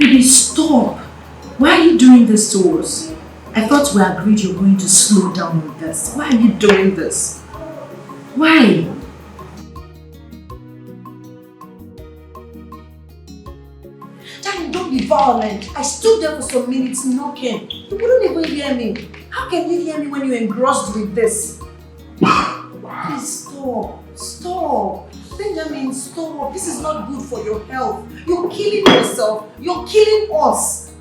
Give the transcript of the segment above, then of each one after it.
Baby, stop. Why are you doing this to us? I thought we agreed you're going to slow down with this. Why are you doing this? Why? Daddy, don't be violent. I stood there for some minutes knocking. You wouldn't even hear me. How can you hear me when you're engrossed with this? Please stop. Stop. Benjamin, stop. This is not good for your health. You're killing yourself. You're killing us.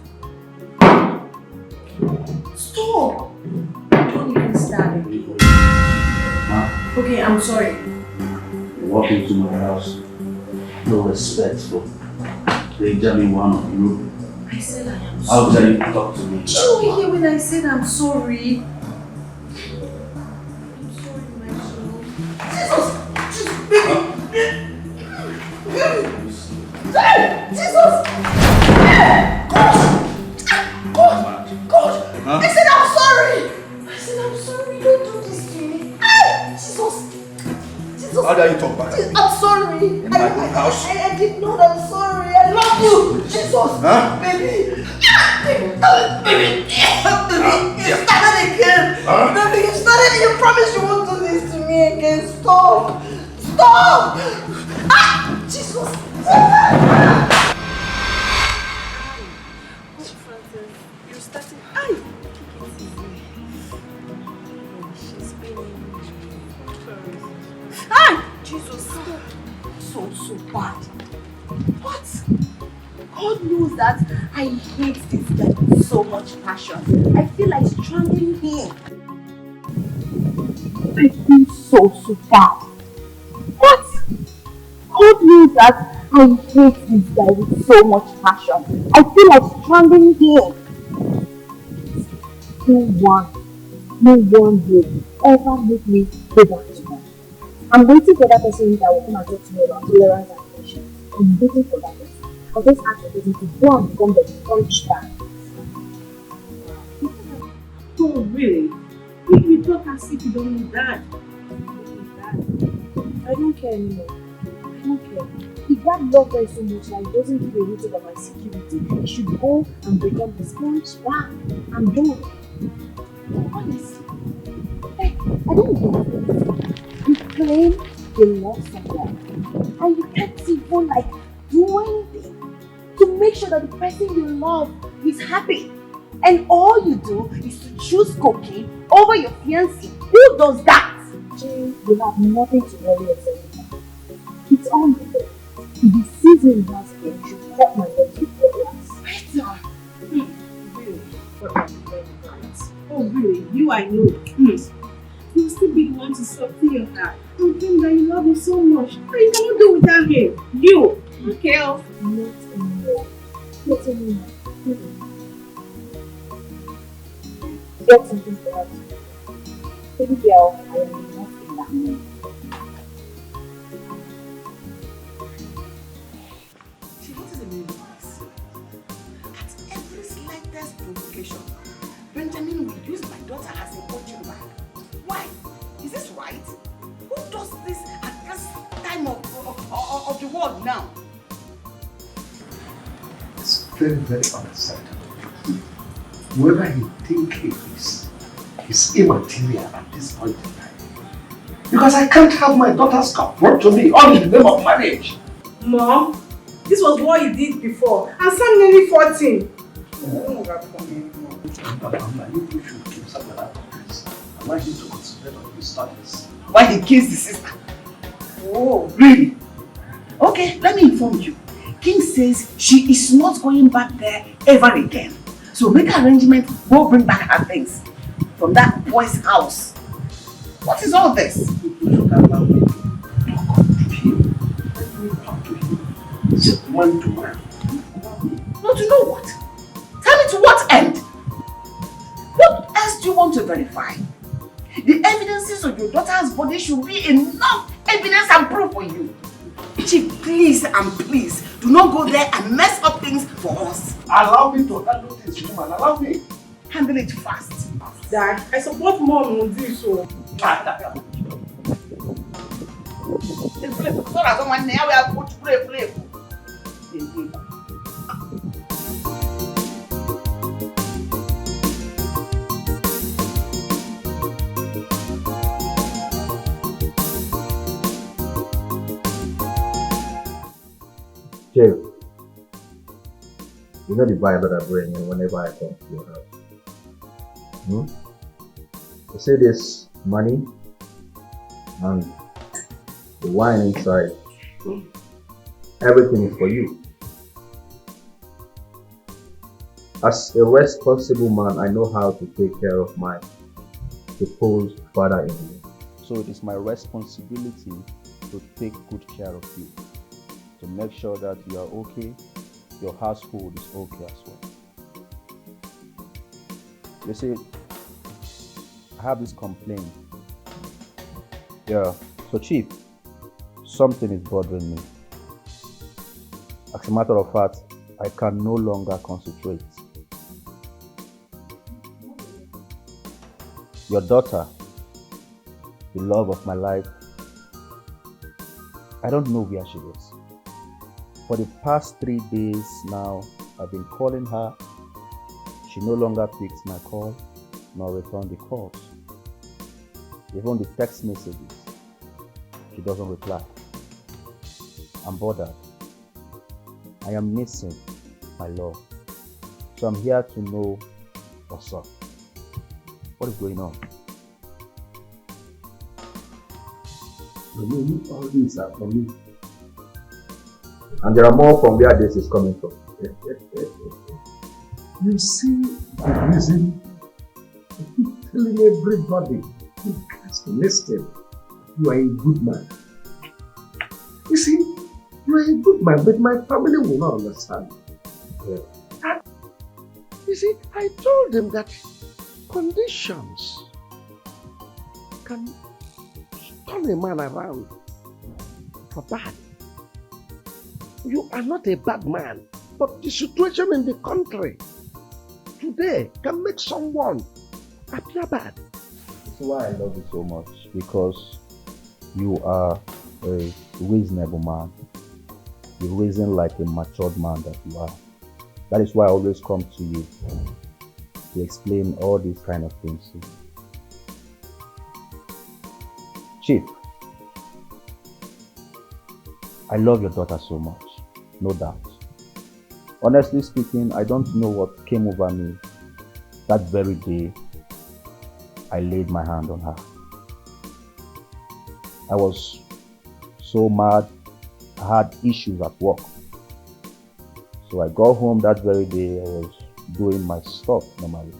Stop. Don't even stand again. Okay, I'm sorry. You walk into my house. No respect for Benjamin, one of you. I said I am How sorry. dare you talk to me? Did you hear when I said I'm sorry? I'm sorry, my soul. Jesus! Jesus, baby! Jesus! God! I said I'm sorry! I said I'm sorry. Don't do this to me. Jesus! Jesus! How dare you talk back? I'm sorry. In my house? I did not. I'm sorry. I love you. Jesus! Huh? Baby! Baby! You started again! Huh? Baby, you started. You promised you won't do this to me again. Stop! Stop! Jesus! You're starting. Jesus! So bad. What? God knows that I hate this guy with so much passion. I feel like strangling him. I feel so bad. What? God knows that I hate this guy with so much passion. I feel like strangling him. No one will ever make me go back to him. I'm waiting for that person that will come and talk to me about tolerance and patience. I'm waiting for that person. I'll just ask the person to go and become the punchbag. Oh, really? You talk as if you don't need that. I don't care anymore. I don't care. If that love guy so much that he doesn't give a hoot about my security, he should go and become the punchbag. I'm done. Honestly. Like, I don't know. You claim you love someone and you can't even do anything to make sure that the person you love is happy. And all you do is to choose cocaine over your fiancé. Who does that? Jane, you have nothing to worry yourself about. It's all my fault. If the season has been, you should cut my legs before last. Better. Really? Oh, really? You, I know. You'll still be the one to soften your heart. And think that you love him so much. But you cannot do without him. You. Okay. Not anymore. Not anymore. Get something for us. Baby girl, I am not in that mood. She wanted a meaning this. At every slightest provocation, Benjamin will use my daughter as a punching bag. Why? Is this right? Who does this at this time of the world now? It's very, very unacceptable. Whoever you think he is immaterial at this point in time. Because I can't have my daughter's cup brought to me all in the name of marriage. Mom, this was what you did before. And Sam nearly 14. Mama, you should keep some of that this. I want you to concentrate on his studies. Why he kissed the sister? Oh, really? Okay, let me inform you. King says she is not going back there ever again. So make arrangement, go bring back her things from that boy's house. What is all this? You should allow me to talk to him. Let me talk to him. Just man to man. No, to know what? Tell me to what end? What else do you want to verify? The evidences of your daughter's body should be enough evidence and proof for you. Chief, please and please, do not go there and mess up things for us. Allow me to handle this woman. Allow me. Handle it fast. Dad, I support Mom on this. So. So that someone now we are going to play. You know the vibe that I bring in whenever I come to your house. Hmm? You see this money and the wine inside. Everything is for you. As a responsible man, I know how to take care of my supposed father-in-law. So it is my responsibility to take good care of you, to make sure that you are okay, your household is okay as well. You see, I have this complaint. Yeah, so Chief, something is bothering me. As a matter of fact, I can no longer concentrate. Your daughter, the love of my life, I don't know where she is. For the past 3 days now, I've been calling her. She no longer picks my call, nor returns the calls. Even the text messages, she doesn't reply. I'm bothered. I am missing my love. So I'm here to know what's up. What is going on? All these are for me. And there are more from where this is coming from. You see the reason I keep telling everybody who has to listen, you are a good man. You see, you are a good man, but my family will not understand. Yeah. And, you see, I told them that conditions can turn a man around for bad. You are not a bad man, but the situation in the country today can make someone appear bad. This is why I love you so much, because you are a reasonable man. You reason like a matured man that you are. That is why I always come to you to explain all these kind of things to you. Chief, I love your daughter so much, no doubt. Honestly speaking, I don't know what came over me that very day I laid my hand on her. I was so mad. I had issues at work. So I got home that very day. I was doing my stuff normally,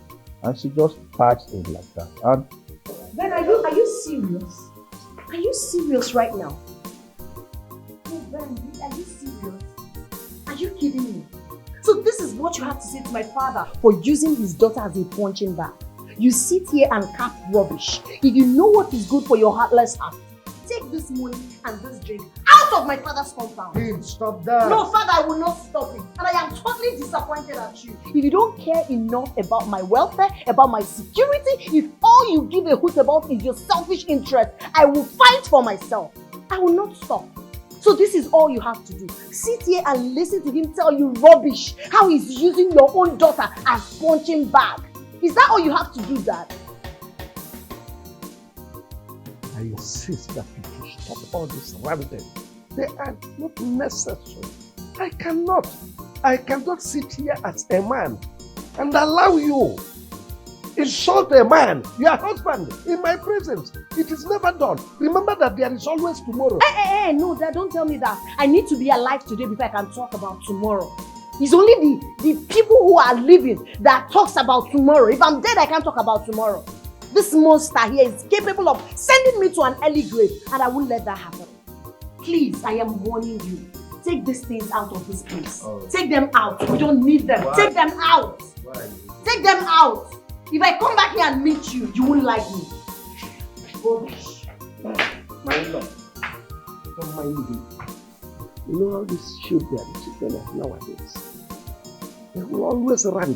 and she just patched in like that. And Ben, are you serious? Are you serious right now? Oh, Ben, are you serious? Are you kidding me? So this is what you have to say to my father for using his daughter as a punching bag. You sit here and cap rubbish. If you know what is good for your heartless heart, take this money and this drink out of my father's compound. Hey, stop that. No, father, I will not stop it. And I am totally disappointed at you. If you don't care enough about my welfare, about my security, if all you give a hoot about is your selfish interest, I will fight for myself. I will not stop. So this is all you have to do. Sit here and listen to him tell you rubbish, how he's using your own daughter as punching bag. Is that all you have to do, Dad? I insist that you should stop all this ranting. They are not necessary. I cannot sit here as a man and allow you insult a man, your husband, in my presence. It is never done. Remember that there is always tomorrow. Hey, no, Dad, don't tell me that. I need to be alive today before I can talk about tomorrow. It's only the people who are living that talks about tomorrow. If I'm dead, I can't talk about tomorrow. This monster here is capable of sending me to an early grave, and I won't let that happen. Please, I am warning you. Take these things out of this place. Oh. Take them out. We don't need them. Why? Take them out. Why? Take them out. If I come back here and meet you, you won't like me. Rubbish. My love, don't mind me. You know how these children of nowadays, they will always run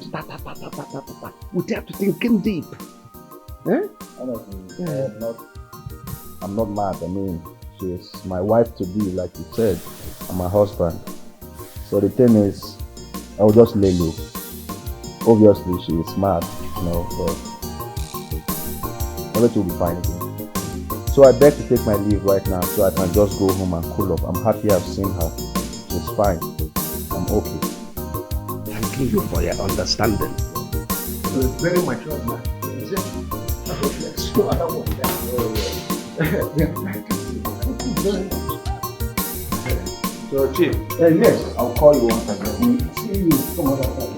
without thinking deep. Eh? Honestly, I'm not mad. I mean, she's my wife to be, like you said, and my husband. So the thing is, I will just lay low. Obviously, she is mad, but everything will be fine again. So I beg to take my leave right now so I can just go home and cool off. I'm happy I've seen her. She's fine. I'm okay. Thank asking you for your understanding. You're a very mature man. Is it? I hope there's no other one there. Yeah, thank you very much. So, Chief, Yes, I'll call you once again. we'll see you some other time.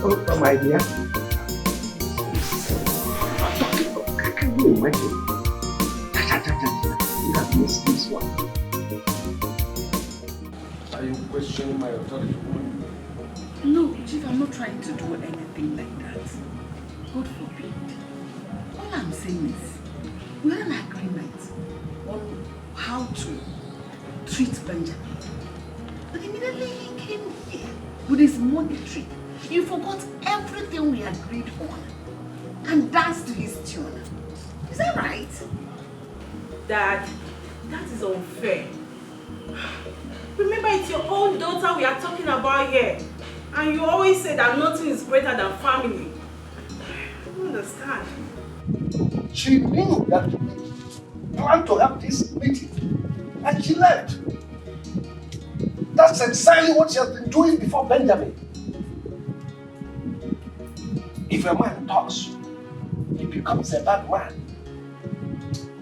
Oh, my dear. Can you imagine? You have missed this one. Are you questioning my authority? No, Chief, I'm not trying to do anything like that. God forbid. All I'm saying is, we had an agreement on how to treat Benjamin. But immediately he came here with his monetary. You forgot everything we agreed on and danced to his tune. Is that right? Dad, that is unfair. Remember, it's your own daughter we are talking about here. And you always say that nothing is greater than family. I don't understand. She knew that we planned to have this meeting and she left. That's exactly what she has been doing before Benjamin. If a man talks, he becomes a bad man.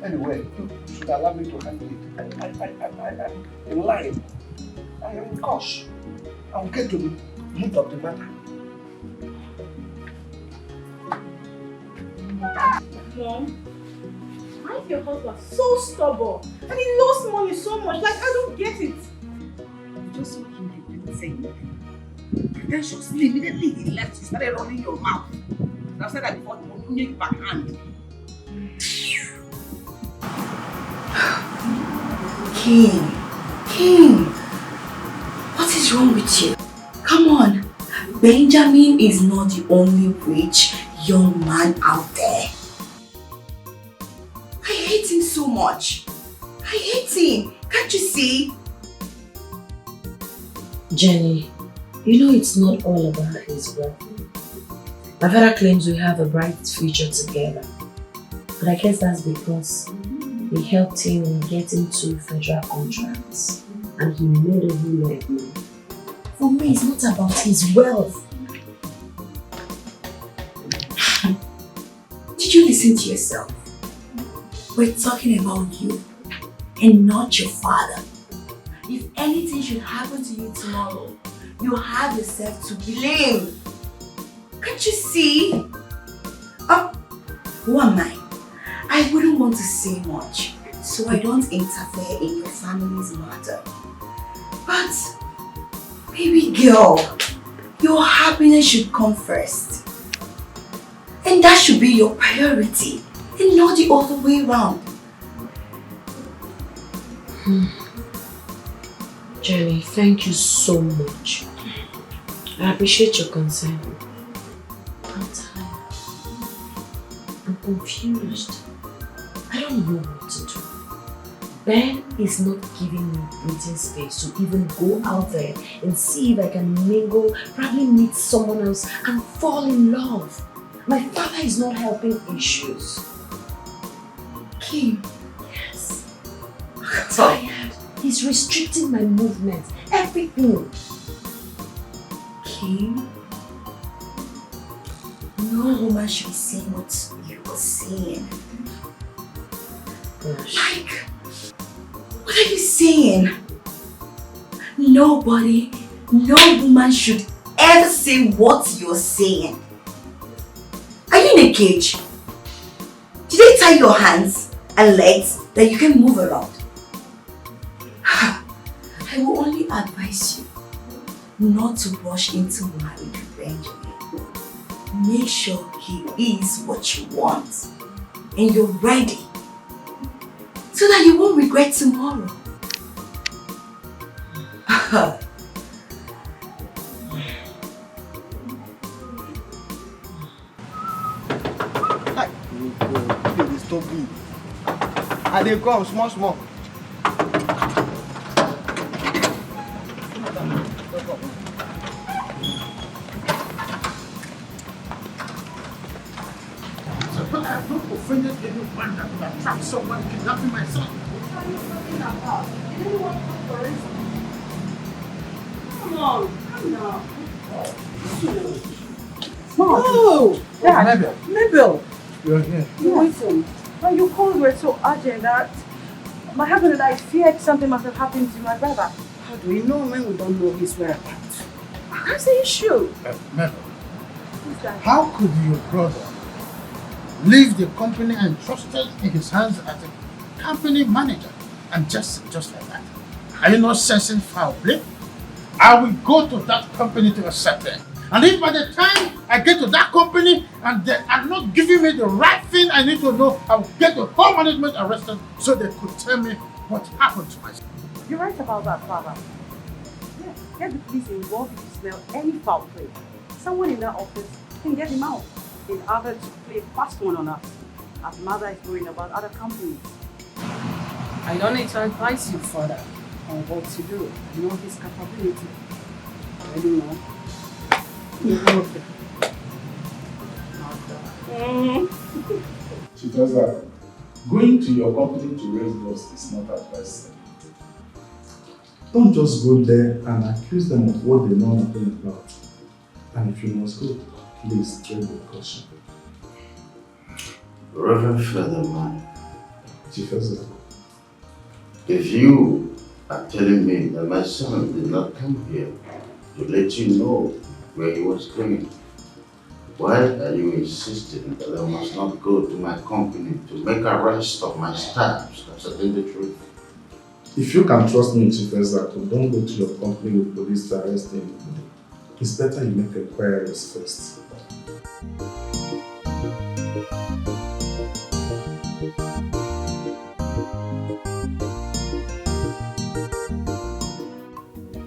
Anyway, you should allow me to handle it. I'm in line. I am in course. I'll get to the root of the matter. Mom, why is your husband so stubborn? And he lost money so much, like I don't get it. Just so he didn't say anything. Pretentiously, immediately he left, you started running your mouth. And I've said that before, you won't make backhand. King, what is wrong with you? Come on, Benjamin is not the only rich young man out there. I hate him so much. I hate him. Can't you see? Jenny, you know it's not all about his wealth. My father claims we have a bright future together. But I guess that's because we helped him get into federal contracts and he made a whole lot of money. For me, it's not about his wealth. Did you listen to yourself? We're talking about you and not your father. If anything should happen to you tomorrow, you have yourself to blame. Can't you see? Oh, who am I? I wouldn't want to say much, so I don't interfere in your family's matter. But, baby girl, your happiness should come first. And that should be your priority, and not the other way around. Jenny, thank you so much. I appreciate your concern. I'm tired. I'm confused. I don't know what to do. Ben is not giving me breathing space to even go out there and see if I can mingle, probably meet someone else and fall in love. My father is not helping issues. Kim, Yes. I'm tired. He's restricting my movements, everything. Kim, no woman should be saying what you are saying. Gosh. Like, what are you saying? Nobody, no woman should ever say what you're saying. Are you in a cage? Did they tie your hands and legs that you can move around? I will only advise you not to rush into marriage with Benjamin. Make sure he is what you want and you're ready so that you won't regret tomorrow. I dey come small. I have not offended anyone that would attract someone kidnapping my son. What are you talking about? You didn't want to come for it. Come on, come down. Oh! Mabel, Mabel! you're here. Listen, when you called were so urgent that my husband and I feared something must have happened to my brother. How do we know when we don't know his whereabouts? That's the issue. Mabel, how could your brother leave the company entrusted in his hands as a company manager and just like that? Are you not sensing foul play? I will go to that company to Asserting. And if by the time I get to that company and they are not giving me the right thing I need to know, I will get the whole management arrested so they could tell me what happened to my son. You're right about that, Father. Yeah, get the police involved if you smell any foul play. Someone in that office can get him out in order to play a fast one on us, as mother is worrying about other companies. I don't need to advise you further on what to do. I know his capability. I don't know. She tells her, going to your company to raise dust is not advisable. Don't just go there and accuse them of what they know nothing about. And if you must go, please tread with caution. Reverend Father Man, She tells her, if you are telling me that my son did not come here to let you know where he was going, why are you insisting that I must not go to my company to make arrest of my staffs concerning the truth? if you can trust me, Chief Ezaku, don't go to your company with police to arrest him. It's better you make inquiries first.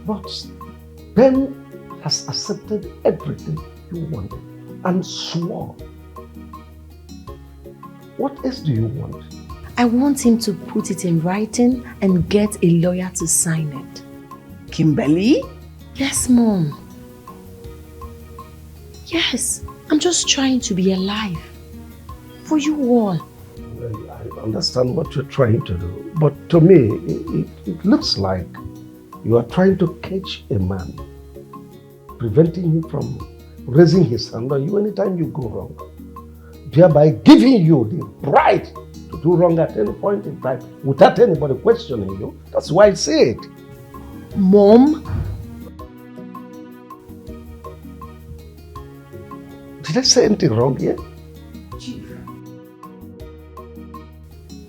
But Ben has accepted everything you wanted and swore. What else do you want? I want him to put it in writing and get a lawyer to sign it. Kimberly? Yes, Mom. Yes, I'm just trying to be alive. For you all. Well, I understand what you're trying to do, but to me, it looks like you are trying to catch a man, preventing him from raising his hand on you anytime you go wrong, thereby giving you the right to do wrong at any point in time without anybody questioning you. That's why I say it. Mom? Did I say anything wrong here?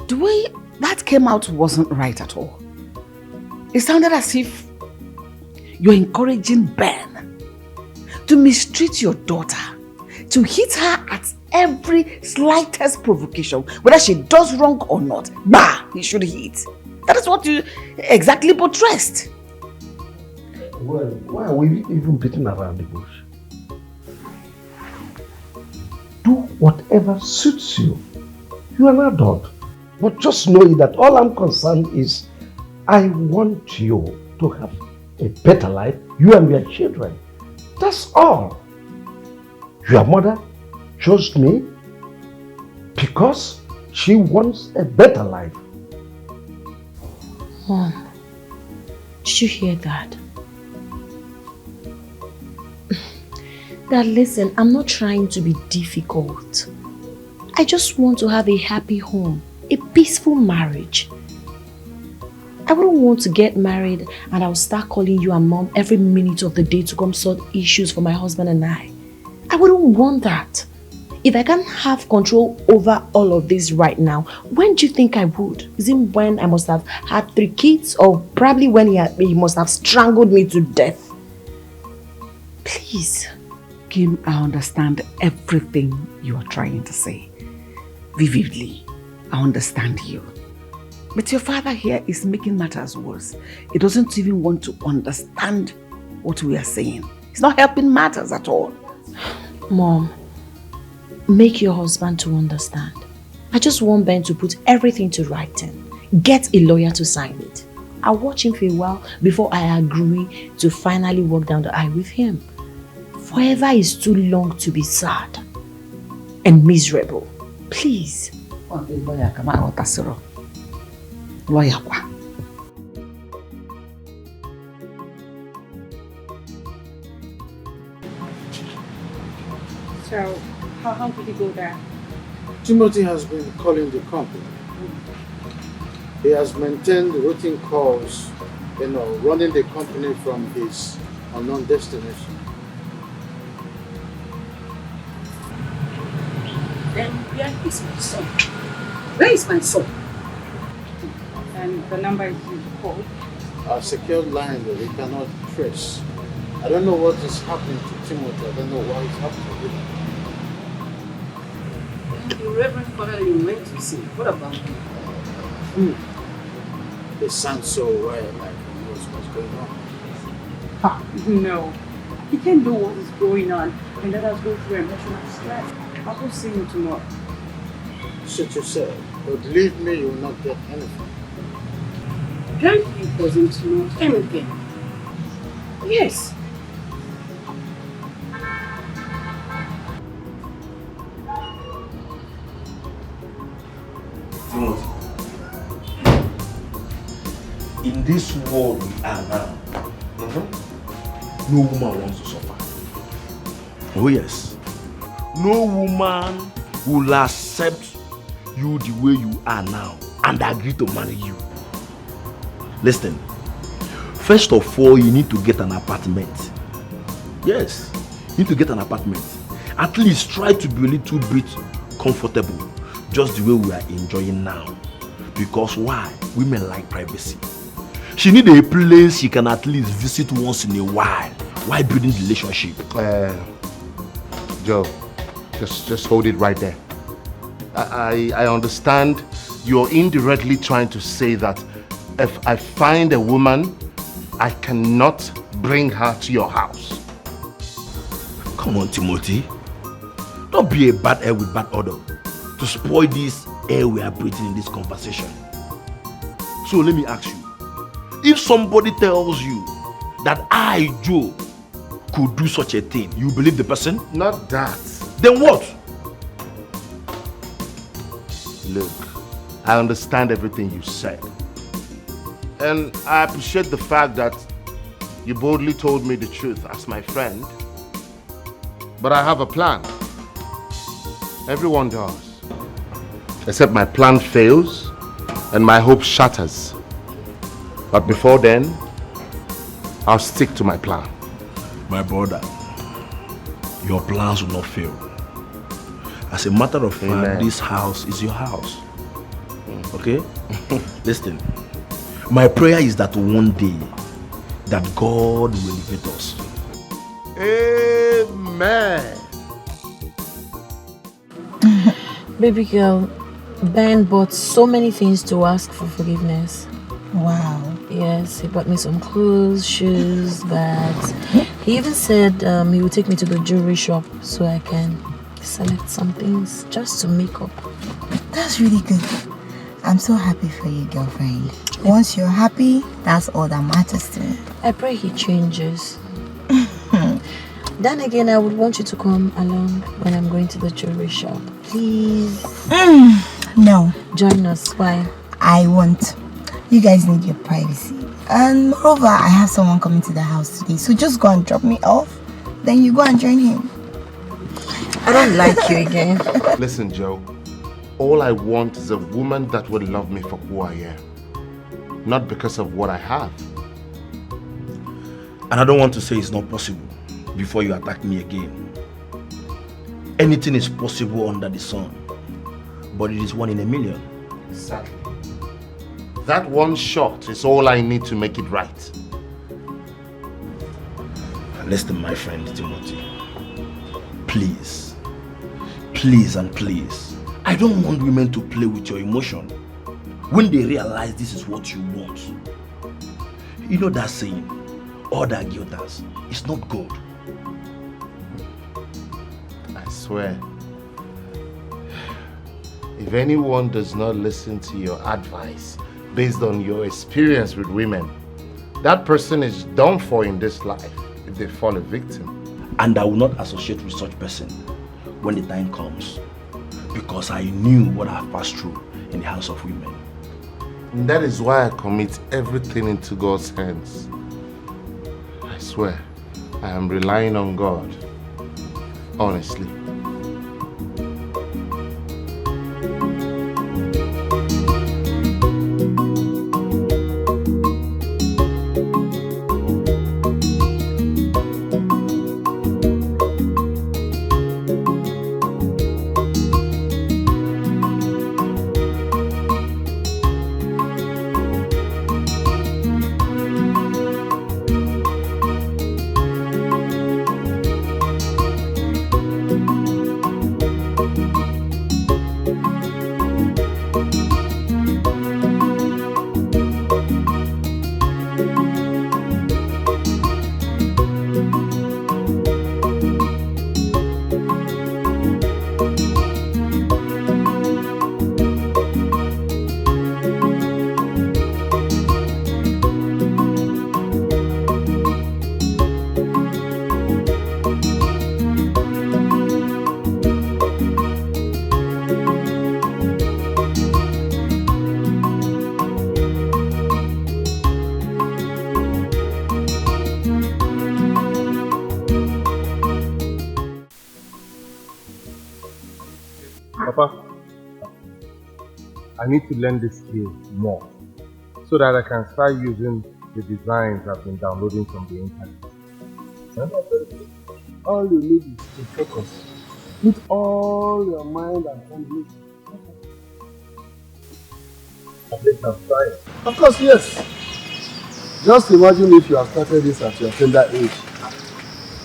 The way that came out wasn't right at all. It sounded as if you're encouraging Ben to mistreat your daughter, to hit her at every slightest provocation, whether she does wrong or not. Bah, he should hit. That is what you exactly portrayed. Well, why are we even beating around the bush? Do whatever suits you. You are an adult. But just know that all I'm concerned is I want you to have a better life, you and your children. That's all. Your mother chose me because she wants a better life. Mom, did you hear that? Dad, listen, I'm not trying to be difficult. I just want to have a happy home, a peaceful marriage. I wouldn't want to get married and I'll start calling you and Mom every minute of the day to come sort issues for my husband and I. I wouldn't want that. If I can't have control over all of this right now, when do you think I would? Is it when I must have had 3 kids, or probably when he must have strangled me to death? Please. Kim, I understand everything you are trying to say. Vividly, I understand you. But your father here is making matters worse. He doesn't even want to understand what we are saying. It's not helping matters at all. Mom, make your husband to understand. I just want Ben to put everything to writing. Get a lawyer to sign it. I'll watch him for a while before I agree to finally walk down the aisle with him. Forever is too long to be sad and miserable. Please. Lawyer, come on, lawyer, kwa. So, how did you go there? Timothy has been calling the company. He has maintained routine calls, running the company from his unknown destination. Then where is my son? Where is my son? And the number you called? A secured line that we cannot trace. I don't know what is happening to Timothy. I don't know why it's happening with him. The Reverend Father you went to see, what about him? They sound so wild, like he knows what's going on. No, he can't know what is going on, and let us go through emotional stress. I will see you tomorrow. Such you said, but believe me, you will not get anything. Drinking doesn't know anything. Yes. Timothy, in this world we are now, no woman wants to suffer. Oh yes. No woman will accept you the way you are now and agree to marry you. Listen, first of all, you need to get an apartment. Yes, you need to get an apartment. At least try to be a little bit comfortable, just the way we are enjoying now. Because why? Women like privacy. She needs a place she can at least visit once in a while building the relationship. Joe, just hold it right there. I understand you're indirectly trying to say that if I find a woman, I cannot bring her to your house. Come on, Timothy. Don't be a bad air with bad odor to spoil this air we are breathing in this conversation. So let me ask you, if somebody tells you that I, Joe, could do such a thing, you believe the person? Not that. Then what? Look, I understand everything you said. And I appreciate the fact that you boldly told me the truth as my friend. But I have a plan. Everyone does. Except my plan fails and my hope shatters. But before then, I'll stick to my plan. My brother, your plans will not fail. As a matter of fact, this house is your house. Okay? Listen, my prayer is that one day that God will elevate us. Amen. Baby girl, Ben bought so many things to ask for forgiveness. Wow. Yes, he bought me some clothes, shoes, bags. He even said he would take me to the jewelry shop so I can select some things just to make up. That's really good. I'm so happy for you, girlfriend. Once you're happy, that's all that matters to me. I pray he changes. Then again, I would want you to come along when I'm going to the jewelry shop. Please. No. Join us. Why? I won't. You guys need your privacy. And moreover, I have someone coming to the house today. So just go and drop me off. Then you go and join him. I don't like you again. Listen, Joe. All I want is a woman that would love me for who I am. Not because of what I have. And I don't want to say it's not possible before you attack me again. Anything is possible under the sun, but it is 1 in a million. Exactly. That one shot is all I need to make it right. Listen, my friend Timothy. Please. Please and please. I don't want women to play with your emotion when they realize this is what you want. You know that saying, all that guilt has, it's not good. I swear, if anyone does not listen to your advice based on your experience with women, that person is done for in this life if they fall a victim. And I will not associate with such person when the time comes. because I knew what I've passed through in the house of women. And that is why I commit everything into God's hands. I swear, I am relying on God. Honestly. Papa, I need to learn this skill more so that I can start using the designs I've been downloading from the internet. Huh? All you need is to focus. Put all your mind and energy. At least I'm trying. Of course, yes. Just imagine if you have started this at your tender age.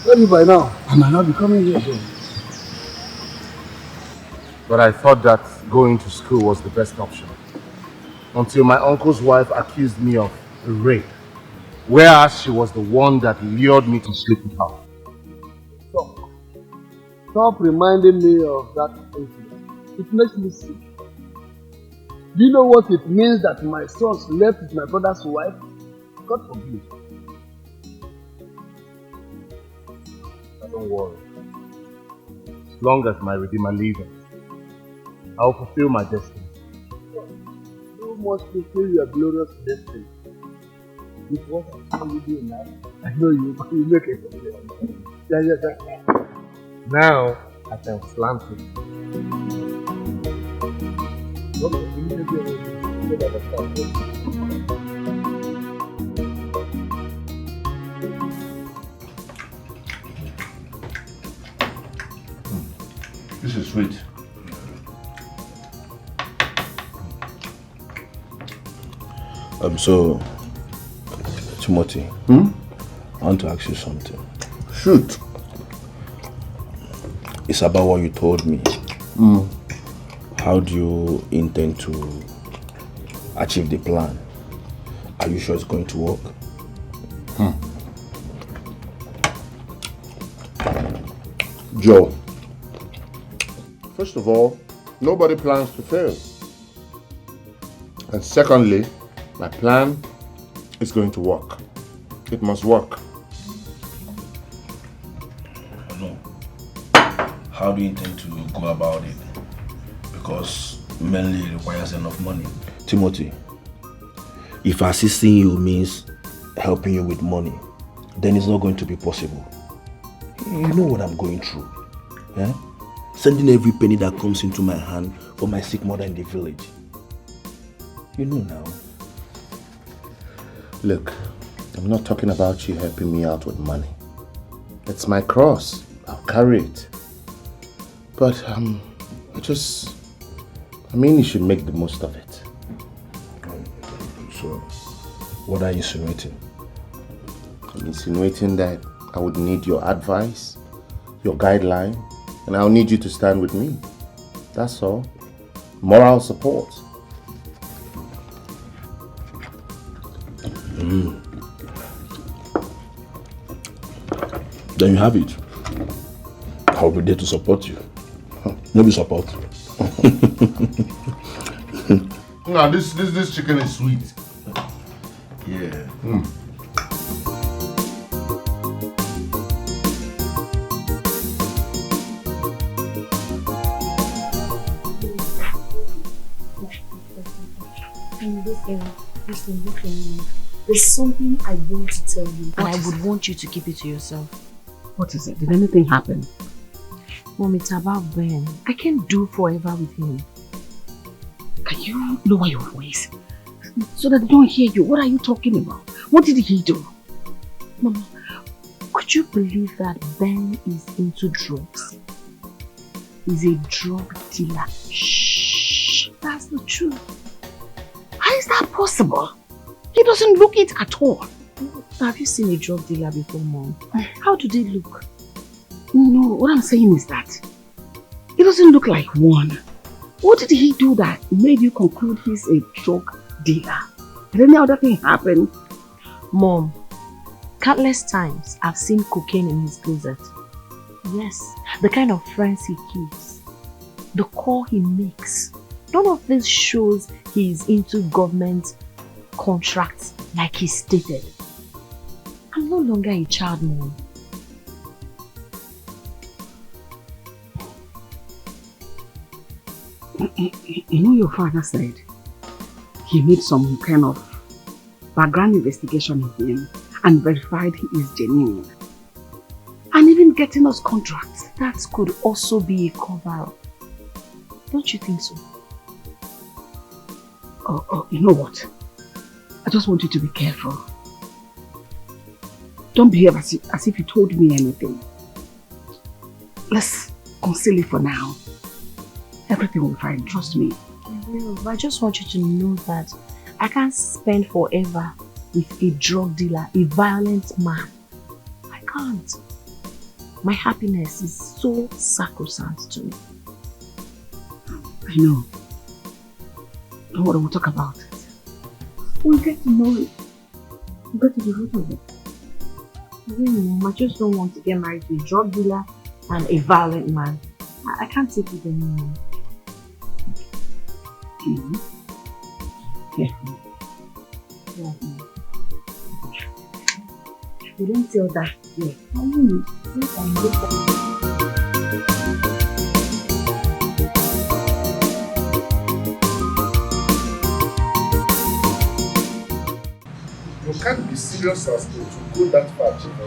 Maybe by now, I might not be coming here again. But I thought that going to school was the best option. Until my uncle's wife accused me of rape. Whereas she was the one that lured me to sleep with her. Stop reminding me of that incident. It makes me sick. Do you know what it means that my son slept with my brother's wife? God forbid. Don't worry. As long as my Redeemer lives, I will fulfill my destiny. You must fulfill your glorious destiny. With what I saw you do now, I know you make it. Yeah. Now I can slant it. This is sweet. So, Timothy, I want to ask you something. Shoot. It's about what you told me. How do you intend to achieve the plan? Are you sure it's going to work? Joe, first of all, nobody plans to fail. And secondly, my plan is going to work. It must work. No. How do you intend to go about it? Because mainly it requires enough money. Timothy, if assisting you means helping you with money, then it's not going to be possible. You know what I'm going through. Eh? Sending every penny that comes into my hand for my sick mother in the village. You know now. Look, I'm not talking about you helping me out with money. It's my cross. I'll carry it. But, you should make the most of it. So, what are you insinuating? I'm insinuating that I would need your advice, your guideline, and I'll need you to stand with me. That's all. Moral support. Then you have it. I'll be there to support you. Maybe support. No, this chicken is sweet. Yeah. Listen. There's something I want to tell you, and I would want you to keep it to yourself. What is it? Did anything happen? Mom, it's about Ben. I can't do forever with him. Can you lower your voice so that they don't hear you? What are you talking about? What did he do? Mama, could you believe that Ben is into drugs? He's a drug dealer. Shh, that's the truth. How is that possible? He doesn't look it at all. Have you seen a drug dealer before, Mom? How do they look? No, what I'm saying is that he doesn't look like one. What did he do that made you conclude he's a drug dealer? Did any other thing happen? Mom, countless times I've seen cocaine in his closet. Yes, the kind of friends he keeps, the call he makes. None of this shows he's into government contracts like he stated. I'm no longer a child, Mom. You know, your father said he made some kind of background investigation of him and verified he is genuine. And even getting us contracts. That could also be a cover-up. Don't you think so? Oh, you know what? I just want you to be careful. Don't behave as if you told me anything. Let's conceal it for now. Everything will be fine, trust me. I will, but I just want you to know that I can't spend forever with a drug dealer, a violent man. I can't. My happiness is so sacrosanct to me. I know. Don't worry, we'll talk about it. We'll get to know it. We'll get to the root of it. Mom, I just don't want to get married to a drug dealer and a violent man. I can't take it anymore. Careful. Yeah. You don't tell that yet. I will. You can't be serious as to go that far, Chief.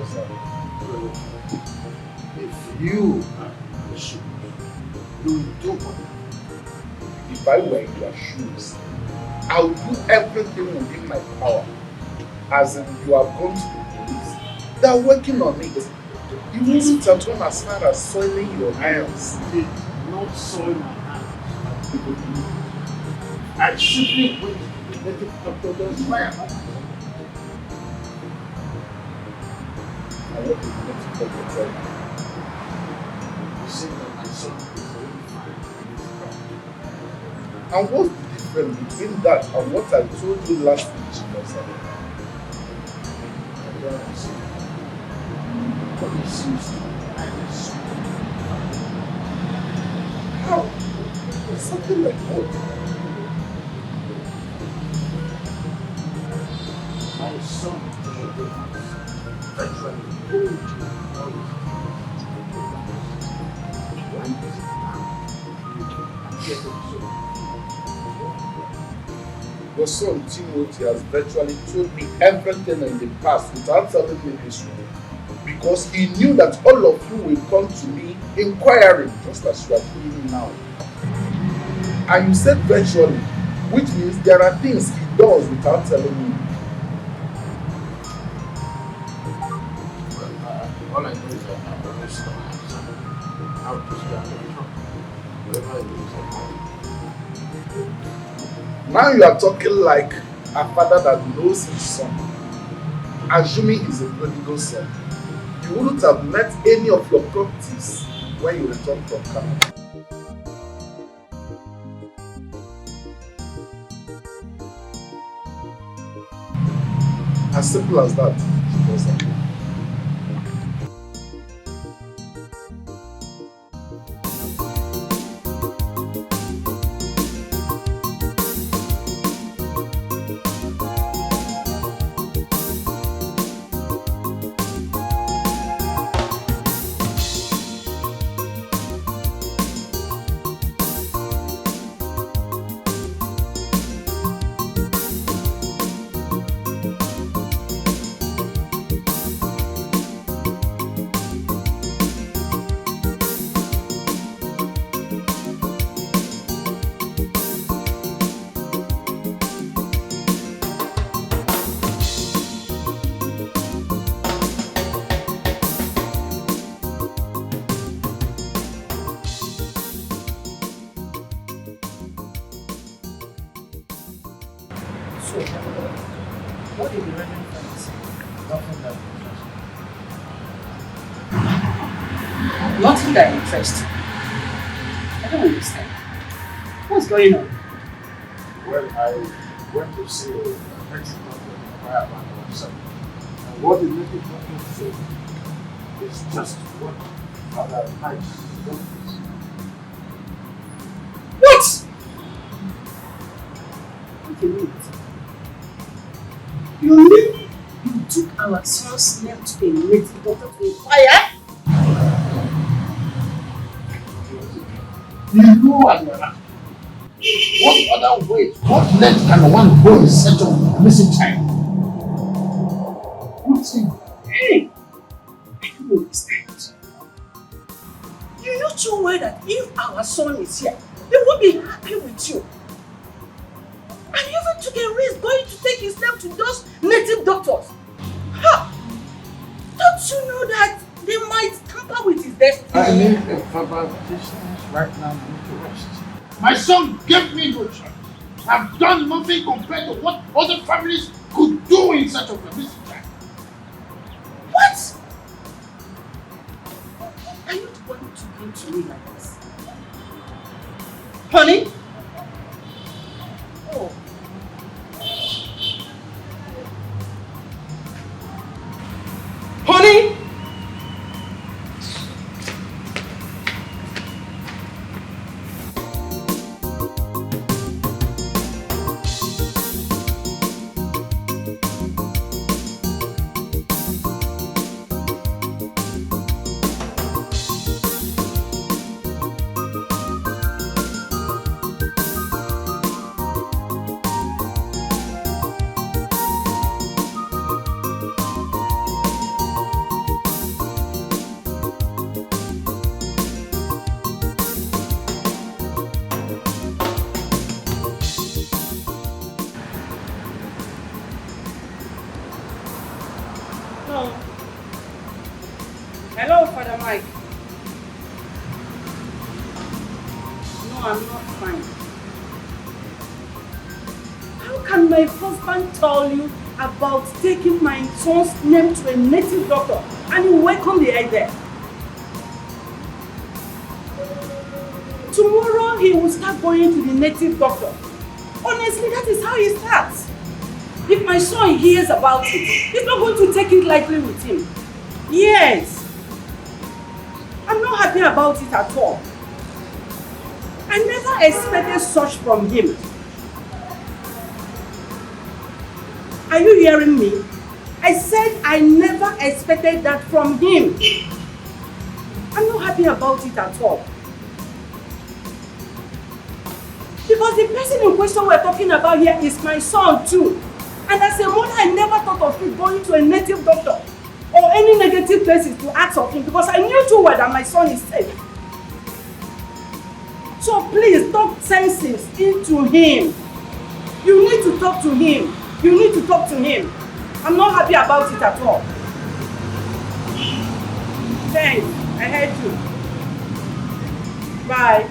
If you are pushing me, you will do what? If I were in your shoes, I'll do everything within my power. As in, you have gone to the police. They're working on it. You wouldn't have gone as far as soiling your hands. Not soil my hands. I simply went to the native doctor's fire. I want to get to talk to you. You said that my son is very fine. And what's the difference between that and what I told you last week, Chief? I don't understand. But it seems to me I understand. How? Something like what? My son virtually told you all his why is it now you can get so? Your son Timothy has virtually told me everything in the past without telling me this one. Because he knew that all of you will come to me inquiring, just as you are doing now. And you said virtually, which means there are things he does without telling me. Well, all I know is that I'm always going to have some. I'll just get whatever it is. Now you are talking like a father that knows his son, assuming he's a prodigal son. You wouldn't have met any of your properties when you returned from Canada. As simple as that. So, what is the reason for this? Nothing that Nothing that interests you. I don't understand. What's going on? Well, I went to see a native doctor in about myself. And what the native doctor said is just what Father Mike wants. What? Okay, wait. You mean you took our son's name to a native doctor to inquire? You know Admiral. What other way, what length can one go in search of a missing child? What's it? Hey! I don't understand. You know too well that if our son is here, he won't be happy with you. And you even took a risk going to take his name to those native doctors. Ha! Don't you know that they might tamper with his destiny? I need a verbal distance right now. I need to rest. My son gave me no choice. I've done nothing compared to what other families could do in such a missing child. What? Are you going to come to me like this? Honey? Oh. Honey? Hello, Father Mike. No, I'm not fine. How can my husband tell you about taking my son's name to a native doctor and you welcome the idea? Tomorrow he will start going to the native doctor. Honestly, that is how he starts. If my son hears about it, he's not going to take it lightly with him. Yes. I'm not happy about it at all. I never expected such from him. Are you hearing me? I said I never expected that from him. I'm not happy about it at all. Because the person in question we're talking about here is my son too. And as a mother, I never thought of it going to a native doctor or any negative places to ask of him because I knew too well that my son is safe. So please talk senses into him. You need to talk to him. You need to talk to him. I'm not happy about it at all. Thanks. I heard you. Bye.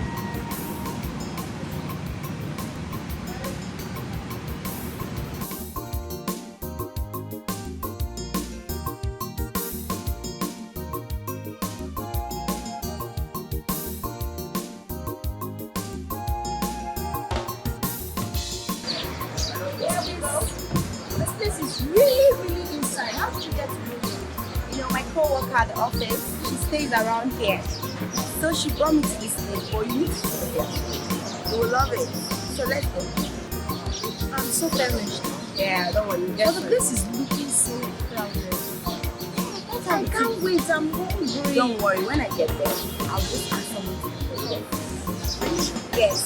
At the office, she stays around here, so she brought me to this place for you. You will love it. So let's go. I'm so famished. Yeah, don't worry. But the place is looking so crowded. I can't wait. I'm hungry. Don't worry. When I get there, I'll just ask someone to go. Yes.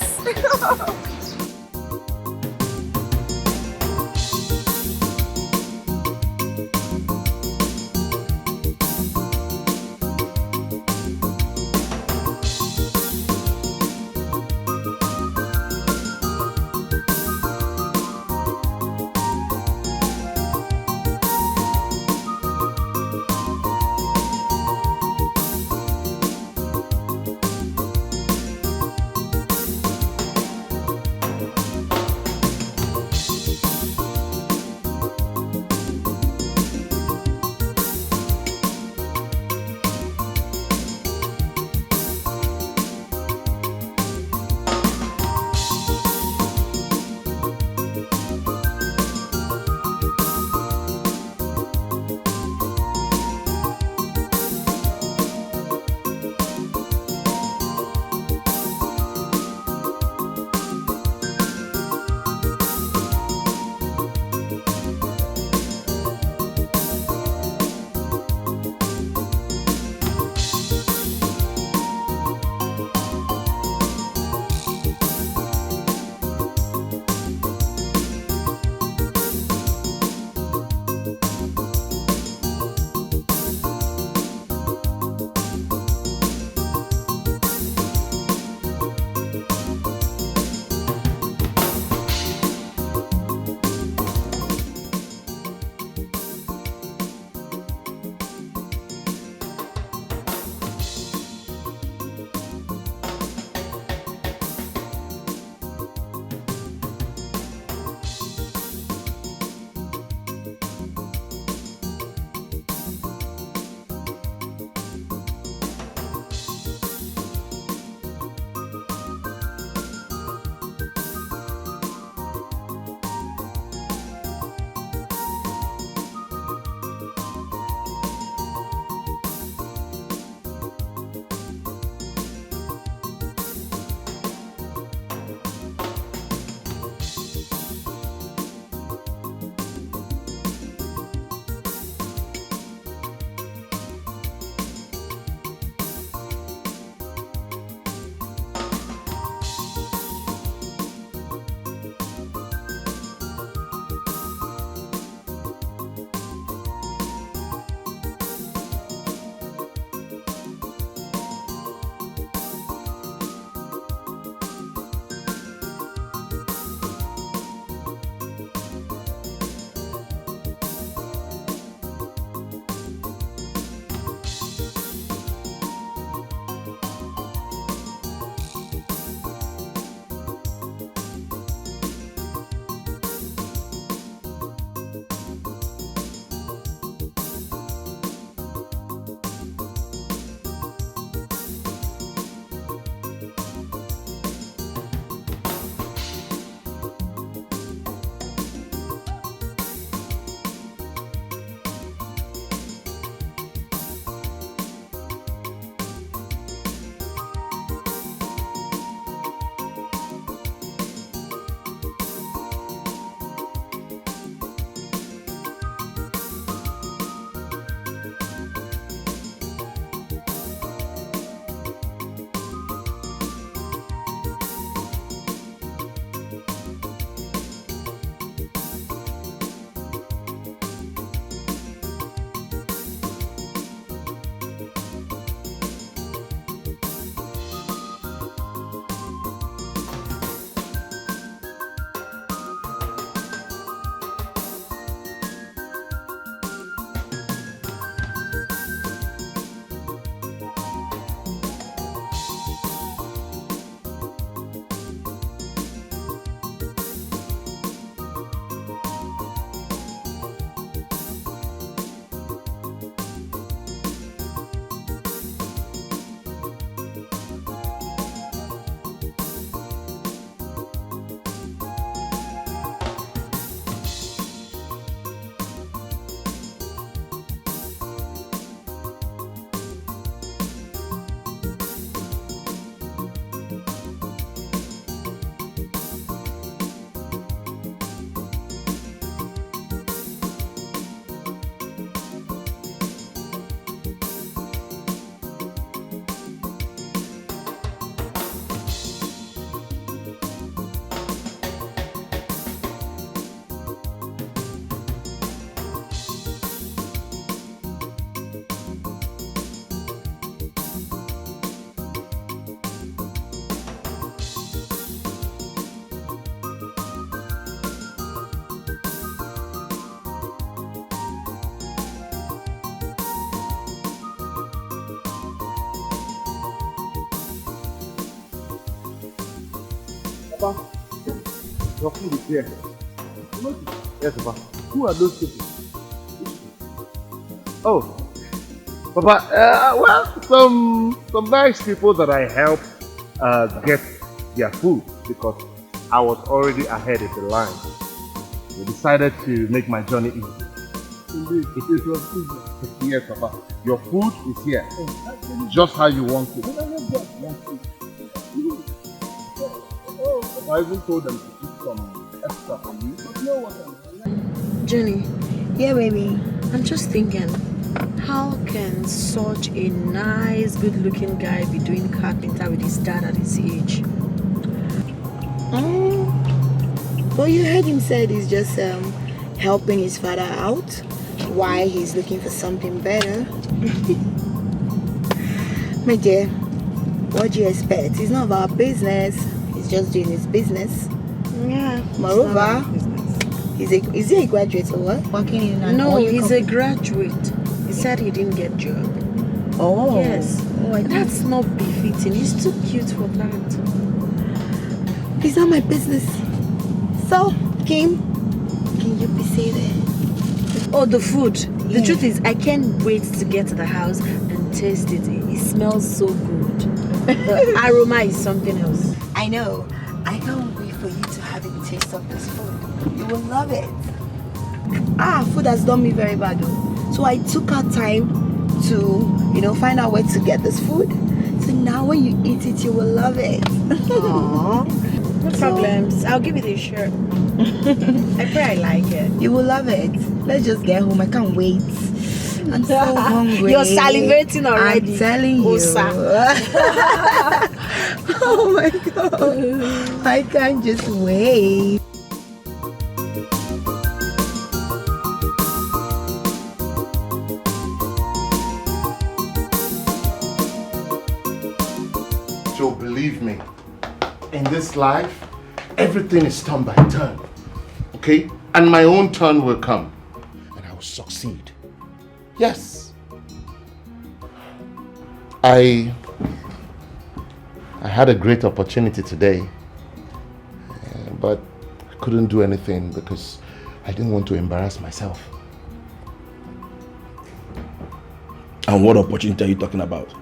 Papa, your food is here. Yes, Papa. Who are those people? Oh, Papa, well, some nice people that I helped get their food because I was already ahead of the line. We decided to make my journey easy. Indeed, it was easy. Yes, Papa. Your food is here. Just how you want it. I even told them to keep some extra for you. But you know what Jenny, yeah baby, I'm just thinking, how can such a nice, good-looking guy be doing carpenter with his dad at his age? Well, you heard him said he's just helping his father out while he's looking for something better. My dear, what do you expect? It's not about business. He's just doing his business. Yeah. Moreover, is he a graduate or what? Working in an No, oil he's company? a graduate. He said he didn't get job. Oh. Yes. Oh, That's not befitting. He's too cute for that. It's not my business. So, Kim, can you be seated? Oh, the food. The truth is, I can't wait to get to the house and taste it. It smells so good. The aroma is something else. I know. I can't wait for you to have a taste of this food. You will love it. Food has done me very bad though. So I took our time to, find out where to get this food. So now when you eat it, you will love it. Aww. No problems. I'll give it a shot. I pray I like it. You will love it. Let's just get home. I can't wait. I'm so hungry. You're salivating already. I'm telling you. Oh my god. I can't just wait. So believe me, in this life, everything is turn by turn. Okay? And my own turn will come. And I will succeed. Yes. I had a great opportunity today. But I couldn't do anything because I didn't want to embarrass myself. And what opportunity are you talking about?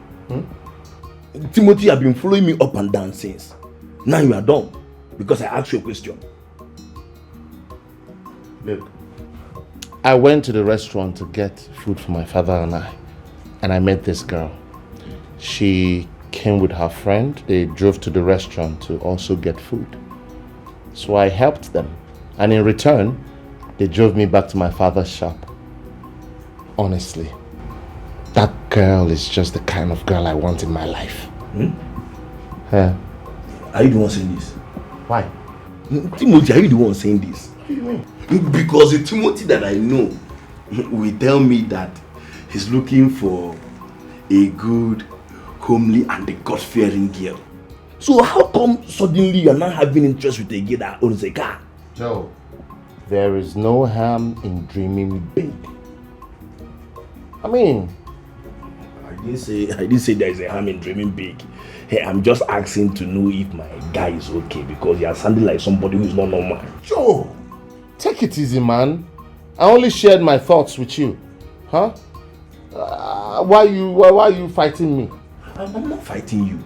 Timothy, you have been following me up and down since. Now you are done because I asked you a question. Look, I went to the restaurant to get food for my father and I met this girl. She came with her friend. They drove to the restaurant to also get food. So I helped them. And in return, they drove me back to my father's shop. Honestly, that girl is just the kind of girl I want in my life. Are you the one saying this? Why? Timothy, are you the one saying this? What do you mean? Because the Timothy that I know will tell me that he's looking for a good, homely and a God-fearing girl. So how come suddenly you're not having interest with a girl that owns a car? Joe, there is no harm in dreaming big. I mean, I didn't say there is a harm in dreaming big. Hey, I'm just asking to know if my guy is okay because you are sounding like somebody who is not normal. Joe, take it easy, man. I only shared my thoughts with you. Huh? Why are you fighting me? I'm not fighting you.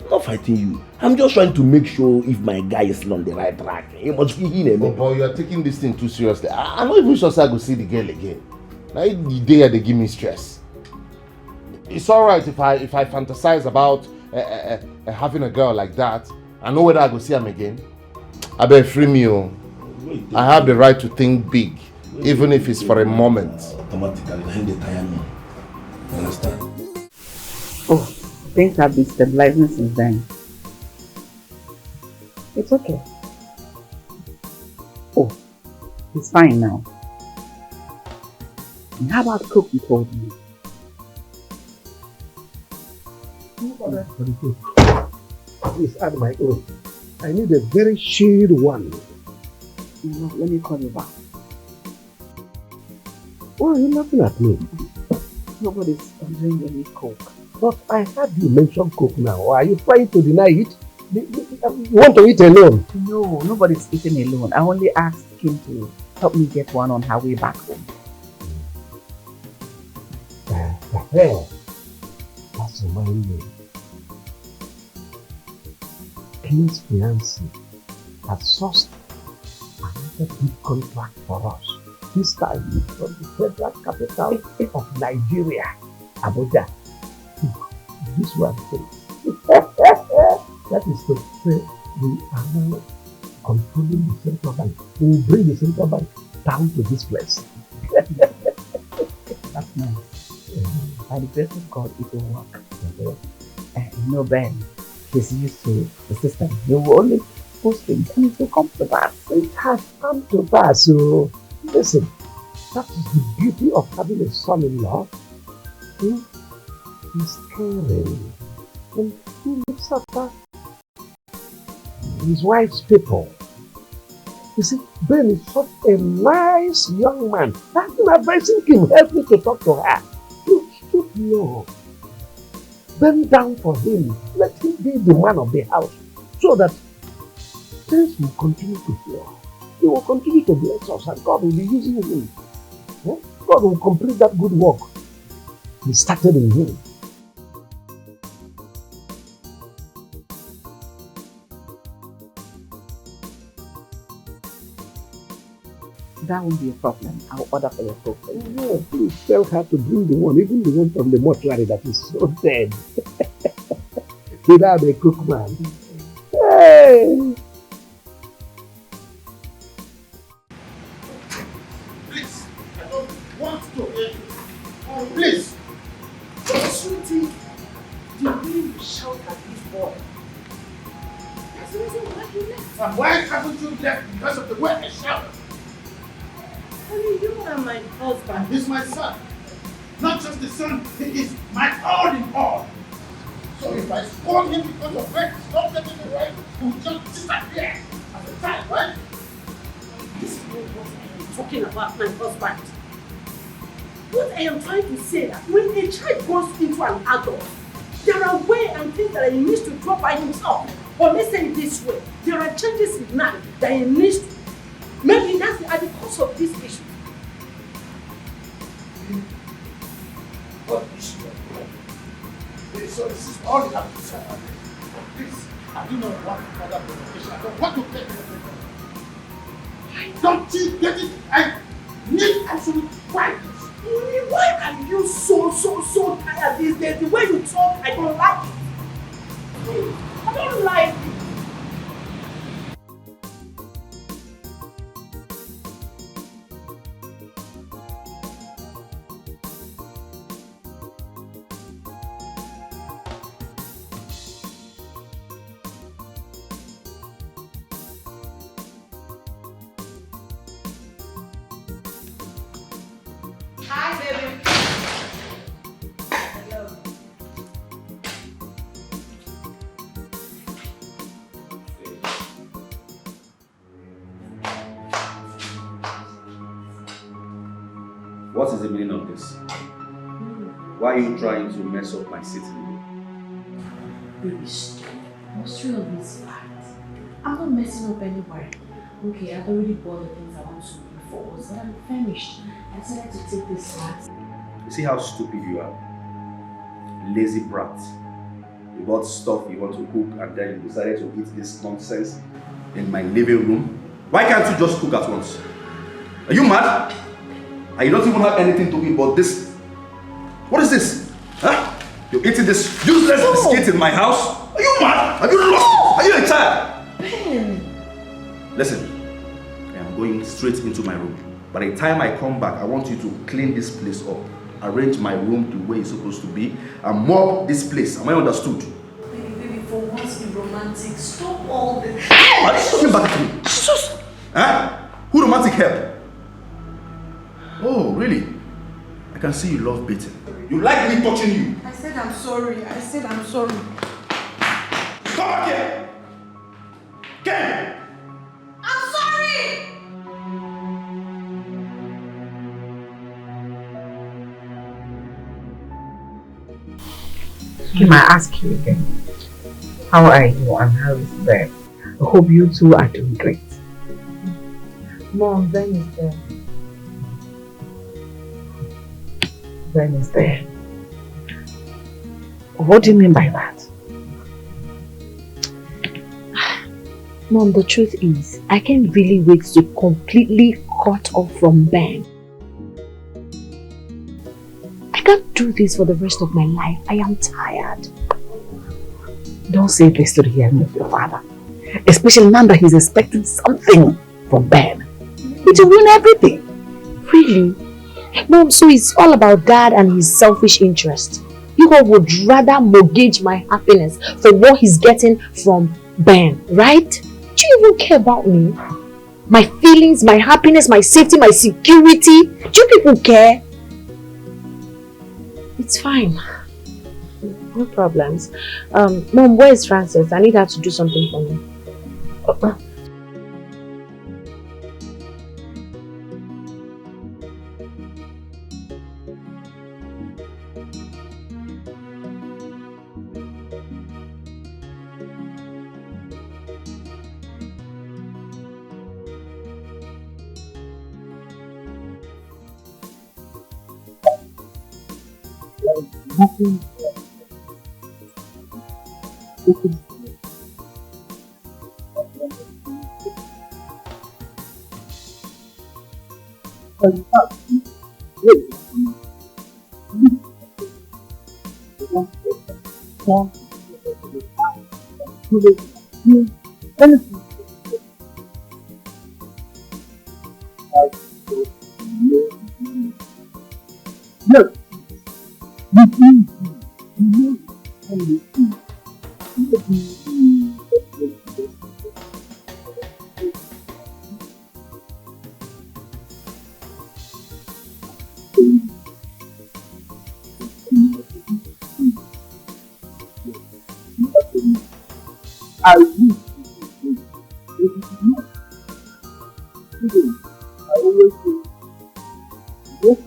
I'm not fighting you. I'm just trying to make sure if my guy is still on the right track. He must be in a But you are taking this thing too seriously. I'm not even sure I go see the girl again. Now the day they give me stress. It's alright if I fantasize about having a girl like that. I know whether I go see him again. I better free me. I have the right to think big, even if it's for a moment. Automatically, they tire me. You understand? Oh, things have been stabilizing since then. It's okay. Oh, it's fine now. And how about the cook you told me? For the cook. Please add my own. I need a very shade one. No, let me call you back. Why are you laughing at me? Nobody's ordering any coke. But I heard you mention coke now. Are you trying to deny it? You want to eat alone? No, nobody's eating alone. I only asked him to help me get one on her way back home. That's reminds me. King's fiancé has sourced another big contract for us. This time from the federal capital of Nigeria, Abuja. This one too. That is to say we are now controlling the central bank. We will bring the central bank down to this place. That's nice. By the grace of God, it will work. Ben, he's used to the system. He will only post things and it will come to pass. It has come to pass. So, listen, that is the beauty of having a son-in-law. He's caring and he looks after his wife's people. You see, Ben is such a nice young man. I've been advising him, help me to talk to her. You stoop low. Bend down for him. Let him be the man of the house so that things will continue to flow. He will continue to bless us and God will be using him. God will complete that good work He started in him. That won't be a problem. I'll order for your cook. No, please tell her to bring the one, even the one from the mortuary that is so dead. Without a cook man. Hey! Please, I don't want to hear you. Oh, please. Sweetie, the way you shout at this boy. That's the reason why you left. And why haven't you left because of the way I shout? Honey, you are my husband. He's my son. Not just the son, he is my all in all. So if I scold him because of where he's not getting it right, he will just disappear as a child, right? This is what I am talking about, my husband. What I am trying to say that when a child grows into an adult, there are ways and things that he needs to drop by himself. Or let's say it this way, there are changes in life that he needs to. Maybe that's at the cause of this issue. What issue? So this is all you have to say. Please, I do not want further provocation. I don't want to play with you. Don't you get it? I need absolute quietness. Why are you so tired these days? The way you talk, I don't like it. I don't like it. Hi, baby. Hello. What is the meaning of this? Why are you trying to mess up my sitting? Baby, stop. What's real of this fact? I'm not messing up anywhere. Okay, I've already bought the things I want to bring forward, but I'm famished. I decided to take this fast. You see how stupid you are? Lazy brat. You bought stuff you want to cook and then you decided to eat this nonsense in my living room. Why can't you just cook at once? Are you mad? And you don't even have anything to eat but this. What is this? Huh? You're eating this useless biscuit in my house? Are you mad? Are you lost? Are you a child? Ben! Listen, I am going straight into my room. By the time I come back, I want you to clean this place up, arrange my room the way it's supposed to be, and mop this place. Am I understood? Baby, for once be romantic. Stop all this. Are you talking back to me? Jesus! Huh? Who romantic help? Oh, really? I can see you love beating. You like me touching you? I said I'm sorry. I said I'm sorry. Come back here! Ken! I'm sorry! Kim, I ask you again. How are you and how is Ben? I hope you two are doing great. Mom, Ben is there. Ben is there. What do you mean by that? Mom, the truth is, I can't really wait to completely cut off from Ben. I can't do this for the rest of my life. I am tired. Don't say this to the hearing of your father. Especially now that he's expecting something from Ben. It will ruin everything. Really? Mom, so it's all about Dad and his selfish interest. You all would rather mortgage my happiness for what he's getting from Ben, right? Do you even care about me? My feelings, my happiness, my safety, my security? Do you people care? It's fine. No problems. Mom, where is Frances? I need her to do something for me. I wish you could. If it is not, I always say, yes,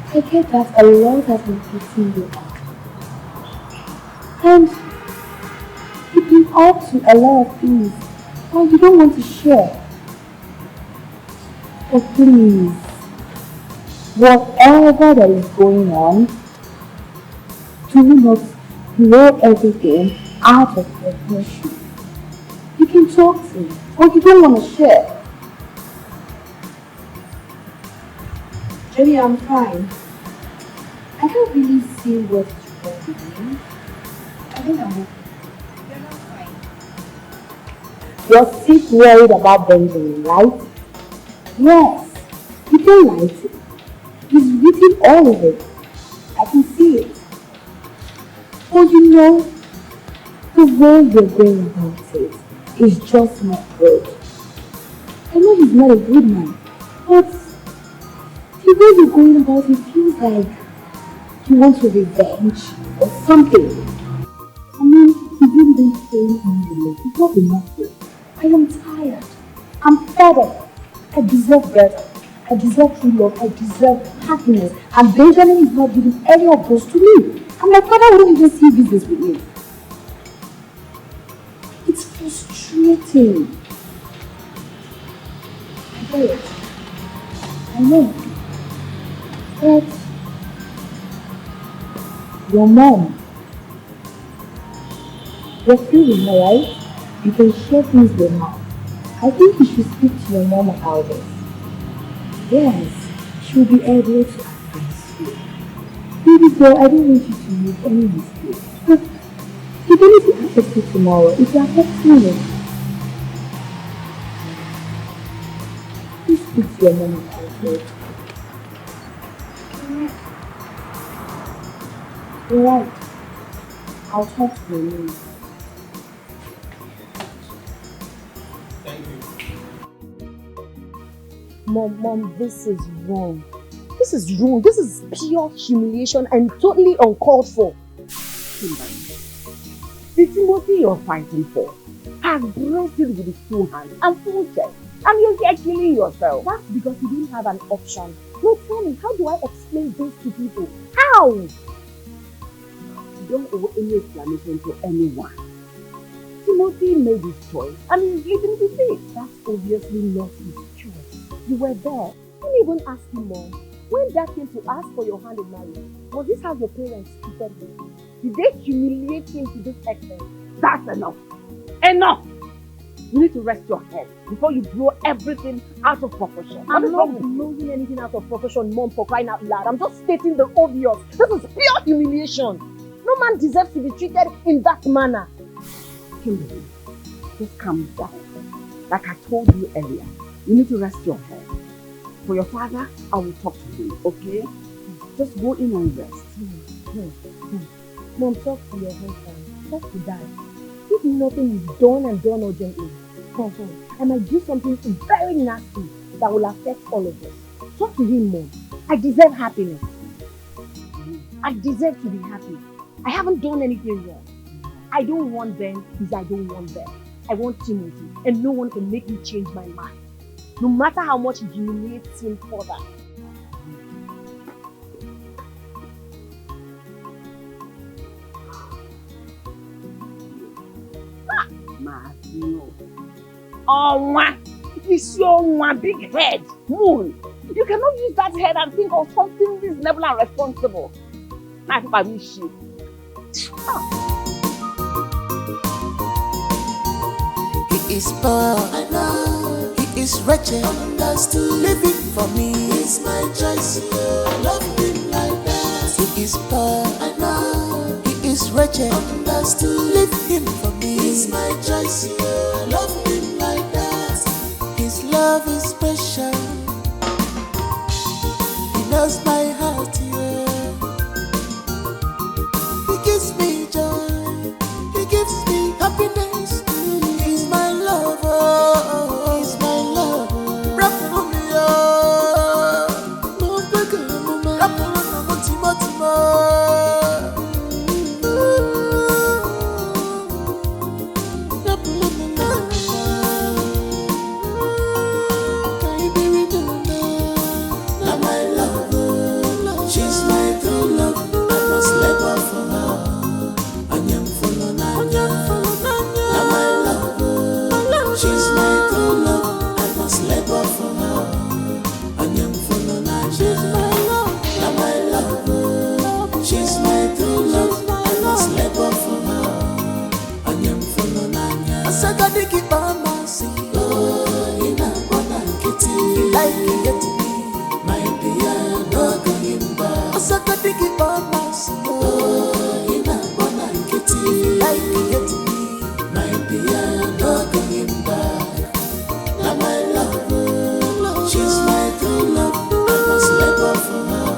I get that a lot has been hitting you. And you've been up to a lot of things and you don't want to share. But please, whatever that is going on, do not blow everything out of proportion. You can talk to me, but you don't want to share. Jenny, I'm fine. I don't really see what's wrong with me. I think I'm okay. You're not fine. You're sick worried about Benjamin, right? Yes. You can lie to me. He's written all of it. I can see it. But you know, the way you're going about it is just not good. I know he's not a good man, but the way you're going about it feels like you want to revenge or something. I mean, you've been staying in the lake. It's not enough. I am tired. I'm fed up. I deserve better. I deserve true love. I deserve happiness. And Benjamin is not giving any of those to me. And my father wouldn't even see business with me. It's frustrating. I get it. I know. But your mom, you're feeling her, right? You can share things with her. I think you should speak to your mom about this. Yes, she'll be able to advise you. Baby girl, I don't want you to make any mistake. But you're going to be affected tomorrow if you are affecting me. Please speak to your mom about it. You're right. I'll talk to your mom. Mom, this is wrong. This is wrong. This is pure humiliation and totally uncalled for. The Timothy you're fighting for has braced it with his 2 hands and full chest, and you're here killing yourself. That's because you didn't have an option. No, tell me, how do I explain this to people? How? You don't owe any explanation to anyone. Timothy made his choice and he's living with it. That's obviously not his choice. You were there. You didn't even ask him, Mom. When Dad came to ask for your hand in marriage, was this how your parents treated him? Did they humiliate him to this extent? That's enough. Enough! You need to rest your head before you blow everything out of proportion. I'm not blowing anything out of proportion, Mom, for crying out loud. I'm just stating the obvious. This is pure humiliation. No man deserves to be treated in that manner. Kimberly, just calm down. Like I told you earlier, you need to rest your head. For your father, I will talk to him, okay? Just go in and rest. Mom, talk to your husband. Talk to Dad. If nothing is done and done urgently, I might do something very nasty that will affect all of us. Talk to him, Mom. I deserve happiness. I deserve to be happy. I haven't done anything wrong. I don't want Ben because I don't want Ben. I want Timothy, and no one can make me change my mind. No matter how much it humiliates him further. No. Oh, it's your big head, Moon. You cannot use that head and think of something reasonable and responsible. I think I will shit. He is poor, I know. He is wretched, understood. Living for me is my choice. I love him like that. He is poor, I know. He is wretched, understood. Leave him for me is my choice. I love him like that. His love is special. He knows my heart, yeah. He gives me joy. He gives me happiness. He's my lover. He's my lover. Rap for me, oh. No bigger, no man. Rap for me, Timo. pick it up, oh, in a one I get it. Like you get me, my dear, no going back. Now my love, she's my true love. I must let go for her.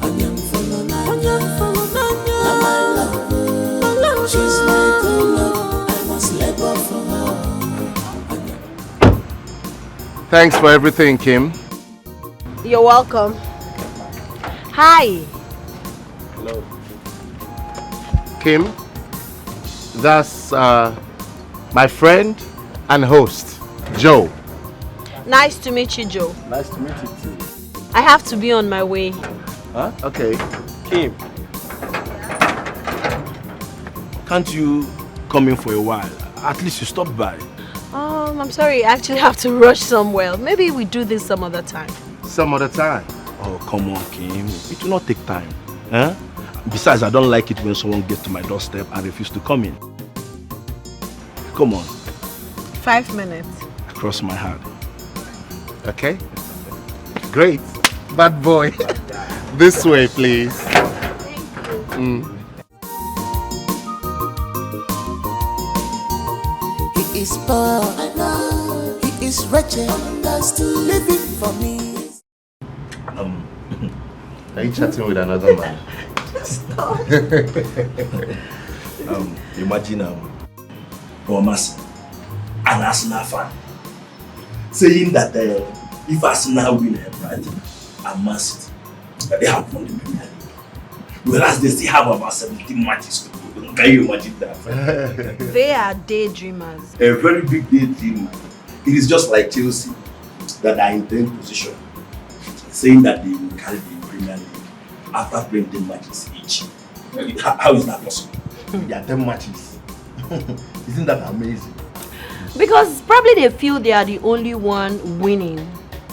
Onion follow now my love, she's my true love. I must let go for her. Thanks for everything, Kim. You're welcome. Hi. Hello. Kim, that's my friend and host, Joe. Nice to meet you, Joe. Nice to meet you too. I have to be on my way. Huh? Okay. Kim. Can't you come in for a while? At least you stop by. I'm sorry, I actually have to rush somewhere. Maybe we do this some other time. Some other time? Oh, come on, Kim. It will not take time. Huh? Besides, I don't like it when someone gets to my doorstep and refuses to come in. Come on. 5 minutes. Cross my heart. Okay. Great. Bad boy. This way, please. He is poor, I know. He is wretched, understood, living for me. Are you chatting with another man? Stop. Imagine Thomas, an Arsenal fan, saying that if Arsenal win right, and Man City, that they have won the Premier League. Whereas they still have about 17 matches to go. Can you imagine that? They are daydreamers. A very big daydreamer. It is just like Chelsea that are in 10th position, saying that they will carry the Premier League after playing 10 matches each. How is that possible? There are 10 matches. Isn't that amazing? Because probably they feel they are the only one winning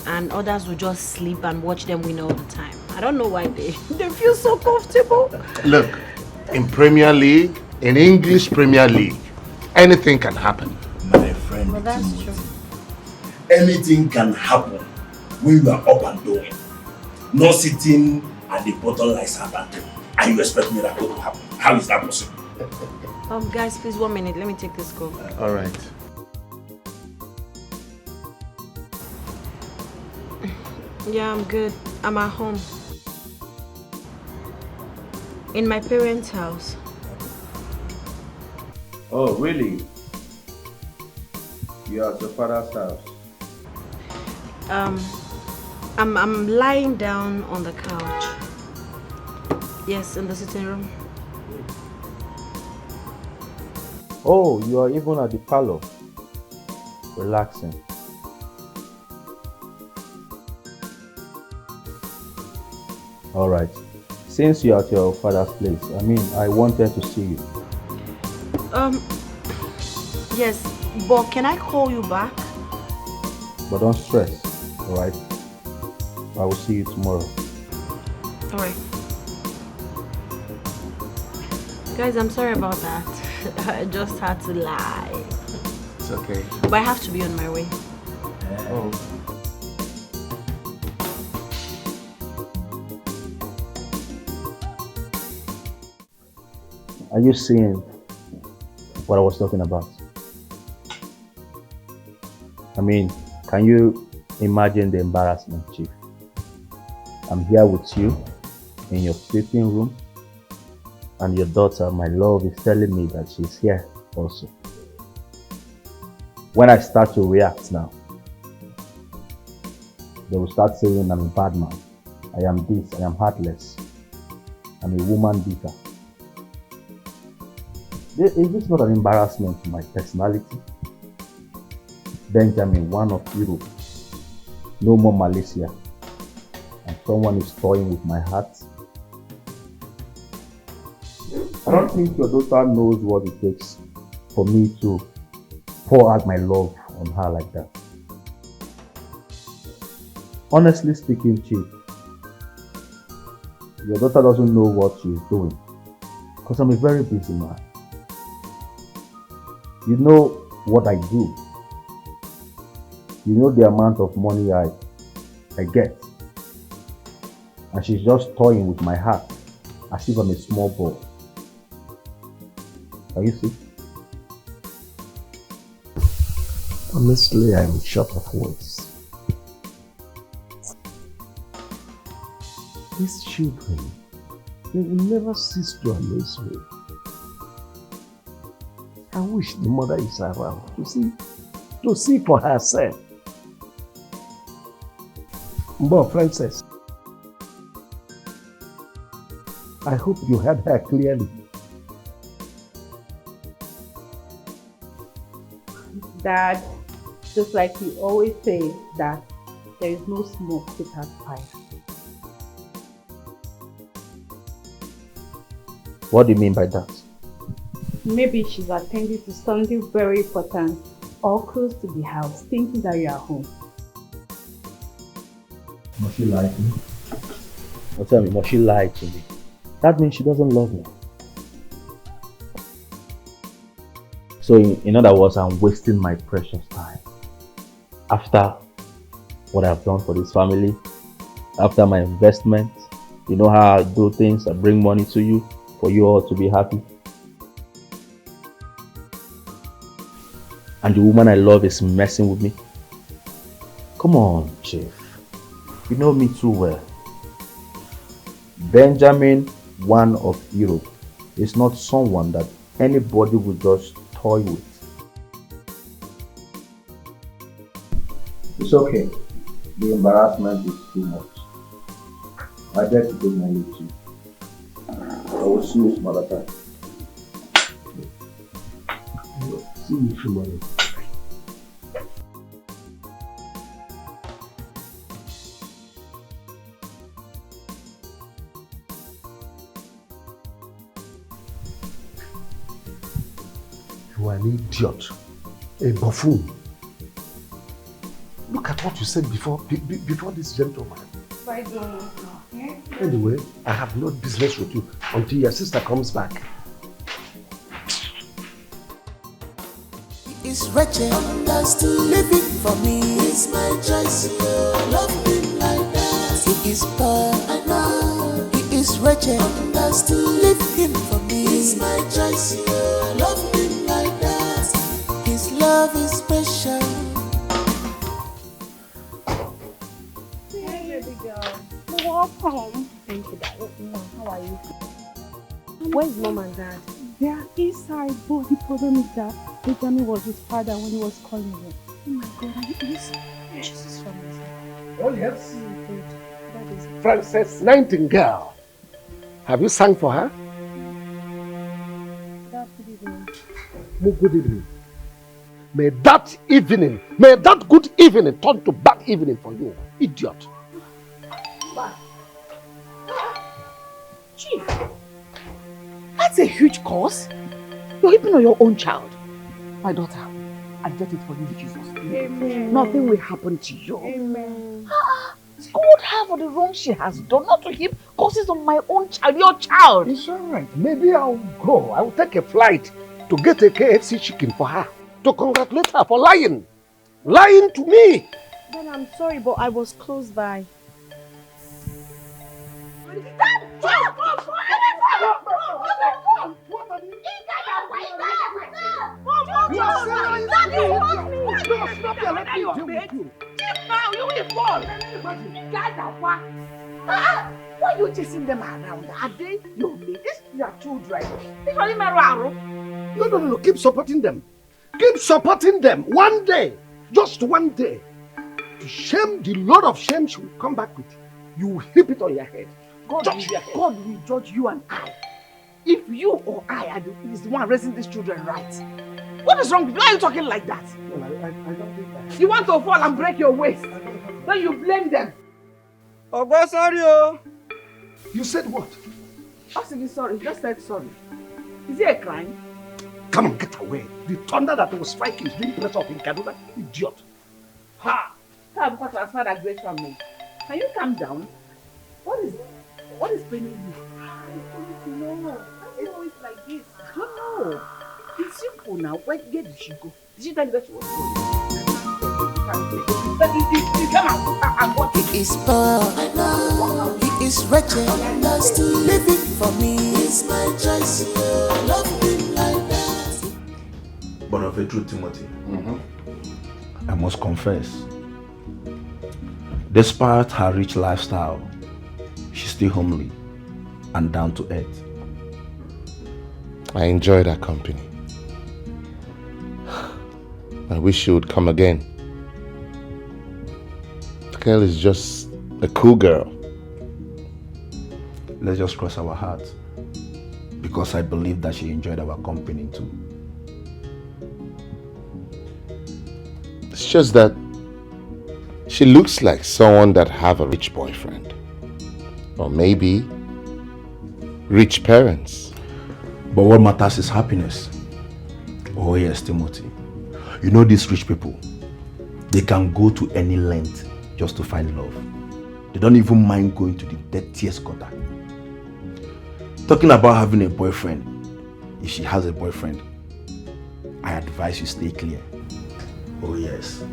and others will just sleep and watch them win all the time. I don't know why they feel so comfortable. Look, in Premier League, in English Premier League, anything can happen. My friend, Well, that's true. anything can happen when you are up and doing. Not sitting at the bottom like Southampton and you expect miracle to happen. How is that possible? Guys, please 1 minute. Let me take this call. All right. Yeah, I'm good. I'm at home. In my parents' house. Oh, really? You're at your father's house? I'm lying down on the couch. Yes, in the sitting room. Oh, you are even at the parlor. Relaxing. All right. Since you're at your father's place, I wanted to see you. Yes, but can I call you back? But don't stress, all right? I will see you tomorrow. All right. Guys, I'm sorry about that. I just had to lie. It's okay. But I have to be on my way. Oh. Are you seeing what I was talking about? Can you imagine the embarrassment, Chief? I'm here with you in your sleeping room, and your daughter, my love, is telling me that she's here also. When I start to react now, they will start saying I'm a bad man. I am this, I am heartless. I'm a woman beater. Is this not an embarrassment to my personality? Benjamin, one of Europe. No more Malaysia. And someone is toying with my heart. I don't think your daughter knows what it takes for me to pour out my love on her like that. Honestly speaking, Chief, your daughter doesn't know what she's doing because I'm a very busy man. You know what I do. You know the amount of money I get. And she's just toying with my heart as if I'm a small boy. Can you see? Honestly, I'm short of words. These children, they will never cease to amaze me. I wish the mother is around to see for herself. But Princess, I hope you heard her clearly. Dad, just like you always say that there is no smoke without fire. What do you mean by that? Maybe she's attending to something very important or close to the house, thinking that you are home. Must she lie to me? Or tell me, must she lie to me? That means she doesn't love me. So in other words, I'm wasting my precious time. After what I've done for this family, after my investment, you know how I do things, I bring money to you, for you all to be happy. And the woman I love is messing with me. Come on, Chief. You know me too well. Benjamin, one of Europe, is not someone that anybody would just toy with. It's okay. The embarrassment is too much. I beg to take my leave too. I will see you some other time. See you tomorrow. You are an idiot, a buffoon. Look at what you said before this gentleman. I don't know. Anyway, I have no business with you until your sister comes back. It's wretched, understood, living for me. It's my choice, I love him like that. He is poor, I know. He is wretched, understood, leave him for me. It's my choice, I love him like that. His love is special. Hey, baby girl. Welcome. Thank you, Dad. How are you? Where's Mom and Dad? They are inside, but the problem is that Benjamin was his father when he was calling him. Oh my God, are you inside? Jesus from this. Oh yes. Frances Nightingale. Have you sung for her? Dad, good evening. Good evening. May that good evening turn to bad evening for you, idiot. Chief, that's a huge cause. You're even on your own child. My daughter, I get it for you in Jesus' name. Amen. Nothing will happen to you. Amen. Scold her for the wrong she has done, not to heap causes on my own child, your child. It's alright. Maybe I'll go. I'll take a flight to get a KFC chicken for her. To congratulate her for lying. Lying to me. Then I'm sorry, but I was close by. Why are you chasing them around? Are they your maid? These are children. No. Keep supporting them. Keep supporting them. One day, just one day, the shame, the load of shame she will come back with, you will heap it on your head. God will judge you and I. If you or I is the one raising these children right. What is wrong with you? Why are you talking like that? No, I don't think that. You want to fall and break your waist. Then you blame them. Oh, sorry. You said what? I said sorry. Just said sorry. Is it a crime? Come on, get away. The thunder that was striking is being pressed up in Kaduna. Idiot. Ha! Have got transfer that grace from me. Can you calm down? What is paining you? No, it's always like this. I don't know. It's simple now. Where did she go? Did she tell you that she was going? He is poor, I know. He is wretched, understood. Living for me is my choice. I love him like that. But of a truth, Timothy, I must confess, despite her rich lifestyle, she's still homely and down to earth. I enjoyed her company. I wish she would come again. The girl is just a cool girl. Let's just cross our hearts, because I believe that she enjoyed our company too. It's just that she looks like someone that have a rich boyfriend. Or maybe rich parents. But what matters is happiness. Oh yes, Timothy. You know these rich people, they can go to any length just to find love. They don't even mind going to the dirtiest gutter. Talking about having a boyfriend, if she has a boyfriend, I advise you stay clear. Oh yes,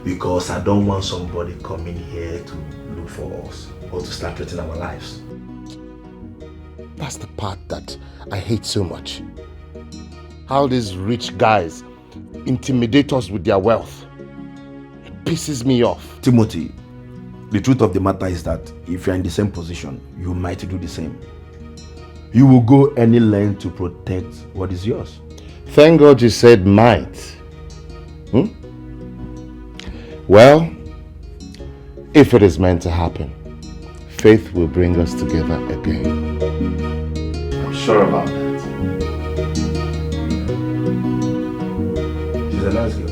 because I don't want somebody coming here to look for us or to start threatening our lives. That's the part that I hate so much. How these rich guys intimidate us with their wealth. It pisses me off. Timothy, the truth of the matter is that if you're in the same position, you might do the same. You will go any length to protect what is yours. Thank God you said might. Well, if it is meant to happen, faith will bring us together again. I'm sure about that. She's a nice girl.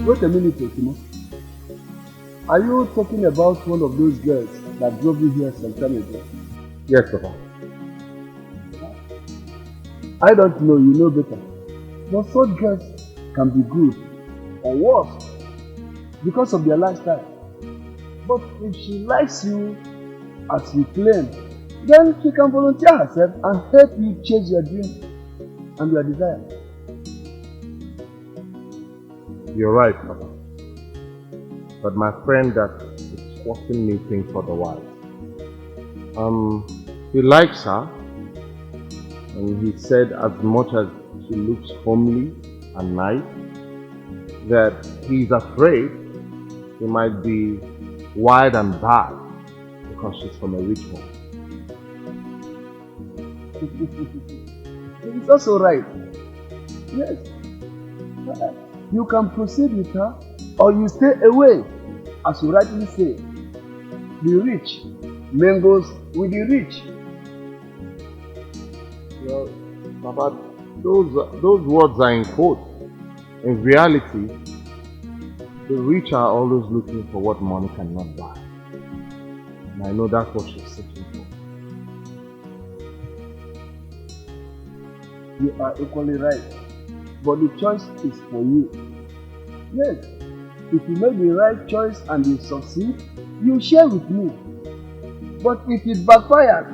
Wait a minute, Osimo. Are you talking about one of those girls that drove you here some time ago? Yes, Papa. I don't know, you know better. But such girls can be good or worse because of their lifestyle. But if she likes you as you claim, then she can volunteer herself and help you chase your dream and your desire. You're right, Papa. But my friend that is forcing me think otherwise. He likes her, and he said as much as she looks homely and nice, that he's afraid she might be wild and bad because she's from a rich home. It's also right. Yes. You can proceed with her or you stay away. As you rightly say, the rich mingles with the rich. Well, Papa, those words are in quotes. In reality, the rich are always looking for what money cannot buy. And I know that's what she's searching for. You are equally right. But the choice is for you. Yes, if you make the right choice and you succeed, you share with me. But if it backfires,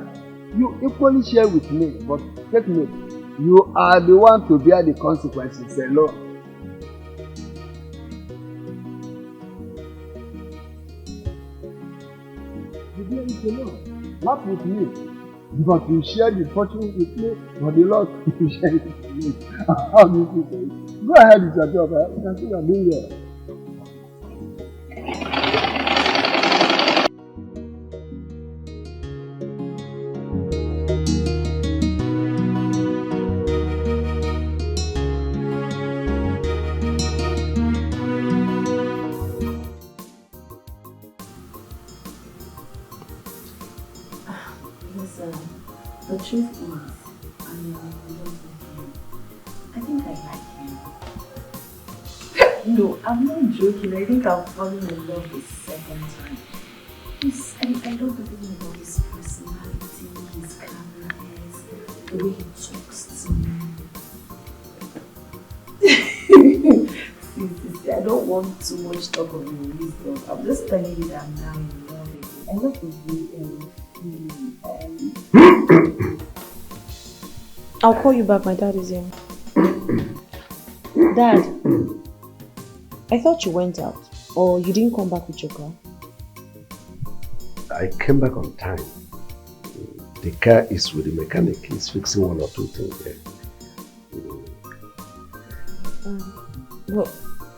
you equally share with me. But take note, you are the one to bear the consequences alone. You bear it alone, not with me. But you share the fortune with me, but the Lord you share it with me. How do you feel? Go ahead with your job. You can see you're doing well. The truth is, I'm in love with him. I think I like him. No, I'm not joking. I think I'm falling in love the second time. I love everything about his personality, his calmness, the way he talks want too much talk of your wisdom. I'm just telling you that I'm now in love with you. I love you. I'll call you back. My dad is here. Dad, I thought you went out. Or you didn't come back with your car? I came back on time. The car is with the mechanic. He's fixing one or two things there. Well,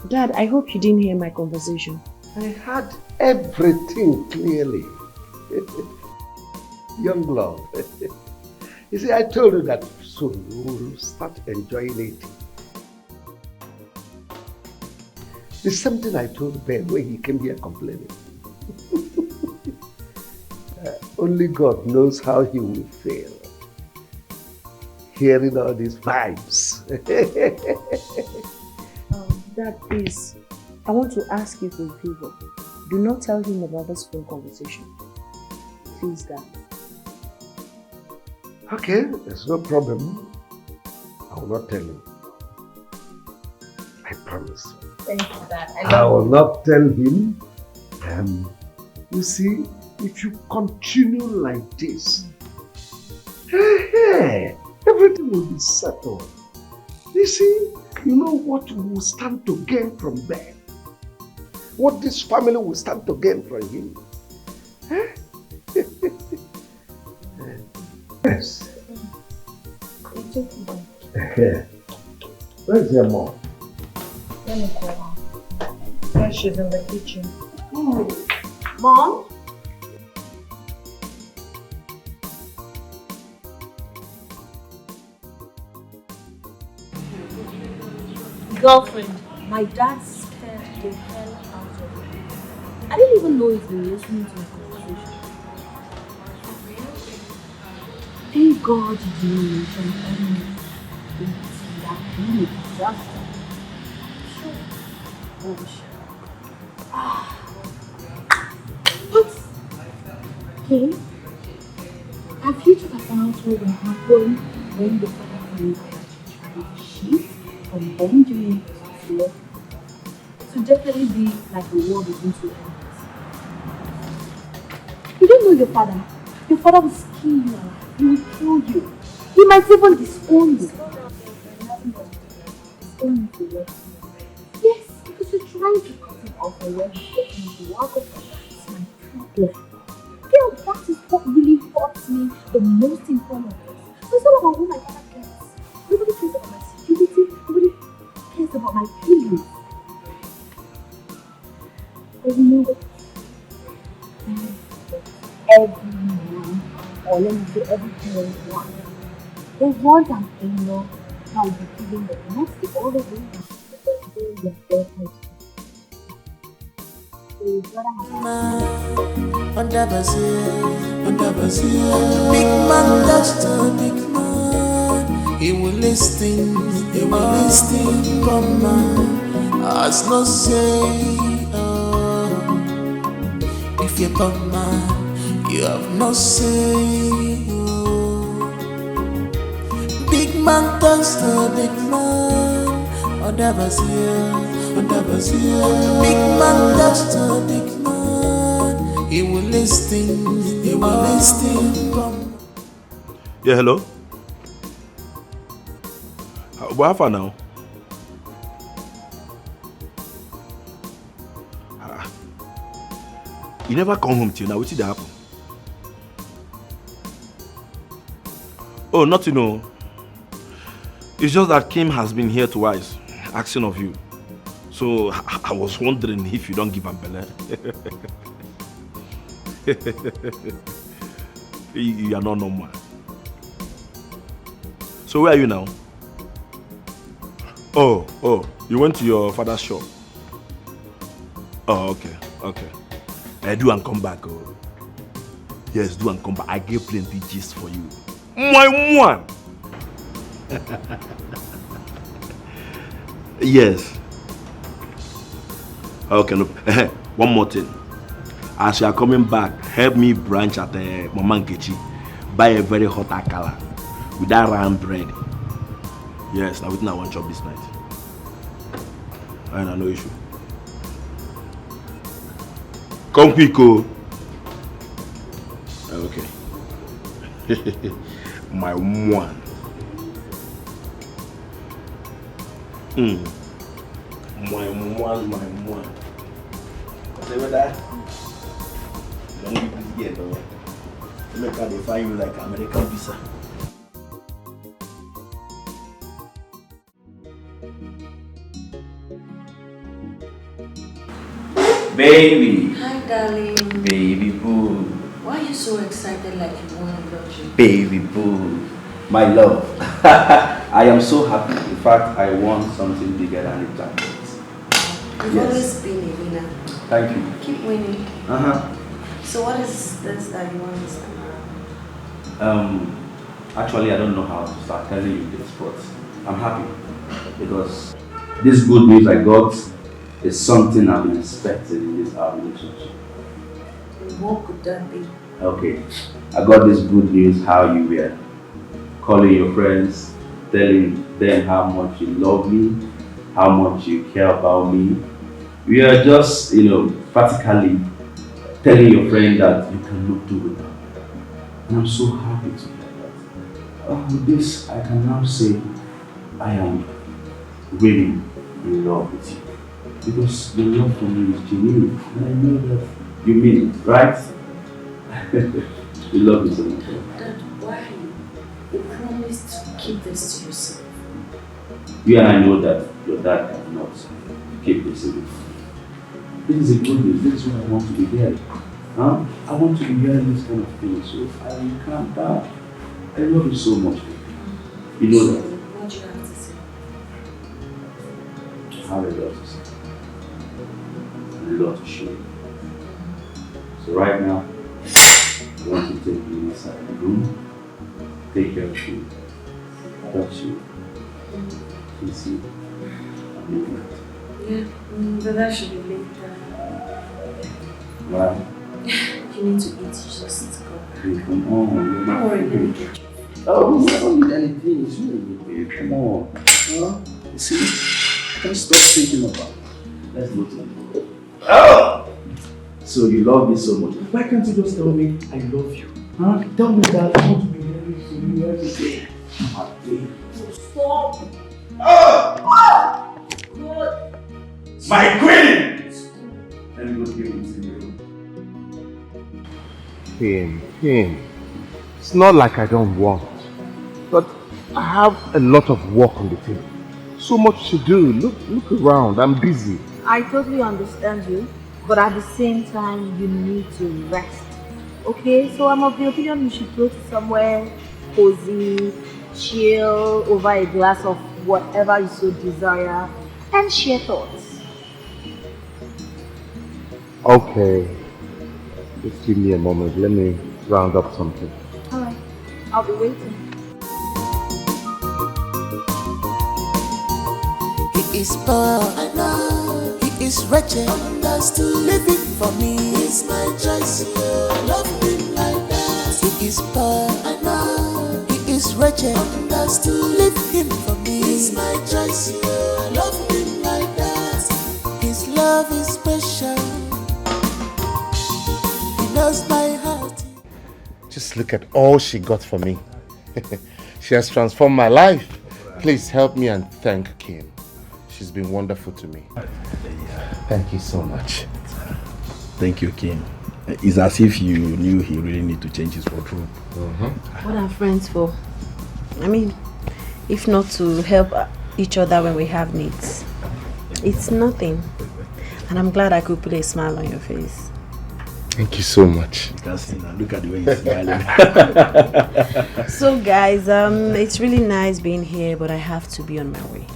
Dad, I hope you didn't hear my conversation. I heard everything clearly. Young love. You see, I told you that soon you will start enjoying it. The same thing I told Ben when he came here complaining. Only God knows how he will feel hearing all these vibes. Dad, please, I want to ask you for a favor. Do not tell him about this phone conversation. Please, Dad. Okay, there's no problem. I will not tell him. I promise. Thank you, Dad. I will not tell him. You see, if you continue like this, everything will be settled. You see, you know what we will stand to gain from Ben? What this family will stand to gain from him? Yes. It's okay. Where's your mom? Let me call her. Yeah, she's in the kitchen. Mom? Girlfriend, my dad scared the hell out of me. I didn't even know he's been listening to my conversation. Thank God you didn't mention anything. That really a disaster. Oh, shit. What? Okay. Have you talked about what will happen when the father finds out that you tried to cheat from them doing it? To definitely be like a war between two enemies. You don't know your father. Your father will skin you alive. He will kill you. He might even disown you. Disown you for what? Yes, because you're trying to cut him off already. That's my problem. Girl, that is what really hurts me the most in front of this. So it's not about who my father cares. Nobody cares about my security. Nobody cares about my feelings. But you know what? Every man, or let me say every parent wants. They want an in-law that will be giving the next all the way down to their bedtime. So you gotta Big man, that's the big man. He will listen, come man. As no say, if you're bad man, you have no say. Big man, that's the big man. Big man, that's the big man. He will listen, come. Yeah, hello? What happened now? You never come home till now. What did that happen? Oh, not to know. It's just that Kim has been here twice, asking of you. So I was wondering if you don't give him belly. You are not normal. So where are you now? Oh, you went to your father's shop. Oh, okay. Do and come back. Oh. Yes, do and come back. I gave plenty gist for you. My one. Yes. Okay, no. One more thing. As you are coming back, help me branch at Mama Nkechi. Buy a very hot akala with that round bread. Yes, now we want job this night. I know, no issue. Come quick, oh. Okay. My one. My one. Say what that? Don't give this girl, though. Look how they find you like American visa. Baby. Hi, darling. Baby boo. Why are you so excited like you won a lottery? Baby boo. My love. I am so happy. In fact, I won something bigger than the jacket. You've always been a winner. Thank you. Keep winning. Uh-huh. So what is this that you want this time? Actually, I don't know how to start telling you this, but I'm happy because this good news I got is something I've been expecting in this our relationship. What could that be? Okay, I got this good news how you were calling your friends, telling them how much you love me, how much you care about me. We are just, practically telling your friend that you cannot do without. And I'm so happy to hear that. With this, I can now say I am really in love with you. Because your love for me is genuine. And I know that you mean it, right? You love me so much. Dad, why? You promised to keep this to yourself. You and I know that your dad cannot keep this in. This is a good news. This is what I want to be hearing. Huh? I want to be hearing this kind of thing. So if I will calm down. I love you so much. You know that. What do you have to say? I have a lot to say. A lot to show you. So right now, I want to take you inside the room, take care of you, touch you, kiss you, and make it. Yeah, but that should be later. Why? You need to eat, you just go. Hey, come on, you're my Don't worry, let me favorite. get you. Oh, I don't need anything. It's really good, babe. Come on. Huh? You see, I can't stop thinking about it. Let's go to the room. Oh! So you love me so much. Why can't you just tell me I love you? Huh? Tell me that I want to be married to you every day. My baby. Stop! Oh! God! My queen! Let me go give it to you. Kim. It's not like I don't want, but I have a lot of work on the table. So much to do. Look around. I'm busy. I totally understand you, but at the same time, you need to rest. Okay, so I'm of the opinion you should go to somewhere cozy, chill over a glass of whatever you so desire, and share thoughts. Okay. Just give me a moment. Let me round up something. Alright, I'll be waiting. He is poor, I know. He is wretched, understood. Living for me is my choice. Love him like that. He is poor, I know. He is wretched, understood. Leave him for me is my choice. Love him like that. His love is special. He knows my heart. Just look at all she got for me. She has transformed my life. Please help me and thank Kim. She's been wonderful to me. Thank you so much. Thank you, Kim. It's as if you knew he really need to change his wardrobe. What are friends for? I mean, if not to help each other when we have needs. It's nothing. And I'm glad I could put a smile on your face. Thank you so much. You can see now. Look at the way he's smiling. So guys, it's really nice being here, but I have to be on my way.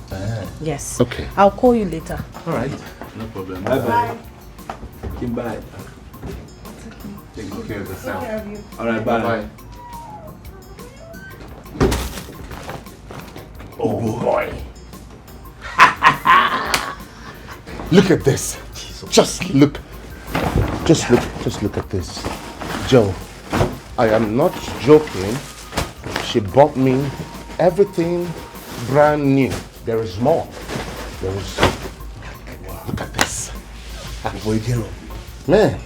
Yes. Okay. I'll call you later. All right. No problem. Bye-bye. Kim, bye. Take good care of yourself. Take care of you. All right, bye. Oh boy. Look at this. Just look at this. Joe, I am not joking. She bought me everything brand new. There is more. There is. Look at this. Man,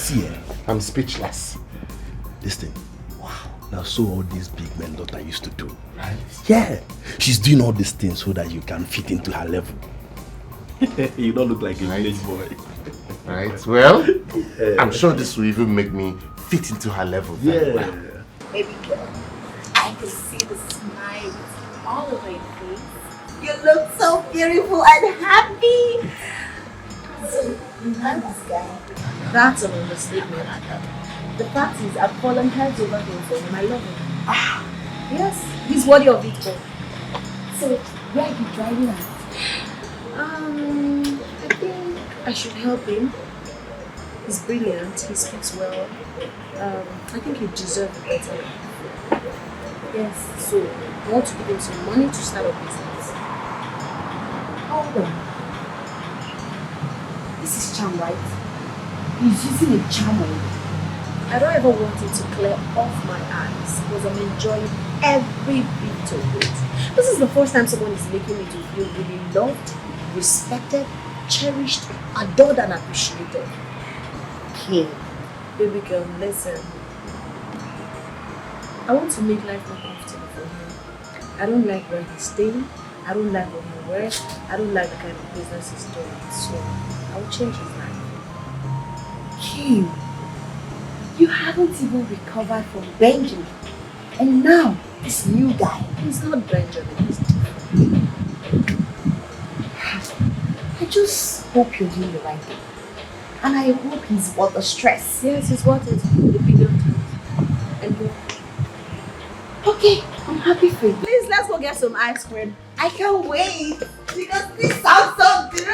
See, I'm speechless. Listen. Wow. Now, so all these big men daughter used to do. Right? Yeah. She's doing all these things so that you can fit into her level. You don't look like a village boy. Right. Well, I'm sure this will even make me fit into her level. Yeah. Well. Baby girl, I can see the smile all over your face. You look so beautiful and happy. So, you love this guy? That's an understatement. The fact is, I've fallen heads over him for him. I love him. Yes, he's worthy of it all. So, where are you driving at? I think I should help him. He's brilliant, he speaks well. I think he deserves better. Yes, so I want to give him some money to start a business. Hold on. This is charm, right? He's using a charm on you. I don't ever want it to clear off my eyes because I'm enjoying every bit of it. This is the first time someone is making me to feel really loved, respected, cherished, adored and appreciated. Okay. Baby girl, listen. I want to make life more comfortable for him. I don't like where he's staying. I don't like what he wears. I don't like the kind of business he's doing. So I will change his life. Kim, you haven't even recovered from Benjamin. And now, this new guy. He's not Benjamin, he's different. I just hope you're doing the right thing. And I hope he's worth the stress. Yes, he's worth it. A billion times. And you. Okay, I'm happy for you. Please, let's go get some ice cream. I can't wait. Because this sounds so good.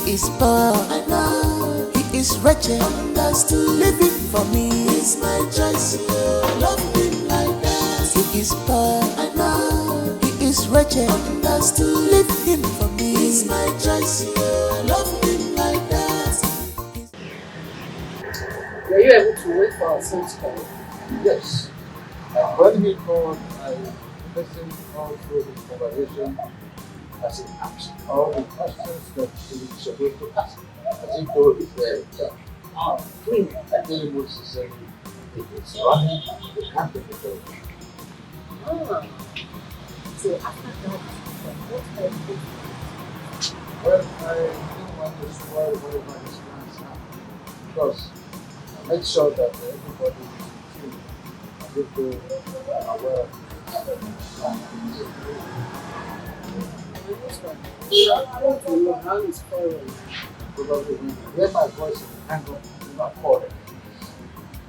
He is poor, I know. He is wretched, understood. Living for me is my choice. Love him like that. He is poor, I know. He is wretched, understood. Leave him for me is my choice. Love him like that. Were you able to wait for our son to come? Yes. When he called, I listened all through the conversation as he asked all the questions that he was supposed to ask, as he told his judge. I tell him what he said. If it's running, you can't take it over. So after that, what else? Well, I didn't want to spoil everybody's plans now, because I made sure that everybody is in tune and people are aware of your hand is foreign. Probably when you hear my voice and hang up, do not call it.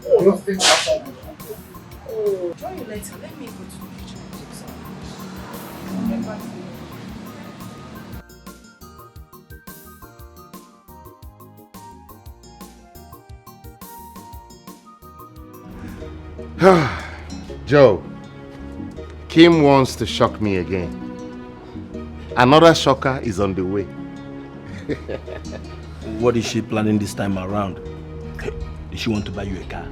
Don't think outside the country. Oh, join you later. Let me go to the kitchen and take some. I'll get back to you. Joe, Kim wants to shock me again. Another shocker is on the way. What is she planning this time around? Does she want to buy you a car?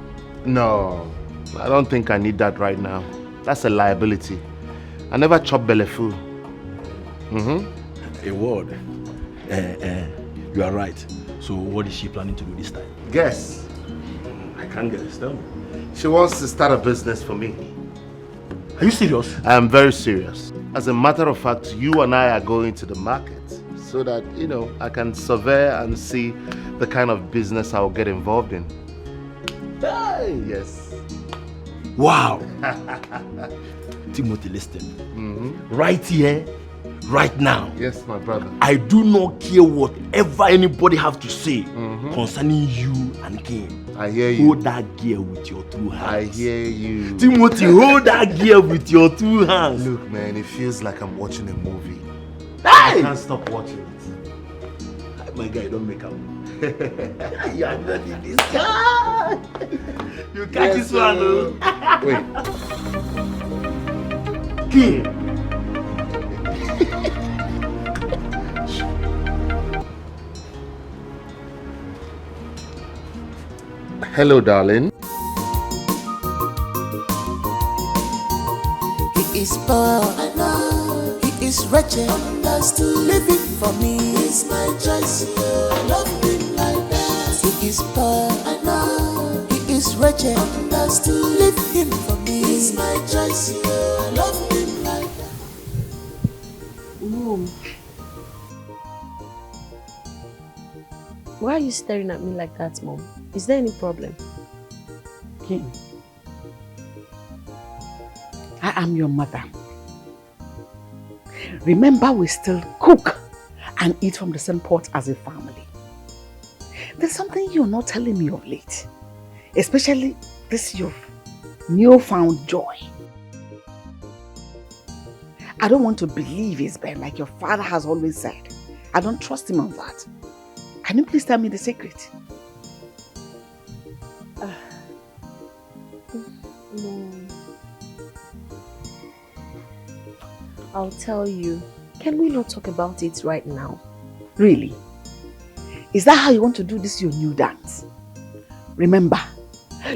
No, I don't think I need that right now. That's a liability. I never chop belly full. A word. You are right. So what is she planning to do this time? Guess. I can't guess. Tell me. She wants to start a business for me. Are you serious? I am very serious. As a matter of fact, you and I are going to the market so that, I can survey and see the kind of business I'll get involved in. Hey, yes. Wow. Timothy, listen. Right here, right now. Yes, my brother. I do not care whatever anybody have to say concerning you and Kim. I hear you. Hold that gear with your two hands. I hear you. Timothy, hold that gear with your two hands. Look, man, it feels like I'm watching a movie. Hey! I can't stop watching it. My guy, don't make up. You are not in this guy. You catch this one, though. Wait. Kim. Hello, darling. He is poor, I know. He is wretched, understood. Living for me is my choice. Love him like that. He is poor, I know. He is wretched, understood. Leave him for me is my choice. Love him like that. Mom, why are you staring at me like that, Mom? Is there any problem? Kim, I am your mother. Remember, we still cook and eat from the same pot as a family. There's something you're not telling me of late, especially this your newfound joy. I don't want to believe it's been like your father has always said. I don't trust him on that. Can you please tell me the secret? No. I'll tell you. Can we not talk about it right now? Really? Is that how you want to do this your new dance? Remember,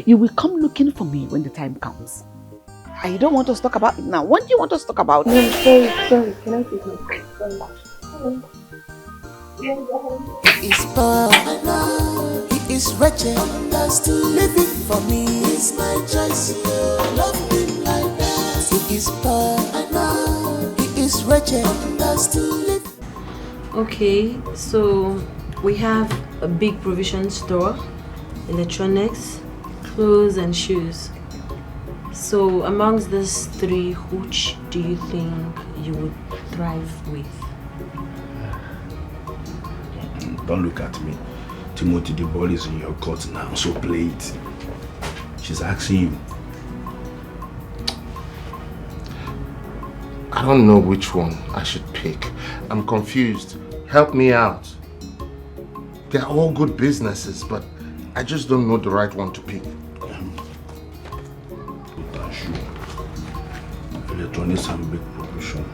you will come looking for me when the time comes. And you don't want us to talk about it now. When do you want us to talk about it? No, sorry. Can I take my phone? Sorry. He is poor, I know. He is wretched, understood. Living for me is my choice. Love him like that. He is poor, I know. He is wretched, understood. Okay, so we have a big provision store, electronics, clothes and shoes. So amongst these three, which do you think you would thrive with? Don't look at me. Timothy, the ball is in your court now, so play it. She's asking you. I don't know which one I should pick. I'm confused. Help me out. They're all good businesses, but I just don't know the right one to pick. Electronics have a big provision.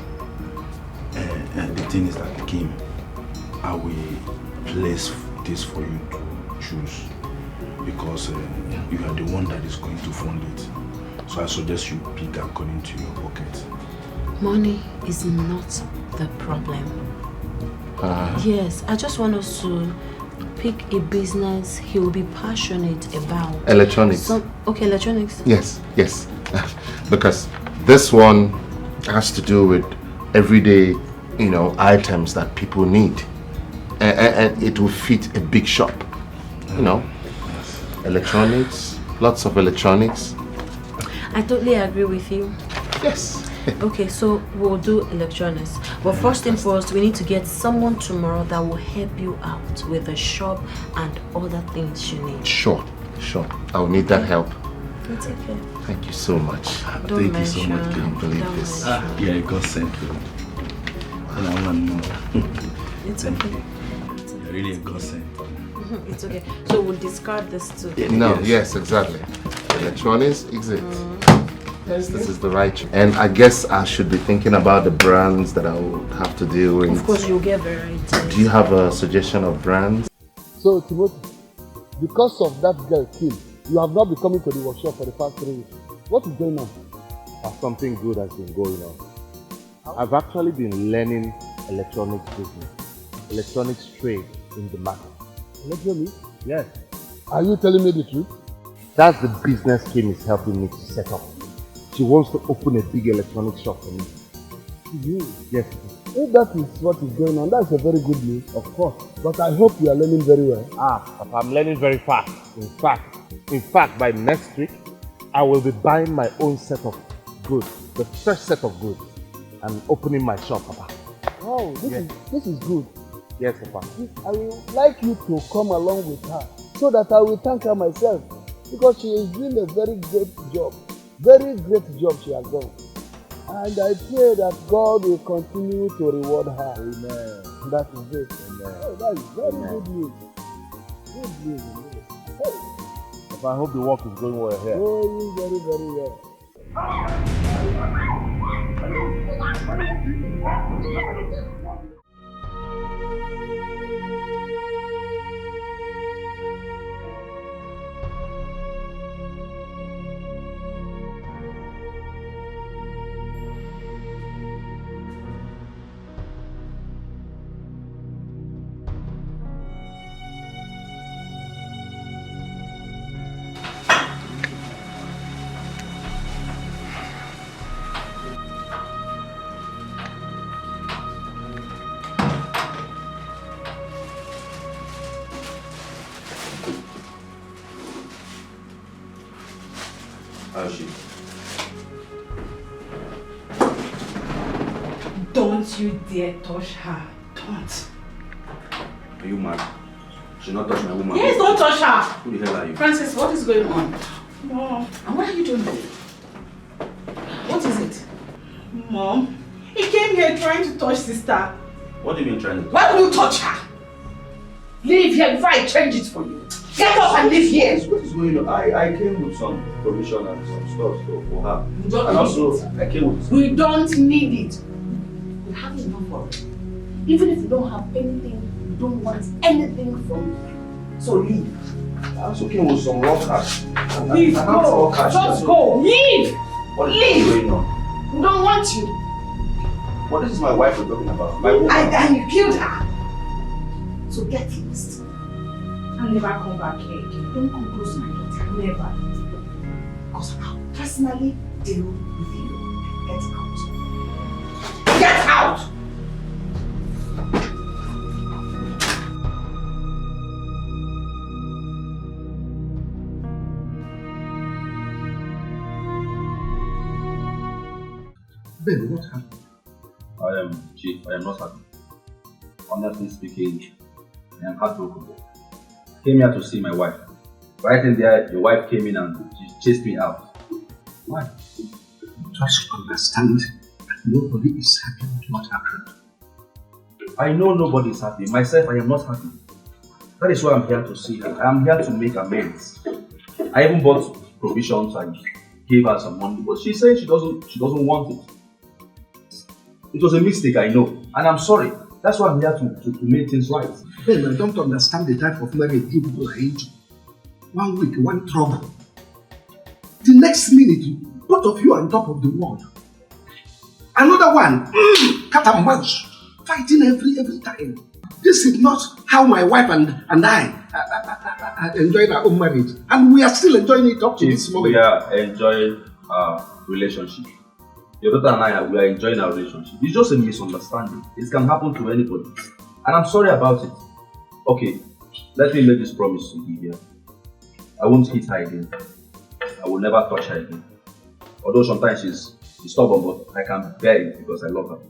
And the thing is that, Kim, I will place this for you to choose because you are the one that is going to fund it. So I suggest you pick according to your pocket. Money is not the problem. Yes, I just want us to pick a business he will be passionate about. Electronics. Okay, electronics. Yes. Because this one has to do with everyday, items that people need. And it will fit a big shop. Electronics, lots of electronics. I totally agree with you. Yes. Okay, so we'll do electronics. But first thing first, we need to get someone tomorrow that will help you out with the shop and other things you need. Sure. I'll need that help. It's okay. Thank you so much. Don't Thank you so much. I can't believe this. Yeah, God sent you. And I want to know. It's okay. You're really a God sent. It's okay. So we'll discard this too. Yes, exactly. Electronics, exit. Yes, this is the right choice. And I guess I should be thinking about the brands that I will have to deal with. Of course, you'll get variety. Do you have a suggestion of brands? So, Timothy, because of that girl, Kim, you have not been coming to the workshop for the past 3 weeks. What is going on? Something good has been going on. I've actually been learning electronics business, electronics trade in the market. Electronics? Yes. Are you telling me the truth? That's the business Kim is helping me to set up. She wants to open a big electronics shop for me. Yes. If that is what is going on, that's a very good news. Of course. But I hope you are learning very well. Papa, I'm learning very fast. In fact, by next week, I will be buying my own set of goods, the first set of goods, and opening my shop, Papa. Wow, this is good. Yes, Papa. I would like you to come along with her so that I will thank her myself because she is doing a very great job. Very great job she has done. And I pray that God will continue to reward her. Amen. That is it. Amen. Oh, that is very good news. Good news. Hey. Papa, I hope the work is going well here. Going very, very well. How is she? Don't you dare touch her. Don't. Are you mad? She not touch my woman. Yes, don't touch her. Who the hell are you? Francis, what is going on? Mom. And what are you doing there? What is it? Mom, he came here trying to touch sister. What do you mean trying to? Why would you touch her? Leave here before I change it for you. Get up and leave here. What is going on? I came with some provision and some stuff for her. We don't and need also, it. I came with... We don't need it. We have enough of it. Even if you don't have anything, we don't want anything from you. So leave. I also came with some raw cash. Leave, go. Just go. Leave. What is going on? We don't want you. What is my wife we're talking about? My woman. And you killed her. So get lost. And never come back here again. Don't come close to my daughter. Never. Because I'll personally deal with you. Get out. Get out! Ben, what happened? Chief, I am not happy. Honestly speaking, I am heartbroken. I came here to see my wife. Right in there, your wife came in and she chased me out. Why? Just understand that nobody is happy with what happened. I know nobody is happy. Myself, I am not happy. That is why I'm here to see her. I am here to make amends. I even bought provisions and gave her some money, but she said she doesn't want it. It was a mistake, I know, and I'm sorry. That's why I'm here to make things right. Ben, I don't understand the type of marriage you people are into. 1 week, one trouble. The next minute, both of you are on top of the world. Another one, cat and mouse, fighting every time. This is not how my wife and I enjoyed our own marriage. And we are still enjoying it up to this moment. We are enjoying our relationship. Your daughter and I, we are enjoying our relationship. It's just a misunderstanding. It can happen to anybody. And I'm sorry about it. Okay, let me make this promise to Livia. I won't hit her again. I will never touch her again. Although sometimes she's stubborn, but I can bear it because I love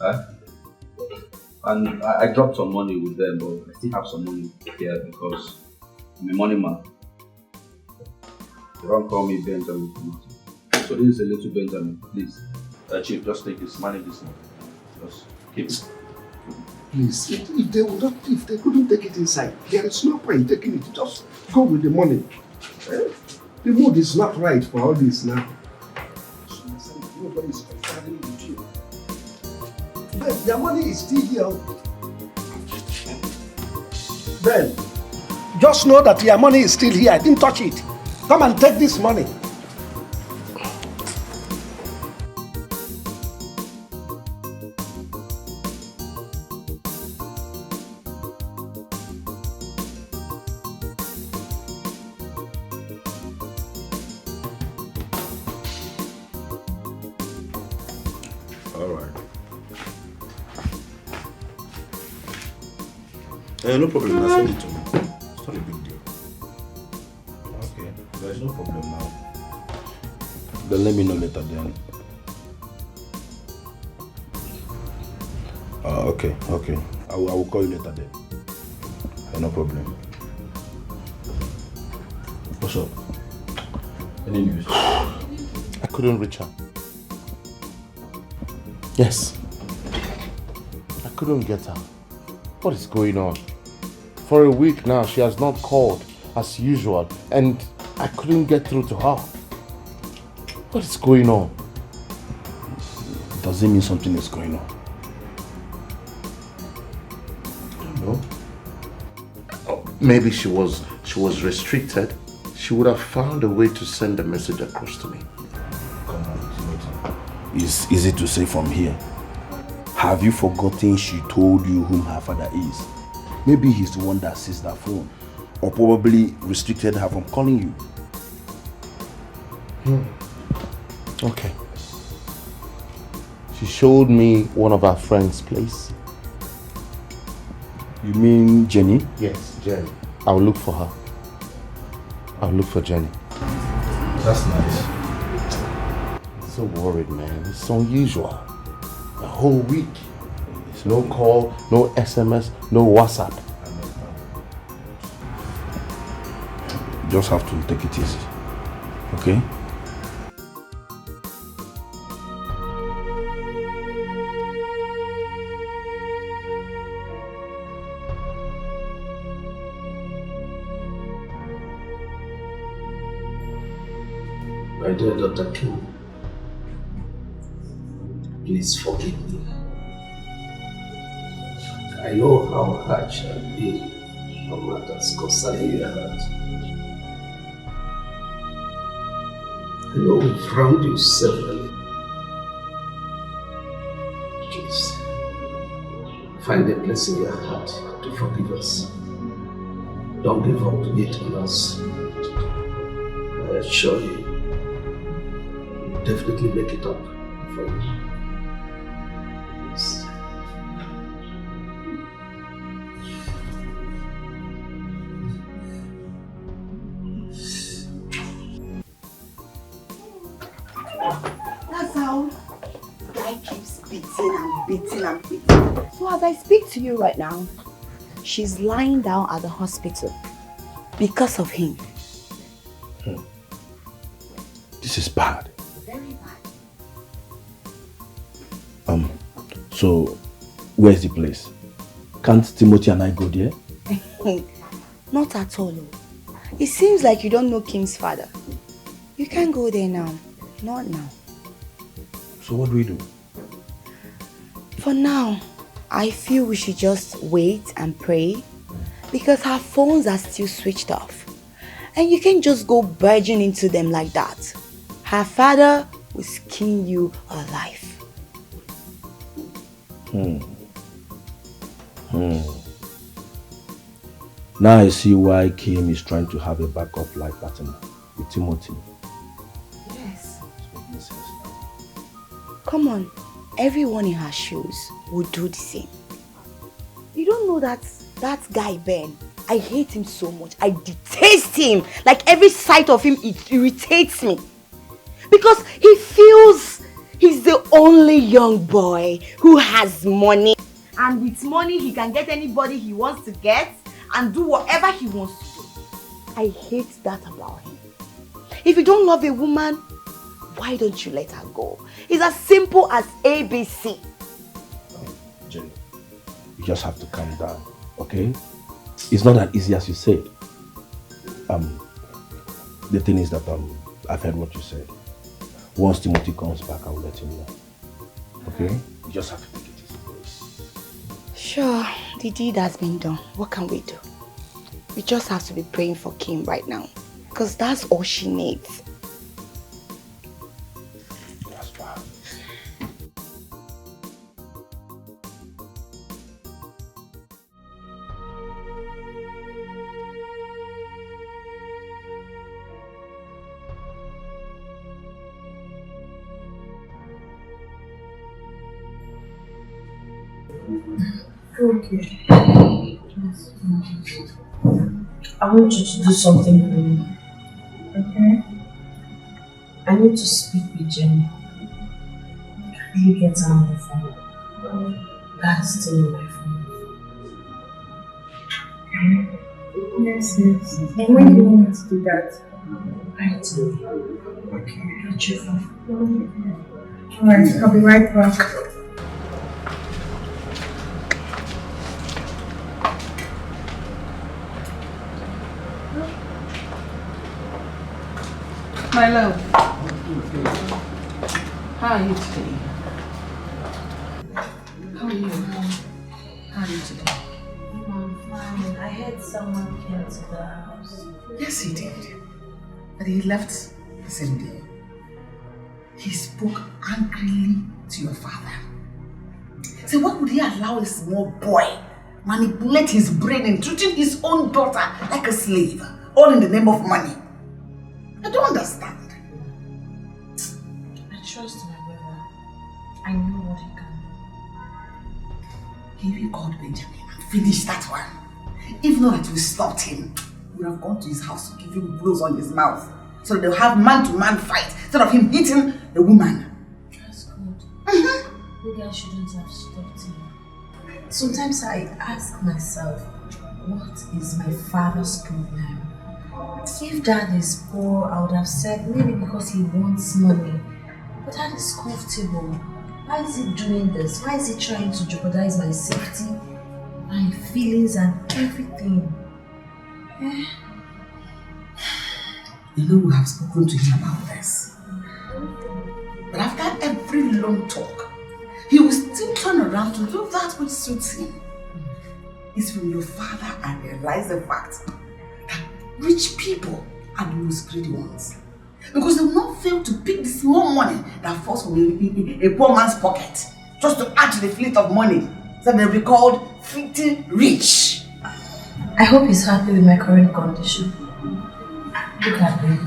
her. And I dropped some money with them, but I still have some money here because I'm a money man. They don't call me Benjamin. So this is a little Benjamin, please. Chief, just take this, manage this money. Just keep it. Please, if they couldn't take it inside, there is no point taking it. Just go with the money. The mood is not right for all this now. Nobody is comparing with you. Ben, your money is still here. Ben, just know that your money is still here. I didn't touch it. Come and take this money. No problem, I'll send it to me. It's not a big deal. Okay, there's no problem now. Then let me know later then. Okay. I will call you later then. No problem. What's up? Any news? I couldn't reach her. Yes. I couldn't get her. What is going on? For a week now, she has not called as usual, and I couldn't get through to her. What is going on? Does it mean something is going on? I don't know. Oh, maybe she was restricted. She would have found a way to send a message across to me. Come on, it's easy to say from here. Have you forgotten she told you whom her father is? Maybe he's the one that sees that phone, or probably restricted her from calling you. Okay. She showed me one of her friends' place. You mean Jenny? Yes, Jenny. I'll look for her. I'll look for Jenny. That's nice. So worried, man. It's unusual. A whole week. It's no call, no SMS, no WhatsApp. You just have to take it easy. Okay? My dear Dr. Kim, please forgive me. I know how harsh I've been on matters concerning your heart. I know we've wronged you severally. Please, find a place in your heart to forgive us. Don't give up yet on us. I assure you, we'll definitely make it up for you. Yes. That's how guy keeps beating and beating and beating. So as I speak to you right now, she's lying down at the hospital because of him. This is bad. Very bad. So where's the place? Can't Timothy and I go there? Not at all. It seems like you don't know Kim's father. You can't go there now. Not now. So what do we do? For now, I feel we should just wait and pray because her phones are still switched off. And you can't just go barging into them like that. Her father will skin you alive. Now I see why Kim is trying to have a backup life partner with Timothy. Yes. Come on, everyone in her shoes would do the same. You don't know that guy Ben, I hate him so much. I detest him. Like every sight of him, it irritates me. Because he feels he's the only young boy who has money. And with money, he can get anybody he wants to get and do whatever he wants to do. I hate that about him. If you don't love a woman, why don't you let her go? It's as simple as ABC. Jenny, you just have to calm down, okay? It's not as easy as you said. The thing is that I've heard what you said. Once Timothy comes back, I will let him know. Okay? You just have to take it easy. Sure, the deed has been done. What can we do? We just have to be praying for Kim right now. Because that's all she needs. That's fine. Okay. I want you to do something for me. Okay? I need to speak with Jenny. Can you get her on the phone? That's still on my phone. Okay? Yes. And when do you want me to do that? Right away. Okay. Got your phone. Alright, I'll be right back. My love, how are you today? How are you? How are you today? I'm fine. I heard someone came to the house. Yes, he did. But he left the same day. He spoke angrily to your father. So what would he allow a small boy manipulate his brain and treating his own daughter like a slave, all in the name of money? I don't understand. I trust my brother. I know what he can do. He called Benjamin and finished that one. If not that we stopped him, we would have gone to his house to give him blows on his mouth. So they'll have man-to-man fight instead of him hitting a woman. That's good. You guys shouldn't have stopped him. Sometimes I ask myself, what is my father's problem? If dad is poor, I would have said maybe because he wants money. But dad is comfortable. Why is he doing this? Why is he trying to jeopardize my safety, my feelings and everything? You know, we have spoken to him about this. But after every long talk, he will still turn around to do that which suits him. It's from your father I realize the fact that rich people are the most greedy ones. Because they will not fail to pick the small money that falls from a poor man's pocket just to add to the fleet of money so they'll be called filthy rich. I hope he's happy with my current condition. Look at me.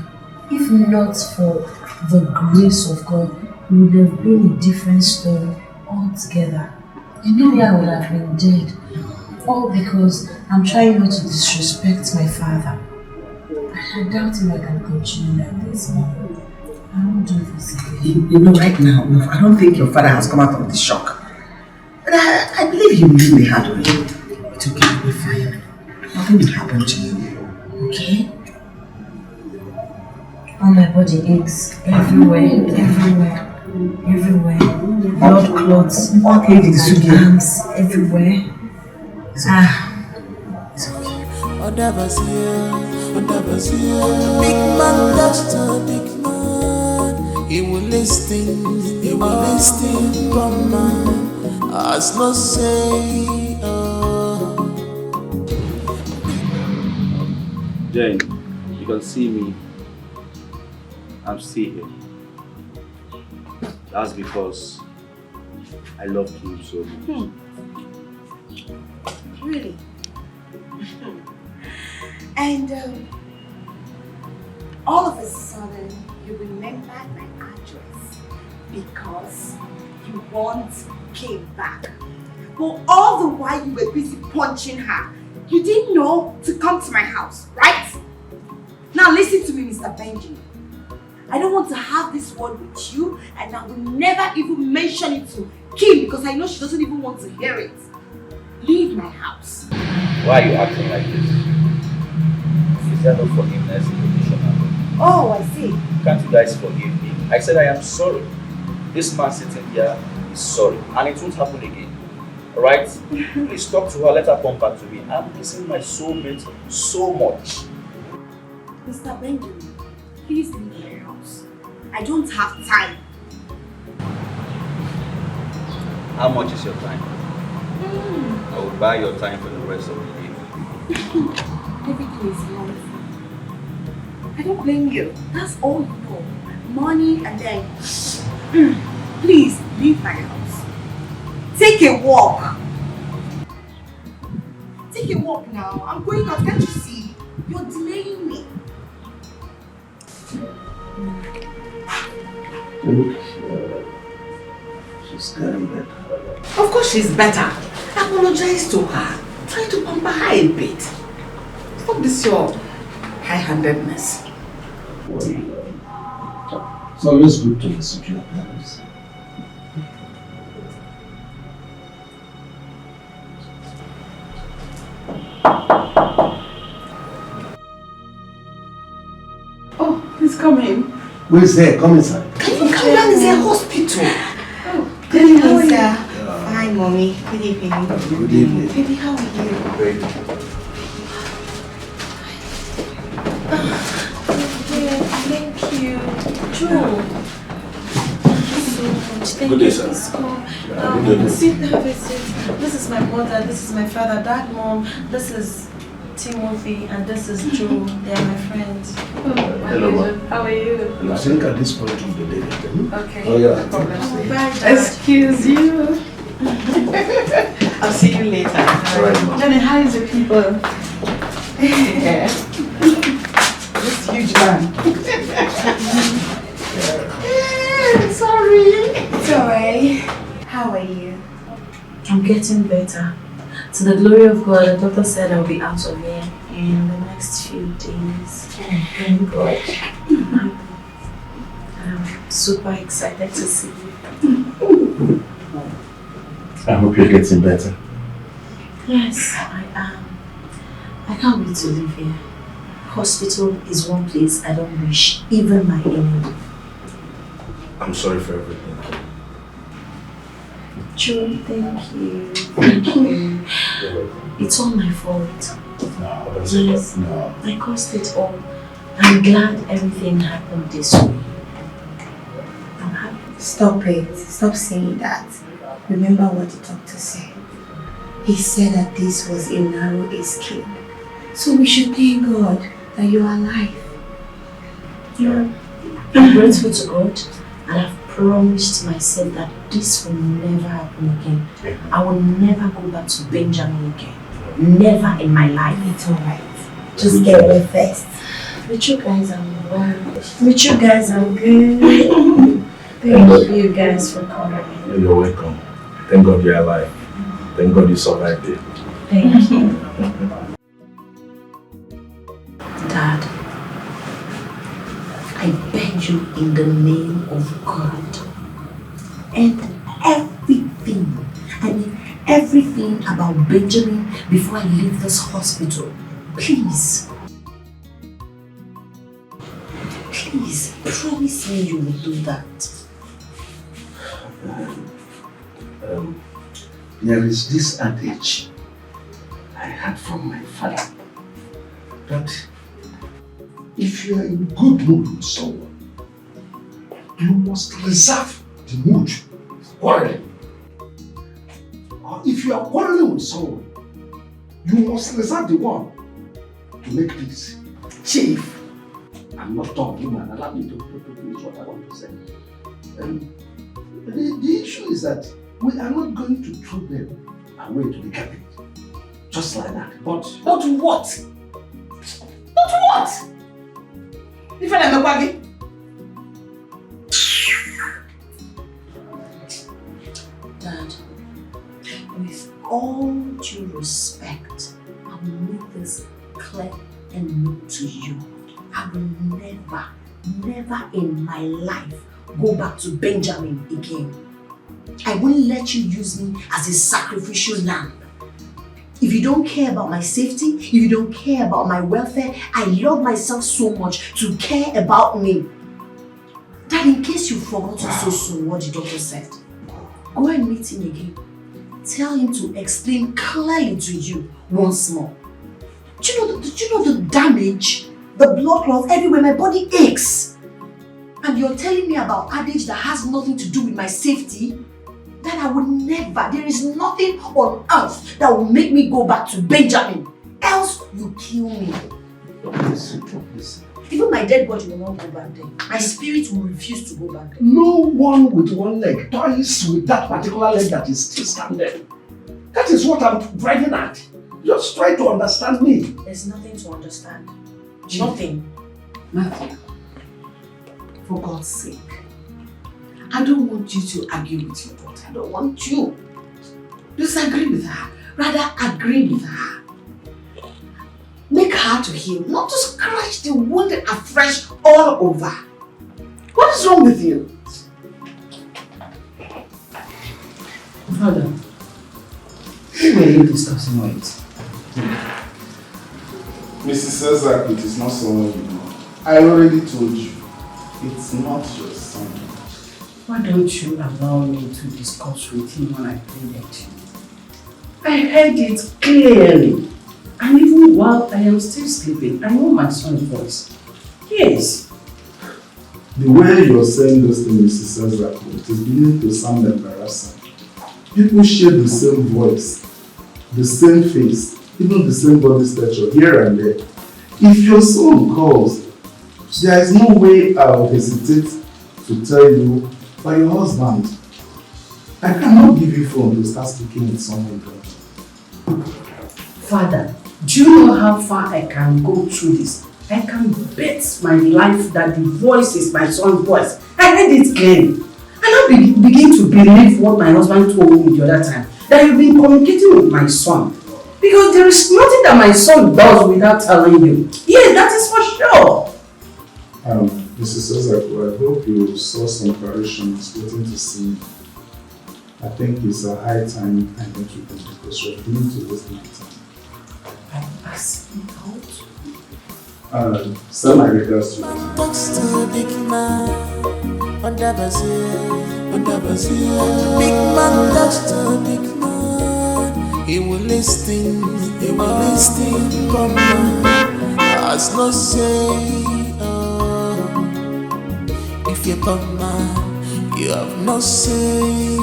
If not for the grace of God, it would have been a different story altogether. Maybe I would have been dead. All because I'm trying not to disrespect my father. I doubt if I can continue like this, Mom. I won't do this again. You know, right now, I don't think your father has come out of the shock. But I believe he will leave the hard way. It's okay, you'll be fine. Nothing will happen to you. Okay? All my body aches everywhere. Blood clots, all over my arms, everywhere. It's okay. Big man, just a big man. He will listen, come on. As no say, Jane, you can see me. I'm still here. That's because I love you so much. Really? And all of a sudden, you remembered my address because you once came back. But all the while you were busy punching her, you didn't know to come to my house, right? Now listen to me, Mr. Benjamin. I don't want to have this word with you, and I will never even mention it to Kim because I know she doesn't even want to hear it. Leave my house. Why are you acting like this? Is there no forgiveness in the dictionary? Oh, I see. Can't you guys forgive me? I said I am sorry. This man sitting here is sorry, and it won't happen again. Alright? Please talk to her, let her come back to me. I'm missing my soulmate so much. Mr. Benjamin, please leave my house. I don't have time. How much is your time? I will buy your time for the rest of the day. Everything is wrong. I don't blame you. That's all you know. Money and then... Please, leave my house. Take a walk. Take a walk now. I'm going out. Can't you see? You're delaying me. Look, she's getting better. Of course she's better. Apologize to her. Try to pamper her a bit. Stop this your high-handedness. It's always good to listen to your parents. Oh, please come in. Who is there? Come inside. Can you come down? It's a hospital. Oh, good evening, sir. Hi, Mommy. Good evening. Good evening. Baby, how are you? Great. Thank you. Joe. Thank you so much. Thank Good day, you. sir. Please come. Good day. Sit, have a seat. This is my mother, this is my father, dad, mom, this is Timothy, and this is Joe. They are my friends. Hello, ma. How are you? And I think at this point we'll be late. Okay. Oh, yeah. No problem. Bye, Dad. Excuse you. I'll see you later. All right, ma. Johnny, how is the people? Yeah. This huge man. Sorry. It's alright. How are you? I'm getting better. To the glory of God, the doctor said I'll be out of here in the next few days. Thank God. I'm super excited to see you. I hope you're getting better. Yes, I am. I can't wait to live here. Hospital is one place I don't wish even my enemy. I'm sorry for everything. Joe, thank you. Thank you. It's all my fault. No, that's yes, no. I caused it all. I'm glad everything happened this way. I'm happy. Stop it. Stop saying that. Remember what the doctor said. He said that this was a narrow escape. So we should thank God that you are alive. Yeah. I'm grateful to God, and I've promised myself that this will never happen again. I will never go back to Benjamin again. Never in my life. It's alright. Just get well first. With you guys, I'm well. With you guys, I'm good. Thank you guys for coming. You're welcome. Thank God you're alive. Thank God you survived it. Thank you. Dad, I beg you in the name of God, and everything about Benjamin before I leave this hospital, please. Please, promise me you will do that. There is this adage I had from my father that if you are in good mood with someone, you must reserve the mood for quarreling. Or if you are quarreling with someone, you must reserve the one to make peace. Chief, I'm not talking, man. Allow me to finish what I want to say. The issue is that we are not going to throw them away to the gambit. Just like that. But what? But what? If I am a Dad, with all due respect, I will make this clear and known to you. I will never in my life go back to Benjamin again. I won't let you use me as a sacrificial lamb. If you don't care about my safety, if you don't care about my welfare, I love myself so much to care about me. Dad, in case you've forgotten so soon what the doctor said, go and meet him again. Tell him to explain clearly to you once more. Do you know the damage, the blood clots everywhere, my body aches. And you're telling me about adage that has nothing to do with my safety? That I would never, there is nothing on earth that will make me go back to Benjamin. Else you kill me. listen. Even my dead body will not go back there. My spirit will refuse to go back there. No one with one leg toys with that particular leg that is still standing. That is what I'm driving at. Just try to understand me. There's nothing to understand. Nothing. Matthew, for God's sake, I don't want you to argue with your daughter. I don't want you to disagree with her. Rather, agree with her. Make her to heal, not to scratch the wound afresh all over. What is wrong with you? Father, who were you discussing with? Mrs. Cesar, it is not someone you know. I already told you, it's not your son. Why don't you allow me to discuss with him when I pleaded to you? I heard it clearly. And even while I am still sleeping, I know my son's voice. Yes. The way you're saying those things, Mrs. Cesar, it is beginning to sound embarrassing. People share the same voice, the same face, even the same body stature here and there. If your son calls, there is no way I will hesitate to tell you by your husband. I cannot give you phone to start speaking with someone else. Father, do you know how far I can go through this? I can bet my life that the voice is my son's voice. I heard it clearly. And I begin to believe what my husband told me the other time, that you've been communicating with my son. Because there is nothing that my son does without telling you. Yes, that is for sure. Mrs. Ozaku, I hope you saw some parishioners waiting to see me. I think it's a high time I met with them because you're beginning to waste my time. I'm asking out. Send my regards to you. Talks to a big man under Brazil. Big man talks to a big man. He will listen, come on. As no say, if you're bad man, you have no say.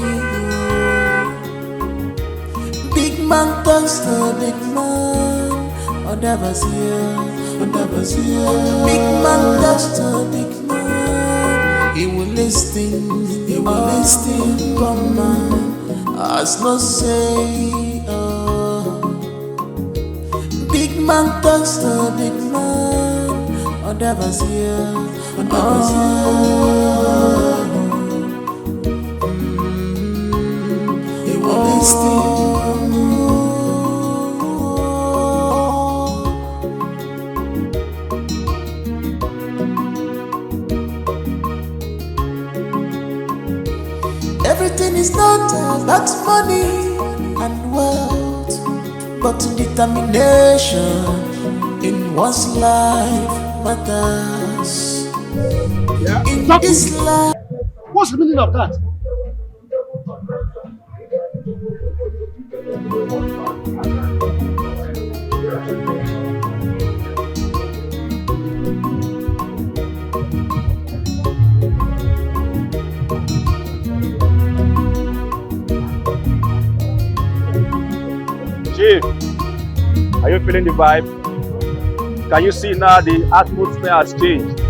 Big man talks to a big man under Brazil. Big man talks to a big man. He will listen, come on. As no say, big man talks to a big man under Brazil. He will listen. Everything is not about money and wealth, but determination in one's life matters. In this life. What's the meaning of that? Chief, are you feeling the vibe? Can you see now the atmosphere has changed?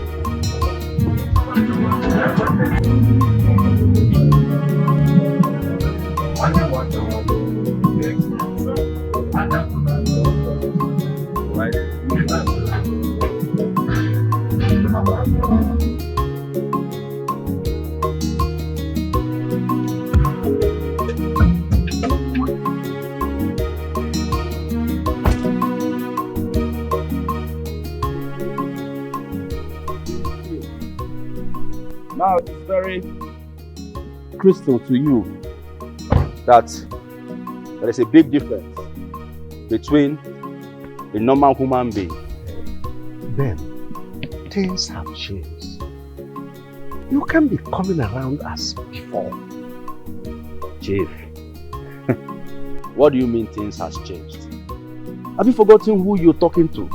Now it's very crystal to you that there is a big difference between a normal human being. Ben, things have changed. You can't be coming around as before. Chief, what do you mean things has changed? Have you forgotten who you're talking to?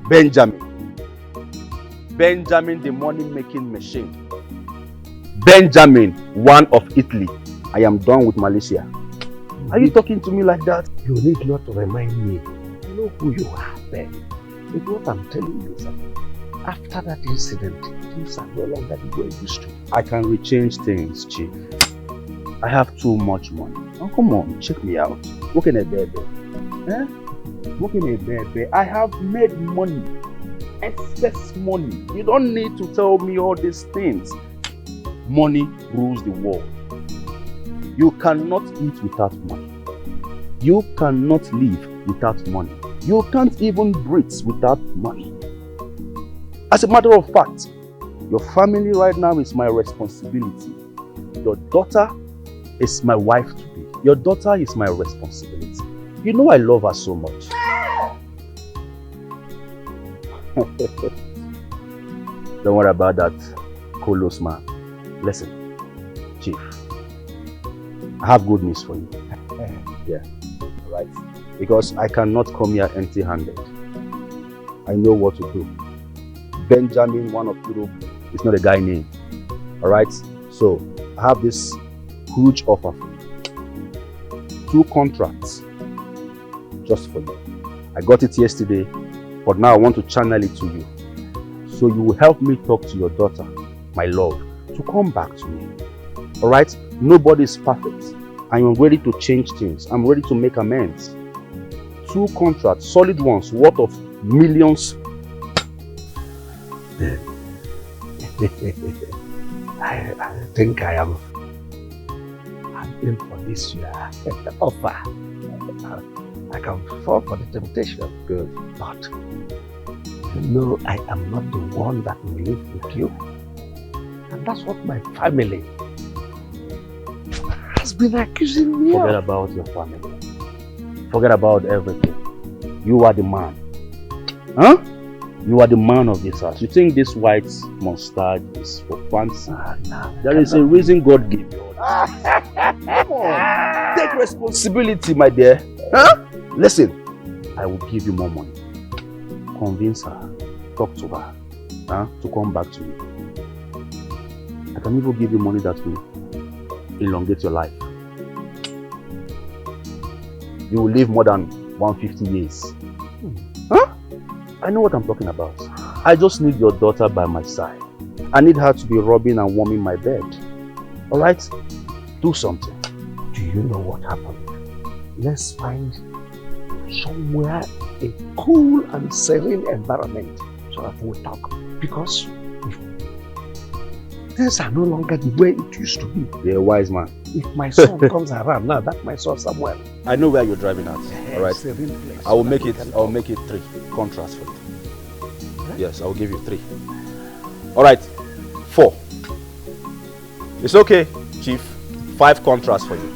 Benjamin. Benjamin, the money-making machine. Benjamin, one of Italy. I am done with Malaysia. Are you talking to me like that? You need not to remind me. I know who you are, Ben. But what I'm telling you is that after that incident, things are no longer the way it used to. I can rechange things, Chief. I have too much money. Oh, come on, check me out. Look in a baby. Eh? Look in a baby. I have made money. Excess money. You don't need to tell me all these things. Money rules the world. You cannot eat without money. You cannot live without money. You can't even breathe without money. As a matter of fact, your family right now is my responsibility. Your daughter is my wife to be. Your daughter is my responsibility. You know I love her so much. Don't worry about that, Kolos man. Listen, Chief, I have good news for you. Yeah, right. Because I cannot come here empty-handed. I know what to do. Benjamin, one of Europe, is not a guy name. Alright? So, I have this huge offer for you. 2 contracts. Just for you. I got it yesterday, but now I want to channel it to you. So you will help me talk to your daughter, my love, to come back to me. Alright? Nobody is perfect. I am ready to change things. I'm ready to make amends. 2 contracts, solid ones, worth of millions. I think I am in for this year offer. I can fall for the temptation. Good. But You know I am not the one that will live with you. And that's what my family has been accusing me Forget of. about your family. Forget about everything. You are the man. Huh? You are the man of this house. You think this white mustache is for fancy? There is a reason God gave you all this. Come on. Take responsibility, my dear. Huh? Listen, I will give you more money. Convince her. Talk to her. Huh? To come back to you. I can even give you money that will elongate your life. You will live more than 150 years. Huh? I know what I'm talking about. I just need your daughter by my side. I need her to be rubbing and warming my bed. Alright? Do something. Do you know what happened? Let's find somewhere a cool and serene environment so that we'll talk. Because things are no longer the way it used to be. You're a wise man. If my son comes around now, that's my son somewhere. I know where you're driving at. Alright? Serene place. I will make it 3 contracts for you. Yes, I will give you 3. Alright, 4. It's okay, Chief. 5 contracts for you.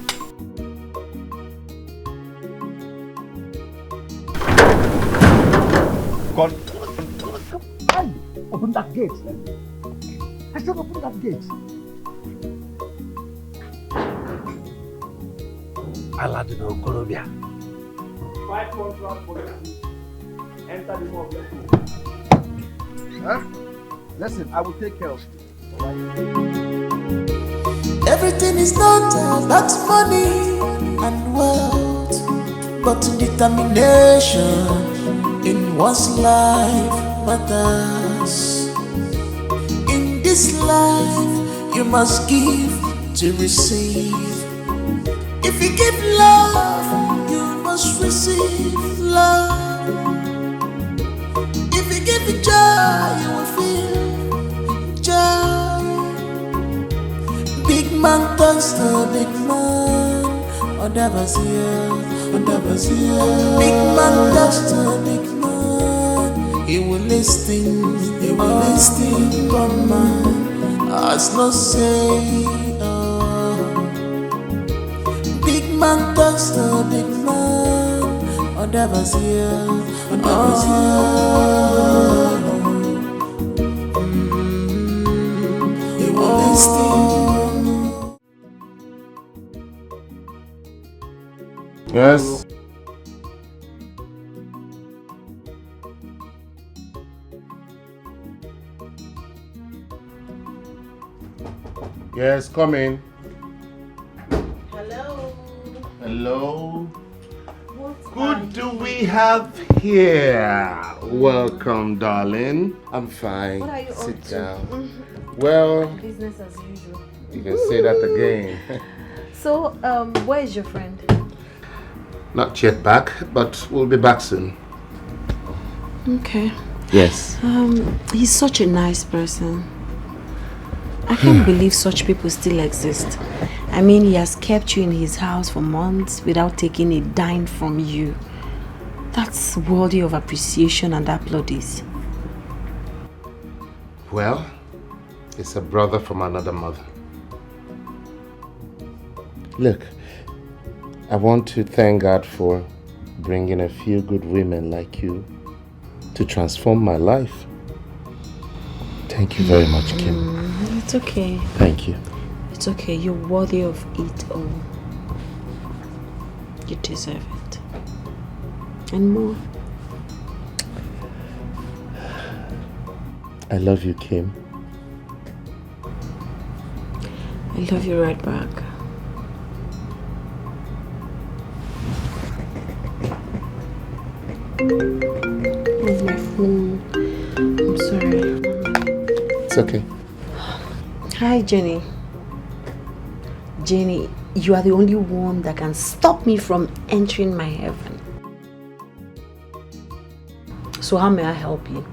Open that gate. I said open that gate. Aladino Colombia. 5 contracts for you. Enter the mall. Huh? Listen, I will take care of you. Everything is not about money and wealth, but determination in one's life matters. In this life, you must give to receive. If you give love, you must receive love. If you give it joy, you will feel joy. Big man turns to big man. Big man turns to big man. He will listen, but man has no say. Big man turns to big man. He will listen. Yes. Yes, come in. Hello. Hello. Who do we have here? Welcome, darling. I'm fine. What are you Sit up to? down. Well, Business as usual. you can say that again. So, where is your friend? Not yet back, but we'll be back soon. Okay. Yes. He's such a nice person. I can't believe such people still exist. I mean, he has kept you in his house for months without taking a dime from you. That's worthy of appreciation and applaudis. Well, it's a brother from another mother. Look, I want to thank God for bringing a few good women like you to transform my life. Thank you very much, Kim. It's okay. Thank you. It's okay. You're worthy of it all. You deserve it. And more. I love you, Kim. I love you right back. Where's my phone? I'm sorry. It's okay. Hi, Jenny. Jenny, you are the only one that can stop me from entering my heaven. So how may I help you?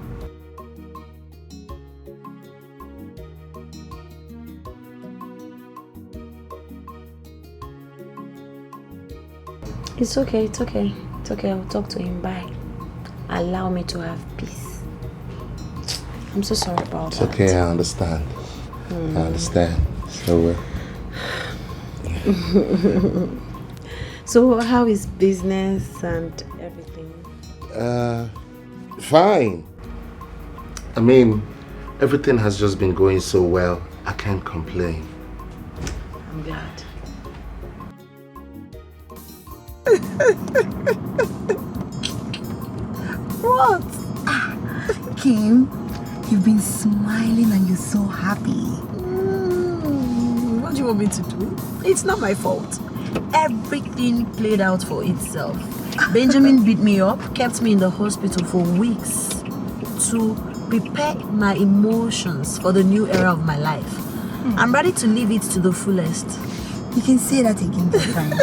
It's okay, it's okay. It's okay, I'll talk to him. Bye. Allow me to have peace. I'm so sorry about It's that. okay, I understand. I understand. So, So how is business and everything? fine. I mean, everything has just been going so well. I can't complain. I'm glad. What? Kim, you've been smiling and you're so happy. What do you want me to do? It's not my fault. Everything played out for itself. Benjamin beat me up, kept me in the hospital for weeks to prepare my emotions for the new era of my life. I'm ready to live it to the fullest. You can say that again, girlfriend.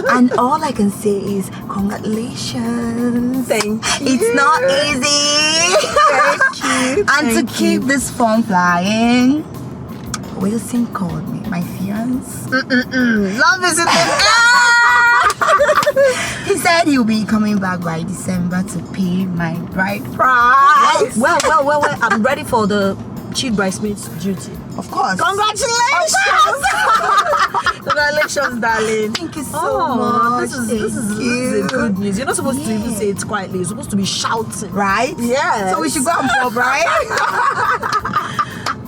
And all I can say is congratulations. Thank you. It's not easy. Thank you. And to keep this phone flying, Wilson called me, my fiance. Love is in the He said he'll be coming back by December to pay my bride price. Well, I'm ready for the chief bridesmaid's duty. Of course. Congratulations! Congratulations, darling. Thank you so much. This is good news. You're not supposed to even say it quietly. You're supposed to be shouting. Right? Yeah. So we should go and pop, right?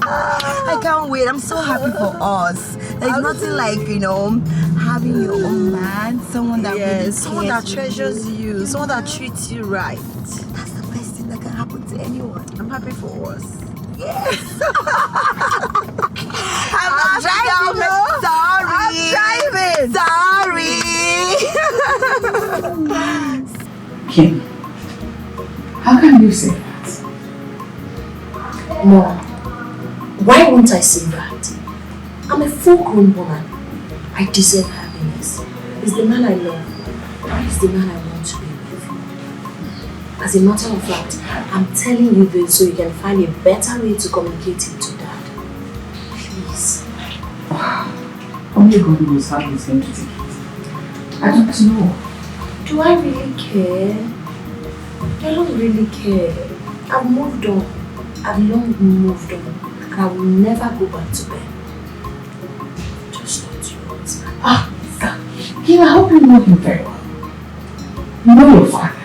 I can't wait. I'm so happy for us. There's nothing like, having your own man, someone that really someone that treasures you, someone that treats you right. That's the best thing that can happen to anyone. I'm happy for us. Yes. I'm driving. Sorry. Kim, how can you say that? No. Why won't I say that? I'm a full-grown woman. I deserve happiness. He's the man I love. He's the man I want to be with. As a matter of fact, I'm telling you this so you can find a better way to communicate it to Dad. Please. Only God knows how he's going to take it. I don't know. Do I really care? I don't really care. I've moved on. I've long moved on. And I will never go back to bed. Just not yours. Kim, I hope you know him very well. You know your father.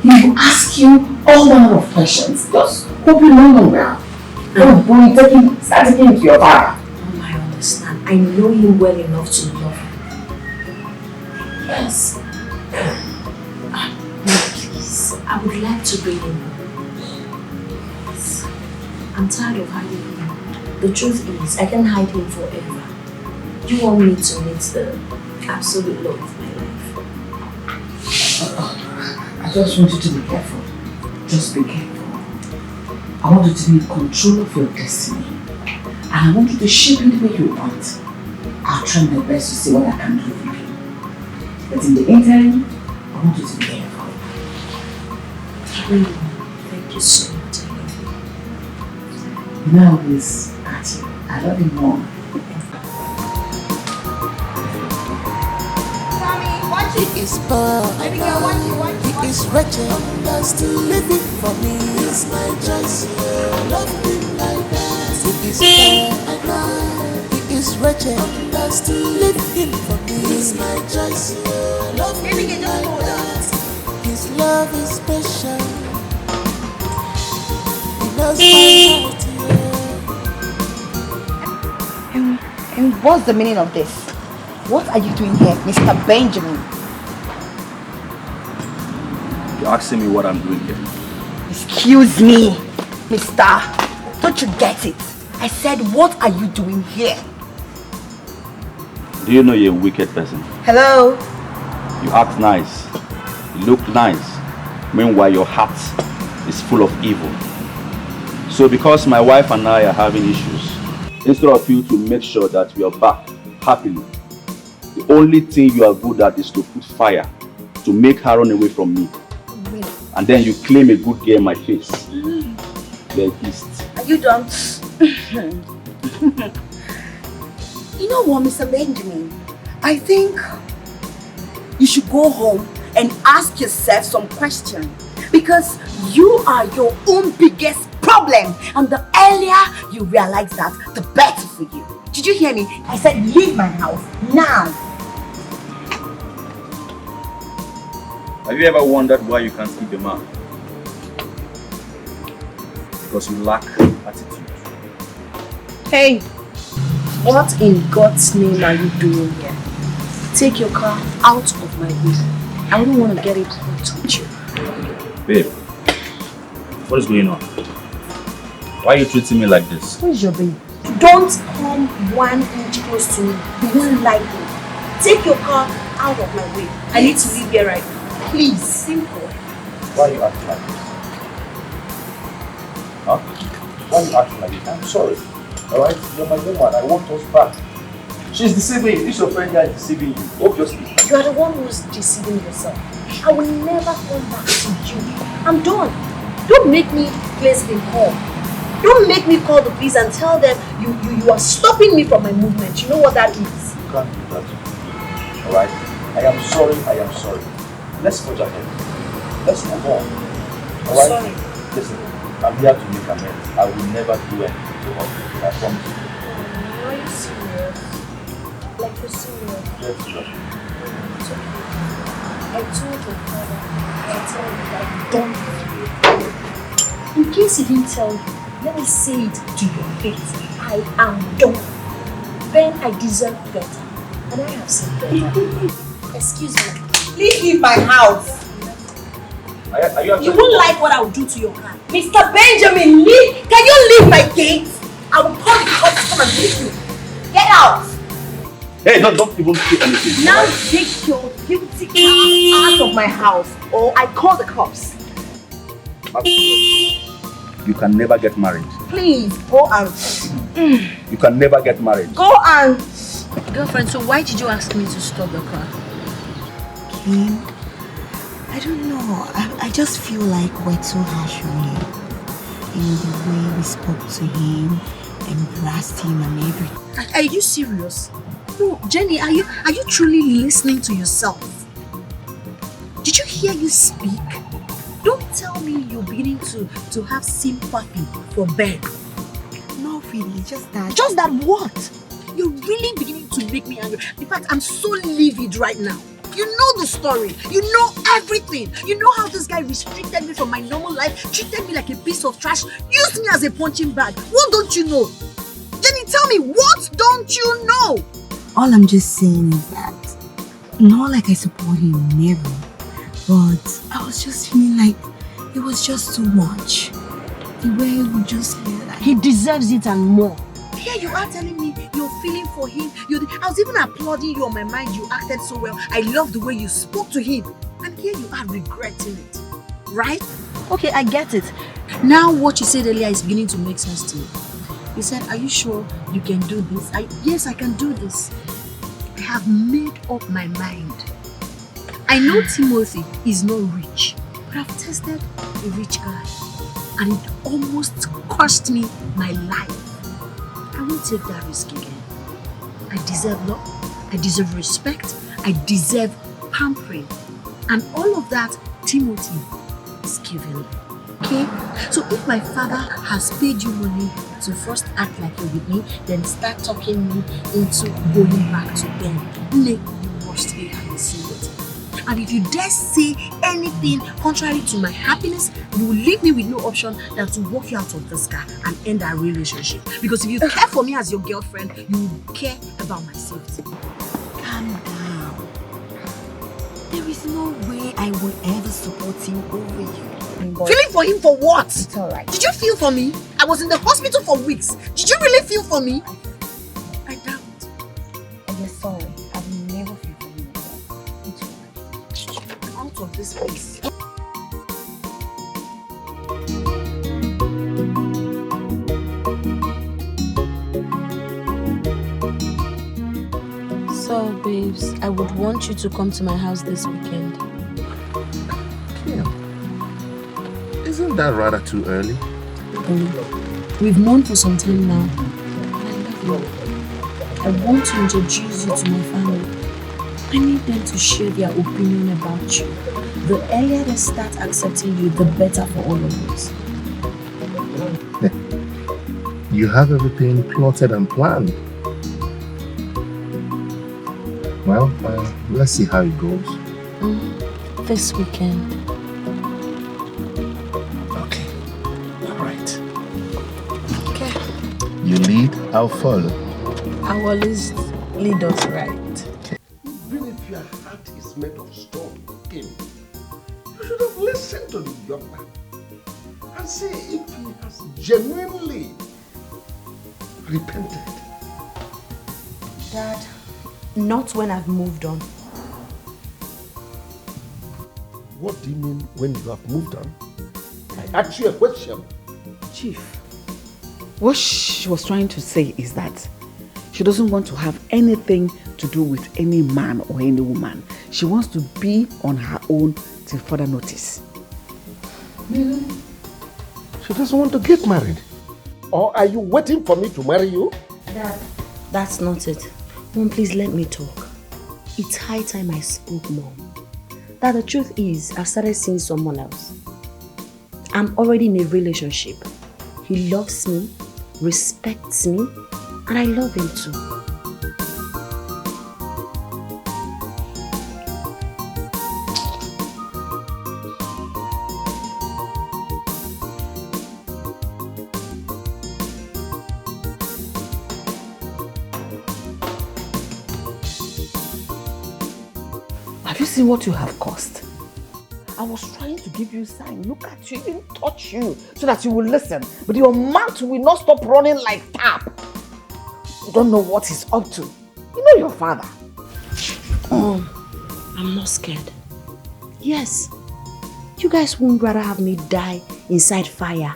He will ask you all manner of questions. Just hope you know him well. Don't go start taking to your father. I understand. I know him well enough to love him. Yes. No, please. I would like to bring him home. Yes. I'm tired of hiding him. The truth is, I can't hide him forever. You want me to meet the absolute love of my life. I just want you to be careful. Just be careful. I want you to be in control of your destiny. And I want you to shape it the way you want. I'll try my best to see what I can do for you. But in the interim, I want you to be careful. Thank you so much. I love you. Now this at you. I love you more. He is poor, he is wretched, still living for me. It's my choice, love him like that. He is poor, he is wretched, still living for me. It's my choice, love him like that. His love is special. He knows my heart, And what's the meaning of this? What are you doing here, Mr. Benjamin? You're asking me what I'm doing here. Excuse me, mister. Don't you get it? I said, what are you doing here? Do you know you're a wicked person? Hello? You act nice. You look nice. Meanwhile, your heart is full of evil. So because my wife and I are having issues, instead of you to make sure that we are back happily, the only thing you are good at is to put fire to make her run away from me. And then you claim a good girl in my face. You're a beast. Are you done? You know what, Mr. Benjamin? I think you should go home and ask yourself some questions. Because you are your own biggest problem. And the earlier you realize that, the better for you. Did you hear me? I said leave my house now. Have you ever wondered why you can't keep a man? Because you lack attitude. Hey, what in God's name are you doing here? Take your car out of my way. I don't want to get it to touch you. Babe, what is going on? Why are you treating me like this? Who is your babe? Don't come 1 inch close to me. You won't like me. Take your car out of my way. I need to leave here right now. Please, simple. Why are you acting like this? Huh? Why are you acting like this? I'm sorry. Alright? You're my woman. I want us back. She's deceiving you. This your friend guy is deceiving you. Obviously. You are the one who's deceiving yourself. I will never come back to you. I'm done. Don't make me place the call. Don't make me call the police and tell them you are stopping me from my movement. You know what that is? You can't do that. Alright? I am sorry. Let's forge ahead. Let's move on. Alright? Sorry. Listen, I'm here to make amends. I will never do anything to hurt you. I promise you. Are you serious? Like you're serious? Yes, sir. It's okay. I told your father to tell you that I don't love you. In case he didn't tell you, let me say it to your face. I am done. Then I deserve better. And I have said better. Excuse me. Please leave my house. Are You won't like what I will do to your car. Mr. Benjamin, leave. Can you leave my gate? I will call the cops to come and leave you. Get out. Hey, don't even say anything. Now take your guilty ass out of my house or I call the cops. You can never get married. Please, go and... You can never get married. Go and... Girlfriend, so why did you ask me to stop the car? Kim, I don't know. I just feel like we're too harsh on him. In the way we spoke to him, embraced him and everything. Are you serious? No, Jenny, are you truly listening to yourself? Did you hear you speak? Don't tell me you're beginning to have sympathy for Ben. No, really, just that. Just that what? You're really beginning to make me angry. In fact, I'm so livid right now. You know the story. You know everything. You know how this guy restricted me from my normal life, treated me like a piece of trash, used me as a punching bag. What don't you know? Jenny, tell me, what don't you know? All I'm just saying is that, not like I support him, never. But I was just feeling like it was just too much. The way he would just feel like... He deserves it and more. Here you are telling me you're feeling for him. I was even applauding you on my mind. You acted so well. I love the way you spoke to him. And here you are regretting it. Right? Okay, I get it. Now what you said earlier is beginning to make sense to me. You said, are you sure you can do this? Yes, I can do this. I have made up my mind. I know Timothy is not rich, but I've tested a rich guy. And it almost cost me my life. I won't take that risk again. I deserve love, I deserve respect, I deserve pampering. And all of that, Timothy is giving me. Okay? So if my father has paid you money to first act like you're with me, then start talking me into going back to Ben, you must be hallucinating. And if you dare say anything contrary to my happiness, you will leave me with no option than to walk you out of this car and end our relationship. Because if you care for me as your girlfriend, you will care about my safety. Calm down. There is no way I would ever support him over you. Feeling for him for what? It's alright. Did you feel for me? I was in the hospital for weeks. Did you really feel for me? I doubt. I'm sorry. I will never feel for you again. It's alright. I'm out of this place. So, babes, I would want you to come to my house this weekend. Yeah. Isn't that rather too early? We've known for some time now. I love you. I want to introduce you to my family. I need them to share their opinion about you. The earlier they start accepting you, the better for all of us. you have everything plotted and planned. Well, let's see how it goes. This weekend. Okay. All right. Okay. You lead, I'll follow. I will always lead us right. Even if your heart is made of stone, Kim, you should have listened to the young man and see if he has genuinely repented. Dad, not when I've moved on. What do you mean when you have moved on? I asked you a question. Chief, what she was trying to say is that she doesn't want to have anything to do with any man or any woman. She wants to be on her own till further notice. Really? She doesn't want to get married? Or are you waiting for me to marry you? Dad, that's not it. Mom, please let me talk. It's high time I spoke, Mom. That the truth is, I've started seeing someone else. I'm already in a relationship. He loves me, respects me, and I love him too. Have you seen what you have caused? I was trying to give you a sign. Look at you, even touch you, so that you will listen. But your mouth will not stop running like tap. You don't know what he's up to. You know your father. Mom, I'm not scared. Yes, you guys wouldn't rather have me die inside fire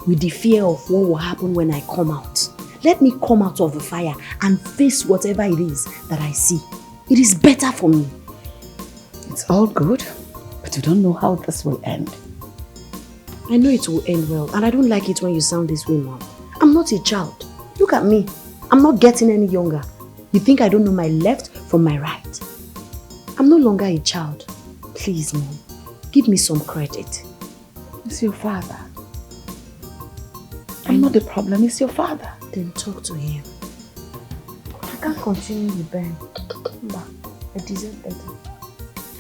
with the fear of what will happen when I come out. Let me come out of the fire and face whatever it is that I see. It is better for me. It's all good, but you don't know how this will end. I know it will end well, and I don't like it when you sound this way, Mom. I'm not a child. Look at me. I'm not getting any younger. You think I don't know my left from my right? I'm no longer a child. Please, Mom, give me some credit. It's your father. I'm not the problem, it's your father. Then talk to him. I can't continue with Ben. But I deserve better.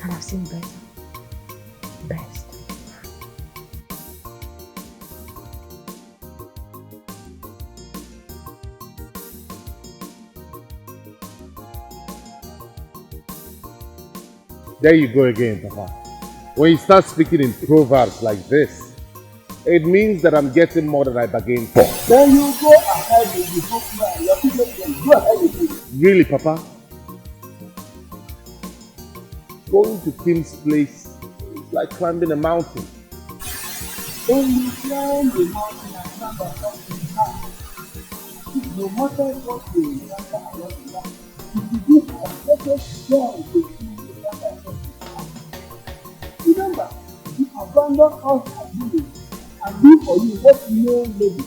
And I've seen better. Best. There you go again, Papa. When you start speaking in proverbs like this, it means that I'm getting more than I bargained for. Then you go ahead with the book man. Your people go ahead with it. Really, Papa? Going to Kim's place is like climbing a mountain. When you climb the mountain and stand up to the top, no matter what you encounter along the way, if you give a perfect joy to see the matter, remember, you abandon us and do and do for you what no lady.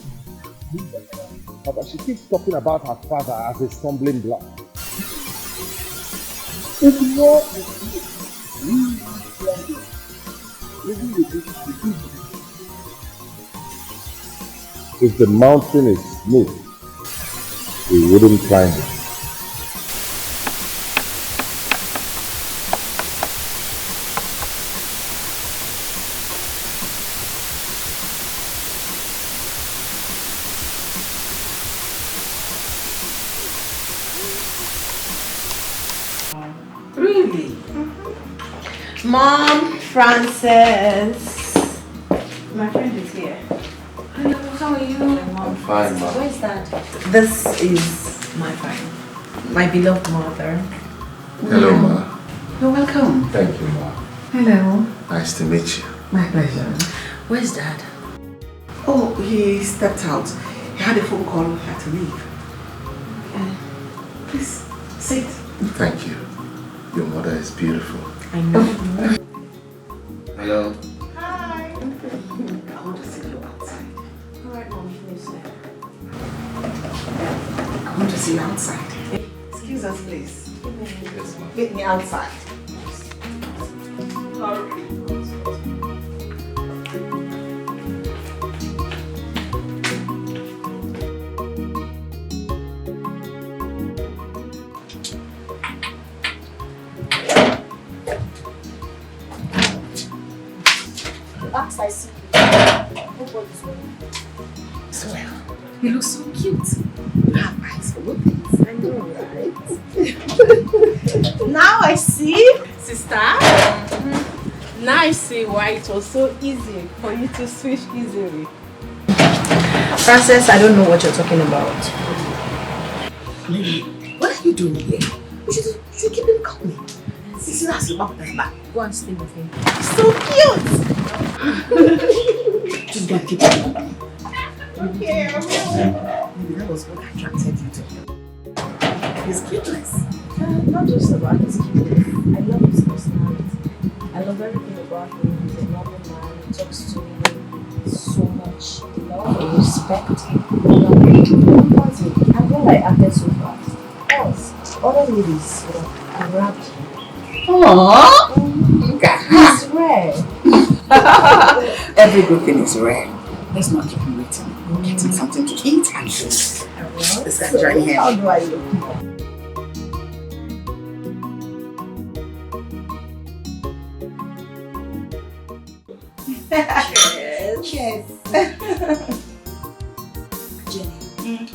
Papa, she keeps talking about her father as a stumbling block. It's more than you. We want to even If the mountain is smooth, we wouldn't climb it. Really? Mom, Frances. My friend is here. Hello, how are you? I'm fine, Mom. Where's Dad? This is my friend, my beloved mother. Hello, Ma. You're welcome. Thank you, Ma. Hello. Nice to meet you. My pleasure. Where's Dad? Oh, he stepped out. He had a phone call, he had to leave. Please, sit. Thank you. Your mother is beautiful. I know. Hello. Hi. I want to see you outside. Alright, Mom, please. I want to see you outside. Excuse us, please. Yes, ma'am. Meet me outside. Last I see you, nobody's wearing. Well, you look so cute. You have eyes for good things. I know, right? Now I see, sister. Now I see why it was so easy for you to switch easily. Frances, I don't know what you're talking about. Lady, what are you doing here? You should keep him company. This is not about that back. Go and stay with him. So cute! Just go and keep him company. Okay, I will. Maybe that was what attracted you to him. His cuteness. Not just about his cuteness. I love his personality. I love everything about him. He's a normal man. He talks to me so much. Love and respect. I'm glad I acted so fast. Else, other ladies would have grabbed him. Aww! He's rare. Every good thing is rare. Let's not keep him waiting. Get him something to eat and drink. Let's get join him. How do I look? Cheers. Jenny,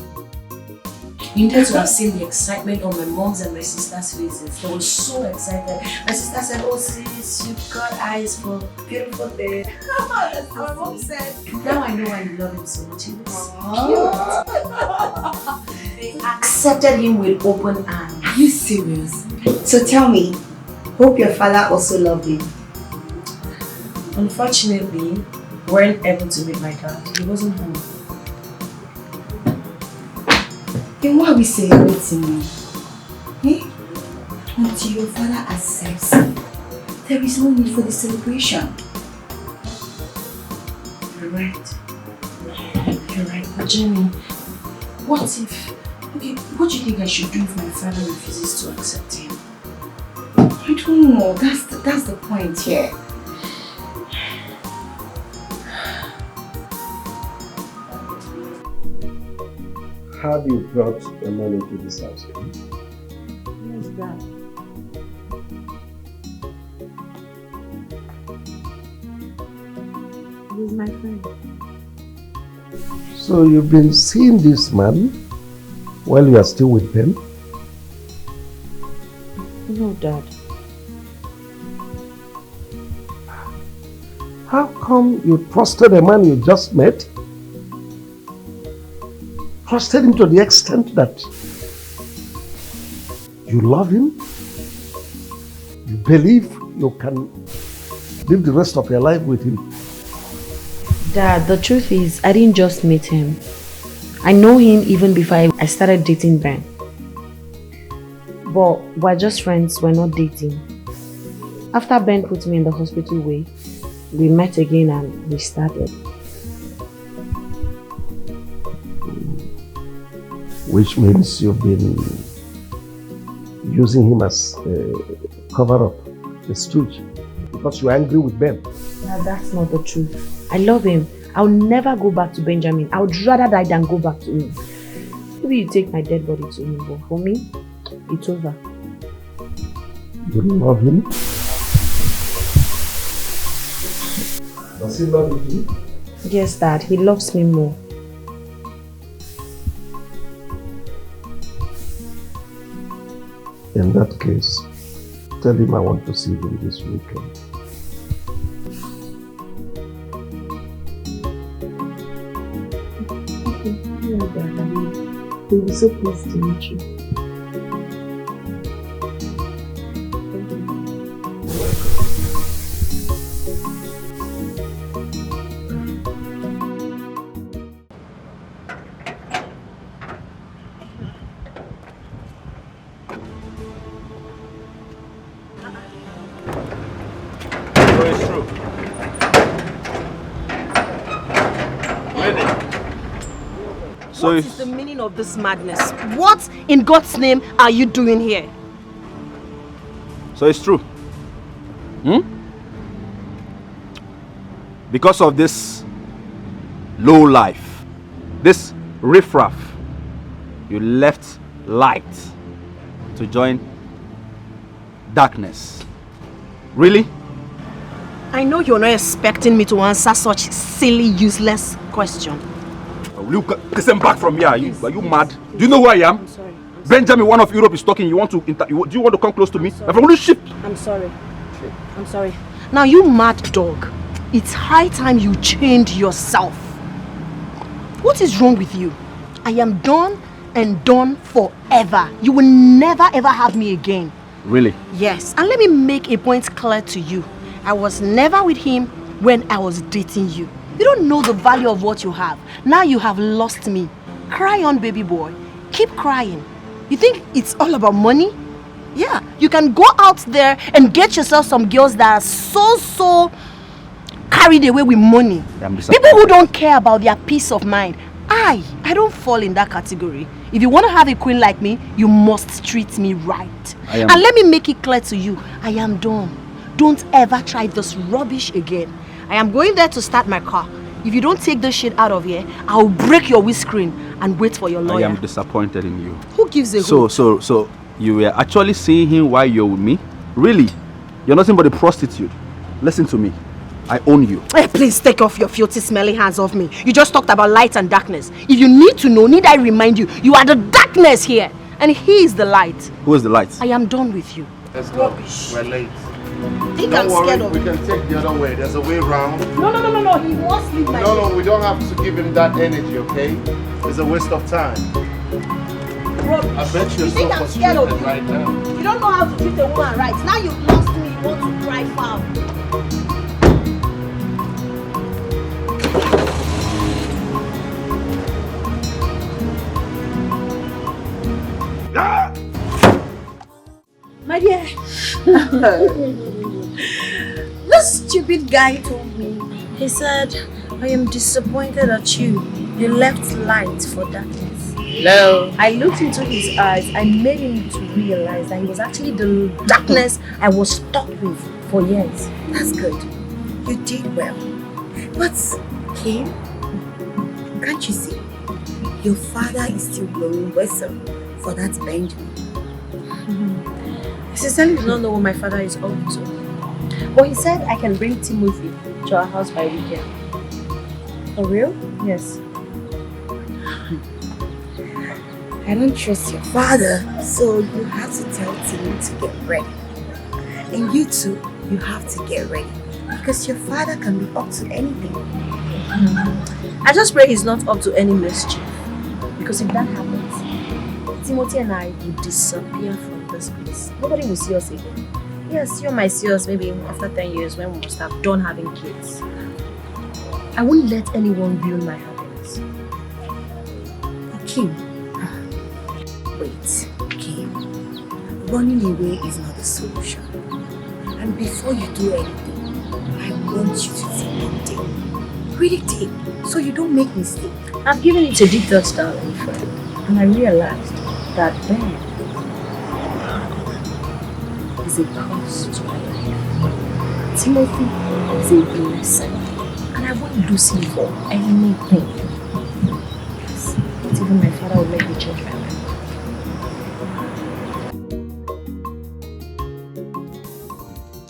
you need to have seen the excitement on my mom's and my sister's faces. They were so excited. My sister said, "Oh sis, you've got eyes for beautiful things." That's what my mom said. Now I know why you love him so much. He looks cute. They accepted him with open arms. Are you serious? So tell me, hope your father also loved him. Unfortunately, we weren't able to meet my dad. He wasn't home. Then why are we celebrating now? Eh? Until your father accepts him, there is no need for the celebration. You're right. You're right. But Jenny, what if... Okay, what do you think I should do if my father refuses to accept him? I don't know. That's the point here. Have you brought Emmanuel to this house? Yes, Dad. He's my friend. So you've been seeing this man while you are still with them? No, Dad. How come you trusted a man you just met? Trusted him to the extent that you love him? You believe you can live the rest of your life with him? Dad, the truth is, I didn't just meet him. I know him even before I started dating Ben. But we're just friends, we're not dating. After Ben put me in the hospital way, we met again and we started. Which means you've been using him as a cover-up, a stooge, because you're angry with Ben. Dad, that's not the truth. I love him. I'll never go back to Benjamin. I would rather die than go back to him. Maybe you take my dead body to him, but for me, it's over. You love him? Does he love you too? Yes, Dad, he loves me more. In that case, tell him I want to see him this weekend. Yeah, Dad, we'll be so pleased to meet you. What is the meaning of this madness? What in God's name are you doing here? So it's true. Because of this low life, this riffraff, you left light to join darkness. Really? I know you're not expecting me to answer such silly, useless question. Will you kiss him back from here? Are you mad? Do you know who I am? I'm sorry. Benjamin, one of Europe is talking. Do you want to come close to me? I'm from the ship. I'm sorry. I'm sorry. Now, you mad dog. It's high time you changed yourself. What is wrong with you? I am done and done forever. You will never ever have me again. Really? Yes. And let me make a point clear to you. I was never with him when I was dating you. You don't know the value of what you have. Now you have lost me. Cry on, baby boy. Keep crying. You think it's all about money? Yeah, you can go out there and get yourself some girls that are so carried away with money. People who don't care about their peace of mind. I don't fall in that category. If you want to have a queen like me, you must treat me right. And let me make it clear to you, I am done. Don't ever try this rubbish again. I am going there to start my car. If you don't take this shit out of here, I'll break your windscreen and wait for your lawyer. I am disappointed in you. Who gives a hoot? So you were actually seeing him while you're with me? Really? You're nothing but a prostitute. Listen to me. I own you. Hey, please take off your filthy, smelly hands off me. You just talked about light and darkness. If you need to know, need I remind you, you are the darkness here. And he is the light. Who is the light? I am done with you. Let's go. We're late. Think Don't I'm worry, scared of we you. can take the other way. There's a way round. No. He must leave my No, we don't have to give him that energy, okay? It's a waste of time. Rubbish. I bet you're You think so I'm scared of frustrated you? right now. You don't know how to treat a woman right. Now you've lost me. You want to cry foul. My dear, this stupid guy told me, he said, I am disappointed at you. You left light for darkness. No. I looked into his eyes. I made him to realize that he was actually the darkness I was stuck with for years. That's good. You did well. But, Kim, can't you see? Your father is still blowing whistle for that Benjamin. I sincerely do not know what my father is up to. But he said I can bring Timothy to our house by weekend. For real? Yes. I don't trust your father, so you have to tell Tim to get ready. And you too, you have to get ready. Because your father can be up to anything. I just pray he's not up to any mischief. Because if that happens, Timothy and I will disappear from this place. Nobody will see us again. Yes, you might see us maybe after 10 years when we must have done having kids. I won't let anyone ruin my happiness. Kim, wait, Kim. Running away is not the solution. And before you do anything, I want you to think deep. Really deep, so you don't make mistakes. I've given it a deep thought, darling friend, and I realized that Ben is a curse to my life. Timothy is a blessing, and I won't lose him for anything. Yes, not even my father will make me change my mind.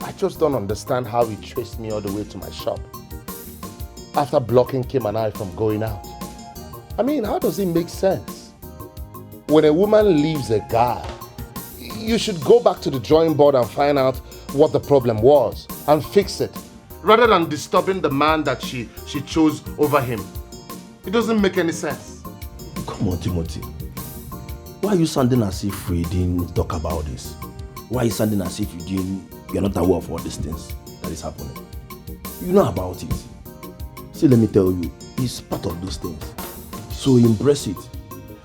I just don't understand how he traced me all the way to my shop after blocking Kim and I from going out. I mean, how does it make sense? When a woman leaves a guy, you should go back to the drawing board and find out what the problem was and fix it, rather than disturbing the man that she chose over him. It doesn't make any sense. Come on, Timothy. Why are you sounding as if we didn't talk about this? Why are you sounding as if you're not aware of all these things that is happening? You know about it. See, let me tell you, it's part of those things. So embrace it.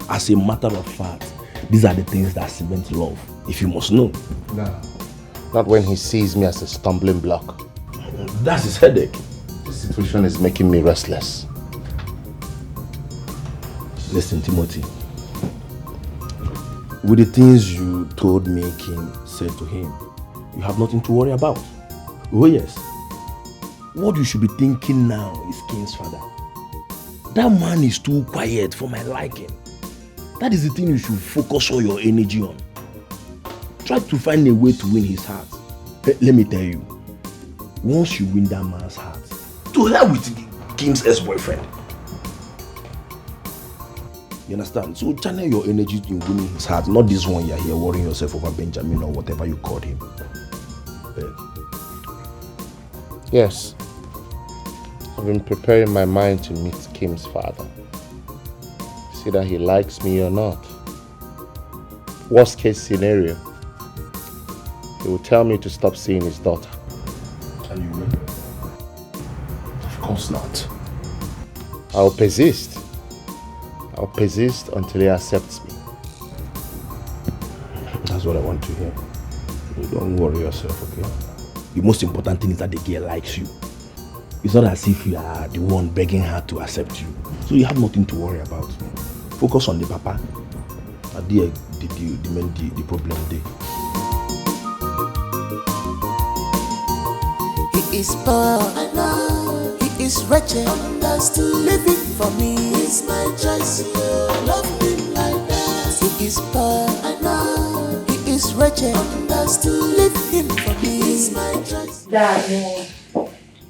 As a matter of fact, these are the things that cement love, if you must know. No. Not when he sees me as a stumbling block. That's his headache. This situation is making me restless. Listen, Timothy. With the things you told me Kim said to him, you have nothing to worry about. Oh yes. What you should be thinking now is Kim's father. That man is too quiet for my liking. That is the thing you should focus all your energy on. Try to find a way to win his heart. Let me tell you, once you win that man's heart, to hell with King's ex-boyfriend. You understand? So channel your energy in winning his heart, not this one you're here worrying yourself over Benjamin or whatever you called him. Yes. I've been preparing my mind to meet Kim's father. See that he likes me or not. Worst case scenario, he will tell me to stop seeing his daughter. And you will? Of course not. I'll persist. I'll persist until he accepts me. That's what I want to hear. You don't worry yourself, okay? The most important thing is that the girl likes you. It's not as if you are the one begging her to accept you. So you have nothing to worry about. Focus on the papa. And the problem there. He is poor, I know. He is wretched, understood. Living for me is my choice. Love him like that. He is poor, I know. He is wretched, understood. Leave him for me is my choice. Dad,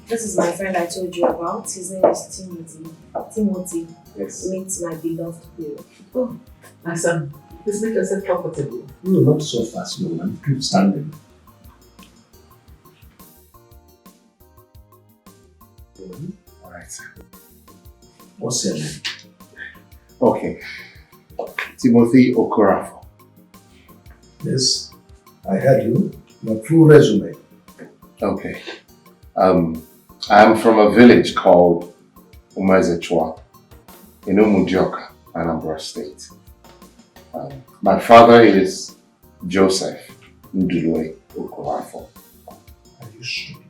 this is my friend I told you about. His name is Timothy. Timothy. Yes. Meet my beloved hero. Oh, my son, please make yourself comfortable. No, not so fast, no man. Keep standing. All right, sir. What's your name? Okay. Timothy Okorafo. Yes, I heard you. Your full resume. Okay. I am from a village called Umezechwa in Umudioka, Anambra State. My father is Joseph Ndulwe Okorafo. Are you sure?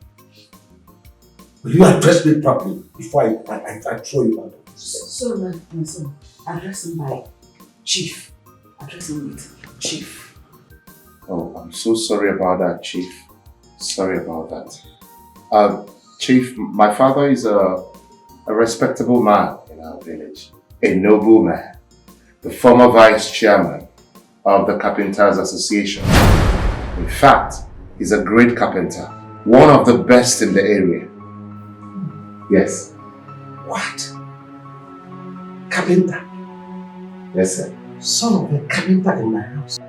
Will you address me properly before I throw you out of this? So, my son, address him by Chief. Address him with Chief. Oh, I'm so sorry about that, Chief. Sorry about that. Chief, my father is a respectable man in our village. A noble man. The former vice chairman of the Carpenters Association. In fact, he's a great carpenter. One of the best in the area. Yes. What? Carpenter? Yes, sir. Son of a carpenter in my house.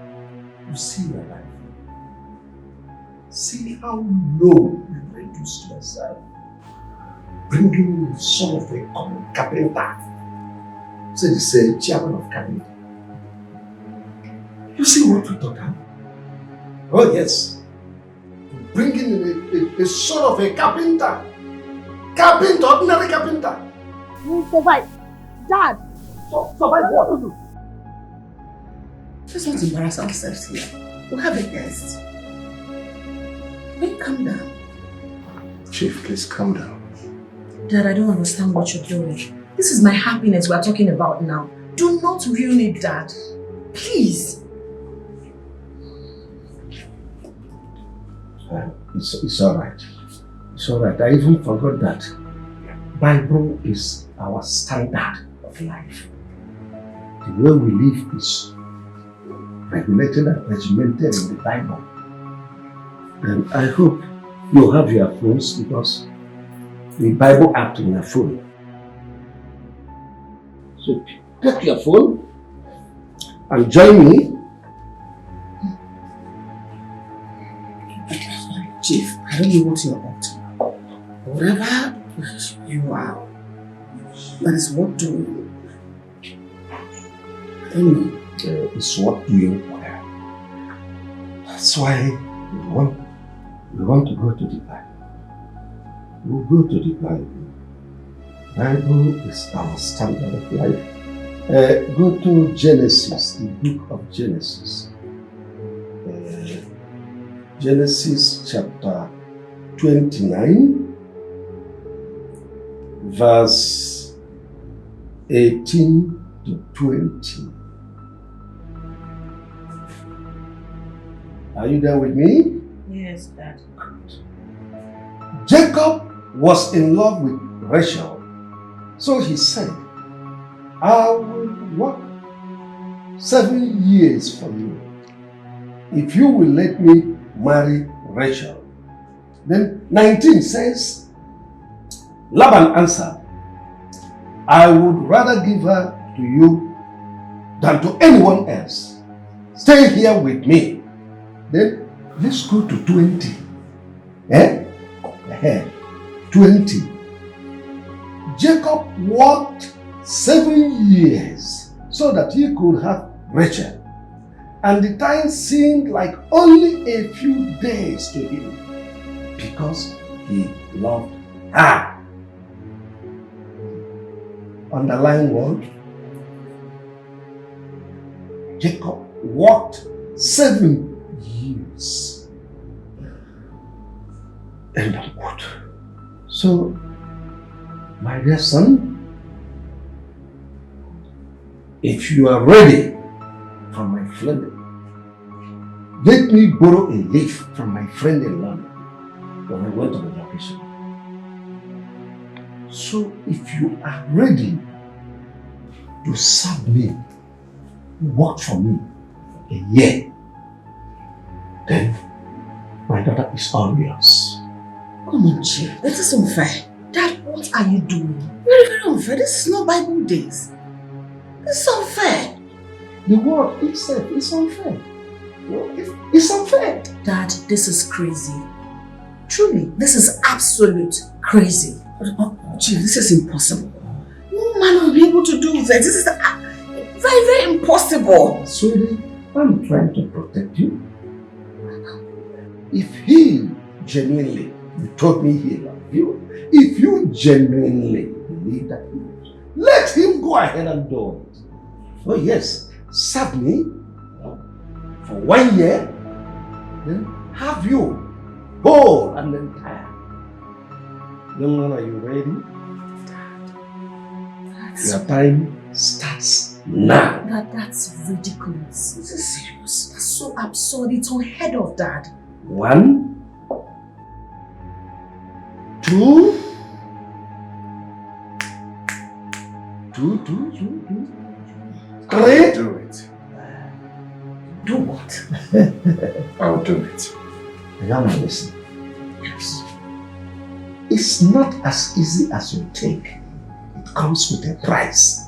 You see your life. See how low you reduced yourself. Bringing the son of a common carpenter. Say the same chairman of carpenter. You see what you thought, huh? Oh yes. Bringing in a son of a carpenter. Carpenter, ordinary carpenter. You survive. Dad! Survive what? Let's not embarrass ourselves here. We'll have a guest. Wait, calm down. Chief, please calm down. Dad, I don't understand what you're doing. This is my happiness we're talking about now. Do not ruin it, Dad. Please. It's alright. It's alright. I even forgot that Bible is our standard of life. The way we live is regulated and regimented in the Bible. And I hope you have your phones because the Bible app in your phone. So take your phone and join me. Chief, I don't know what you're up to. Whatever you are, that is what doing. I don't know. It's what doing well. That's why we want to go to the Bible. We'll go to the Bible. Bible is our standard of life. Go to Genesis, the book of Genesis. Genesis chapter 29, verse 18 to 20. Are you there with me? Yes, Dad. Jacob was in love with Rachel, so he said, I will work 7 years for you if you will let me marry Rachel. Then 19 says, Laban answered, I would rather give her to you than to anyone else. Stay here with me. Then let's go to 20. 20. Jacob worked 7 years so that he could have Rachel. And the time seemed like only a few days to him because he loved her. Underline word. Jacob worked 7 years. End of quote. So, my dear son, if you are ready for my friend, let me borrow a leaf from my friend in London when I went on a vacation. So if you are ready to serve me, work for me a year, then my daughter is all yours. Come on, Chief. This is unfair. Dad, what are you doing? Very, very unfair. This is not Bible days. This is unfair. The word itself is unfair. It's unfair. Dad, this is crazy. Truly, this is absolute crazy. Gee, this is impossible. No man will be able to do this. This is very, very impossible. Sweetie, I'm trying to protect you. If he genuinely, you told me he loved you, if you genuinely believe that he loves you, let him go ahead and do it. Oh yes, serve me for 1 year, then have you whole and entire. Young man, are you ready? Your time starts now. That's ridiculous. This is serious. That's so absurd. It's unheard of, Dad. 1, 2, 2, 3. I'll do it. Do what? I'll do it. Yana, listen. Yes. It's not as easy as you think. It comes with a price.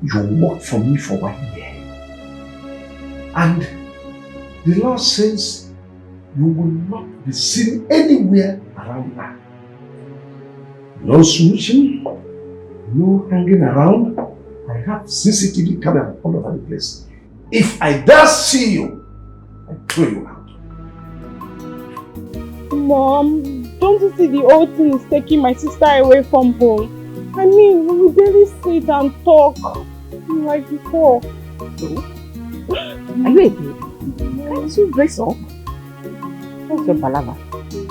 You work for me for 1 year. And the law says you will not be seen anywhere around her. No smooching, no hanging around. I have CCTV camera all over the place. If I dare see you, I throw you out. Mom, don't you see the old thing is taking my sister away from home? I mean, we barely sit and talk like before. So, are you a baby? Can't you brace up? What's your palaver?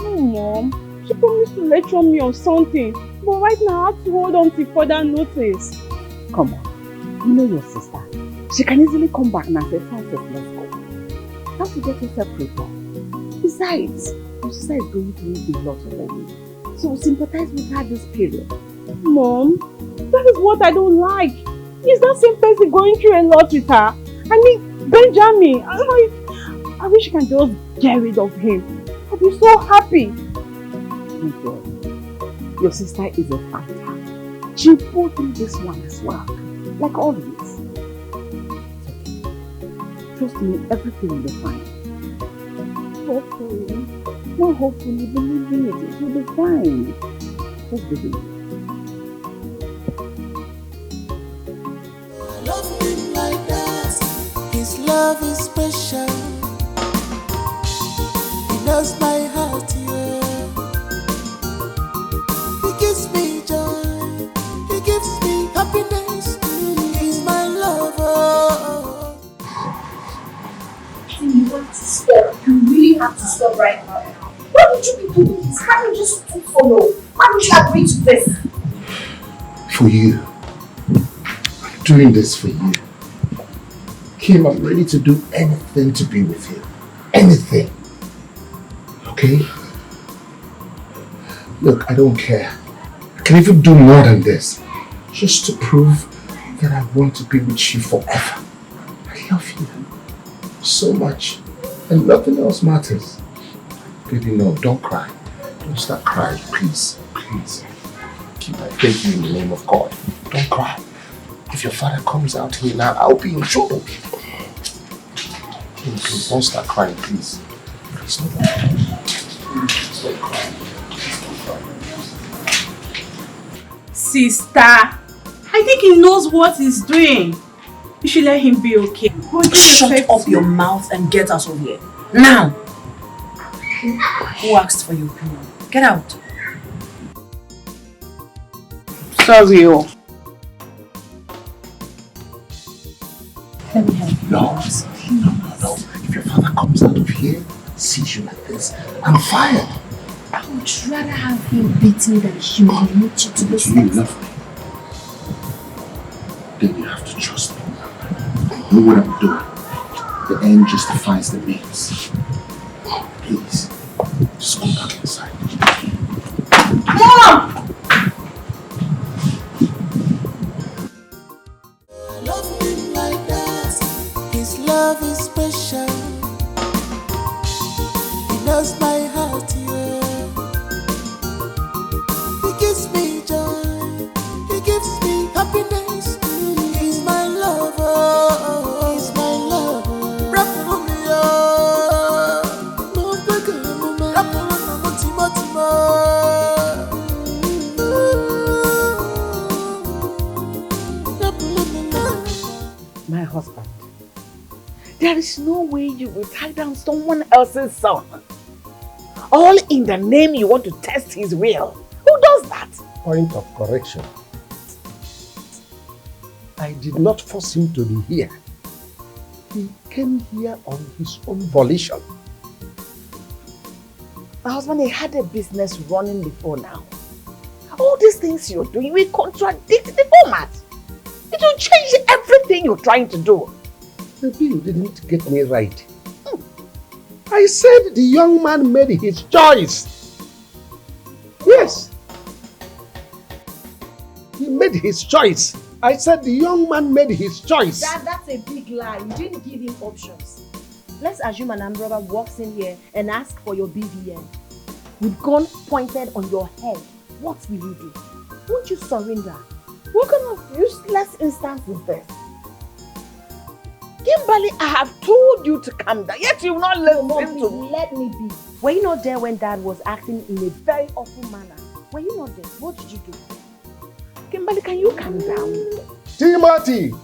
No, Mom. She promised to lecture me on something, but right now I have to hold on till further notice. Come on. You know your sister. She can easily come back and say, Francis, let's go. You have to get yourself prepared. Besides, your sister is going through a lot already. So sympathize with her this period. Mom, that is what I don't like. Is that same person going through a lot with her? I mean, Benjamin, I wish I can just get rid of him. I'll be so happy. My God, your sister is a fighter. She'll pull through this one as well. Like always. It's okay. Trust me, everything will be fine. Hopefully. No, hopefully, believe me, it will be fine. Just believe. Love him like that. His love is special. He knows my heart, yeah. He gives me joy. He gives me happiness. He's my lover. You want to stop. You really have to stop right now. Why would you be doing this? Can't you just follow? Why would you agree to this? For you. I'm doing this for you. Kim, I'm ready to do anything to be with you. Anything. Okay? Look, I don't care. I can even do more than this. Just to prove that I want to be with you forever. I love you so much. And nothing else matters. Baby, no, don't cry. Don't start crying, please. Please. I beg you in the name of God. Don't cry. If your father comes out here now, I'll be in trouble. Please, don't start crying, please. Please, don't cry. Please, don't cry. Sister, I think he knows what he's doing. You should let him be okay. Shut up your mouth and get out of here. Now! Who asked for your opinion? Get out. Sorry. No, no. If your father comes out of here, sees you like this, I'm fired. I would rather have him beat me than humiliate you to this You love me. Then you have to trust me. I know what I'm doing. The end justifies the means. Please, just go back inside. Mom! Love him like that. His love is special. He knows my heart, yeah. He gives me joy. He gives me happiness. He's my lover. He's my lover. Rap for me, no bigger, no man. Rap for My husband, there is no way you will tie down someone else's son. All in the name you want to test his will. Who does that? Point of correction. I did not force him to be here. He came here on his own volition. My husband, he had a business running before now. All these things you're doing will contradict the format. It will change everything you're trying to do. Maybe you didn't get me right. I said the young man made his choice. Yes. He made his choice. I said the young man made his choice. That's a big lie. You didn't give him options. Let's assume an brother walks in here and asks for your BVN. With gun pointed on your head, what will you do? Won't you surrender? What kind of useless instance is this? Kimberly, I have told you to calm down, yet you will not listen to me. Let me be. Were you not there when Dad was acting in a very awful manner? Were you not there? What did you do? Kimberly, can you calm down? Timothy!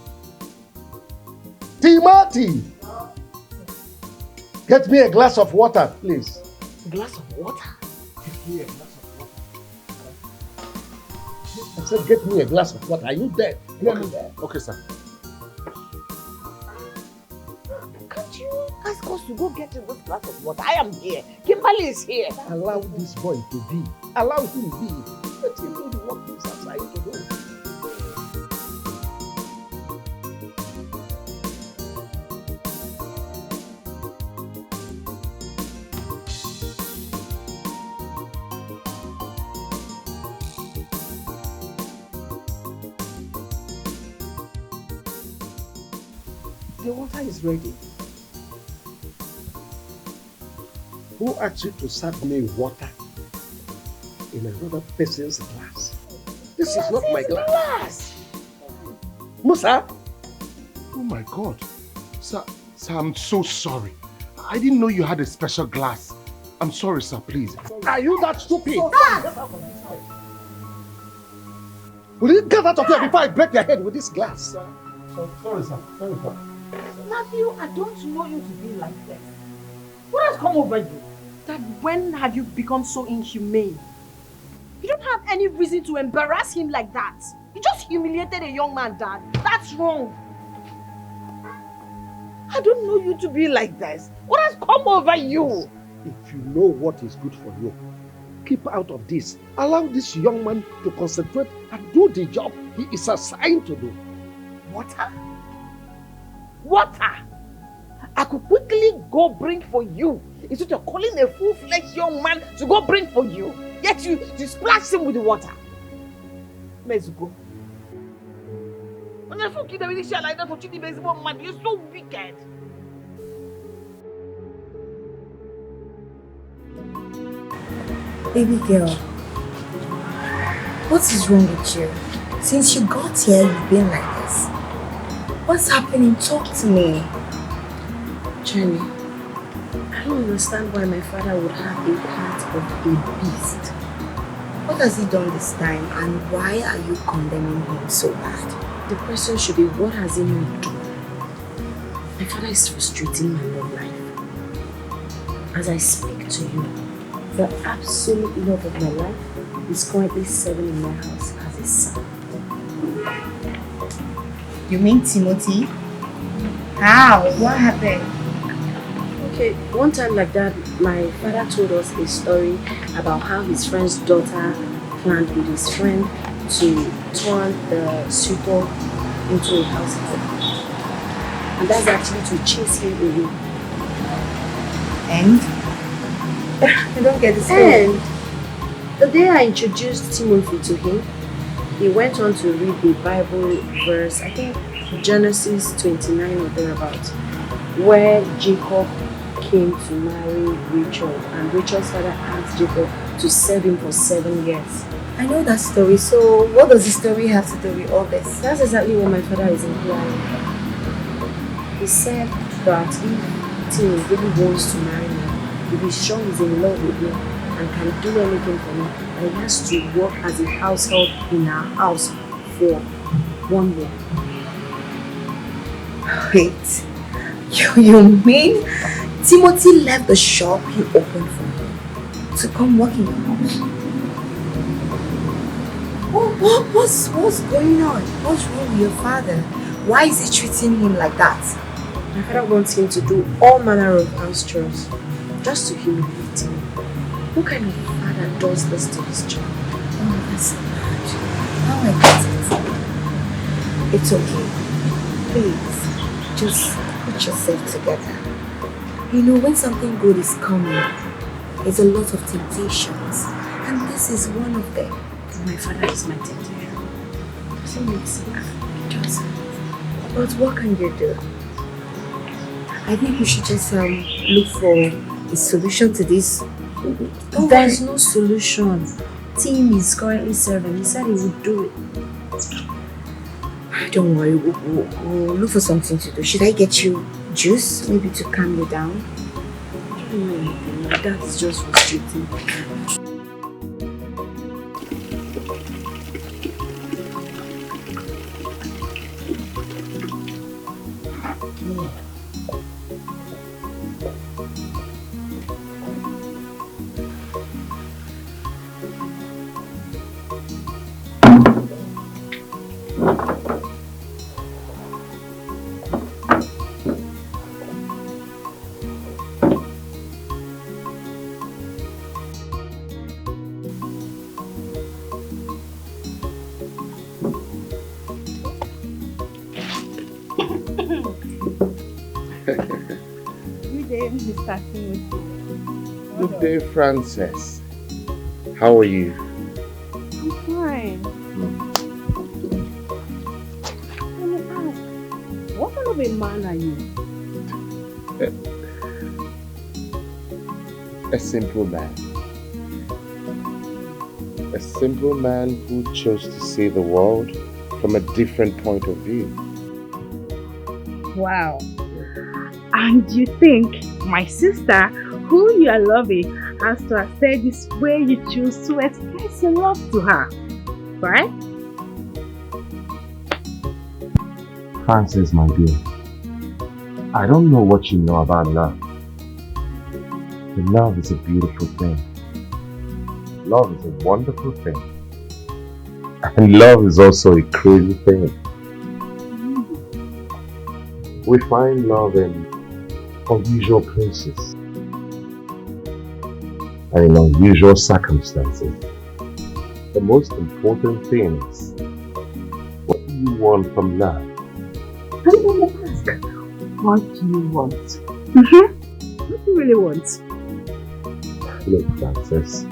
Timothy! Get me a glass of water, please. A glass of water? Get me a glass of water. I said, get me a glass of water. Are you there? Okay, sir. Can't you ask us to go get this glass of water? I am here. Kimberly is here. Allow this boy to be. Allow him be. Let him do the work he's assigned to do. The water is ready. Who asked you to serve me water in another person's glass? This is not my glass. Musa? Oh my God. Sir, I'm so sorry. I didn't know you had a special glass. I'm sorry, sir, please. Are you that stupid? Will you get out of here before I break your head with this glass? Sorry, sir. Sorry, sir. Matthew, I don't know you to be like this. What has come over you? Dad, when have you become so inhumane? You don't have any reason to embarrass him like that. You just humiliated a young man, Dad. That's wrong. I don't know you to be like this. What has come over you? If you know what is good for you, keep out of this. Allow this young man to concentrate and do the job he is assigned to do. Water? Water? I could quickly go bring for you. Instead of calling a full-fledged young man to go bring for you. Yet you splash him with the water. Mezuko. When I forget that we share like that for cheating baseball man, you're so wicked. Baby girl, what is wrong with you? Since you got here, you've been like this. What's happening? Talk to me. Jenny, I don't understand why my father would have a heart of a beast. What has he done this time and why are you condemning him so bad? The question should be, what has he not done? My father is frustrating my love life. As I speak to you, the absolute love of my life is currently serving in my house as a son. You mean Timothy? How? What happened? Okay, one time like that, my father told us a story about how his friend's daughter planned with his friend to turn the suitor into a house help. And that's actually to chase him away. And? I don't get the story. And the day I introduced Timothy to him, he went on to read the Bible verse, I think Genesis 29 or thereabouts, where Jacob came to marry Rachel and Rachel's father asked Jacob to serve him for 7 years. I know that story, so what does the story have to do with all this? That's exactly what my father is implying. He said that if Tim really wants to marry me, if he's sure he's in love with me and can do anything for me, and he has to work as a house help in our house for 1 year. Wait, you mean Timothy left the shop he opened for him to come work in your house? What's going on? What's wrong with your father? Why is he treating him like that? My father wants him to do all manner of house chores just to humiliate him. What kind of father does this to his child? Oh, that's bad. Now I get it. It's okay. Please, just put yourself together. You know, when something good is coming, there's a lot of temptations. And this is one of them. My father is my temptation. Does it make sense? It doesn't. But what can you do? I think we should just look for a solution to this. There's no solution. Tim is currently serving. He said he would do it. Don't worry, we'll look for something to do. Should I get you juice, maybe to calm you down? I don't know anything. My dad is just frustrating. Good day, Frances. How are you? I'm fine. Let me ask, what kind of a man are you? A simple man. A simple man who chose to see the world from a different point of view. Wow. And you think my sister, who you are loving, has to accept this way you choose to express your love to her, right? Frances, my dear, I don't know what you know about love. But love is a beautiful thing. Love is a wonderful thing. And love is also a crazy thing. We find love in unusual places and in unusual circumstances. The most important thing is, what do you want from love? I'm going to ask, what do you want? What do you really want? Look, Frances,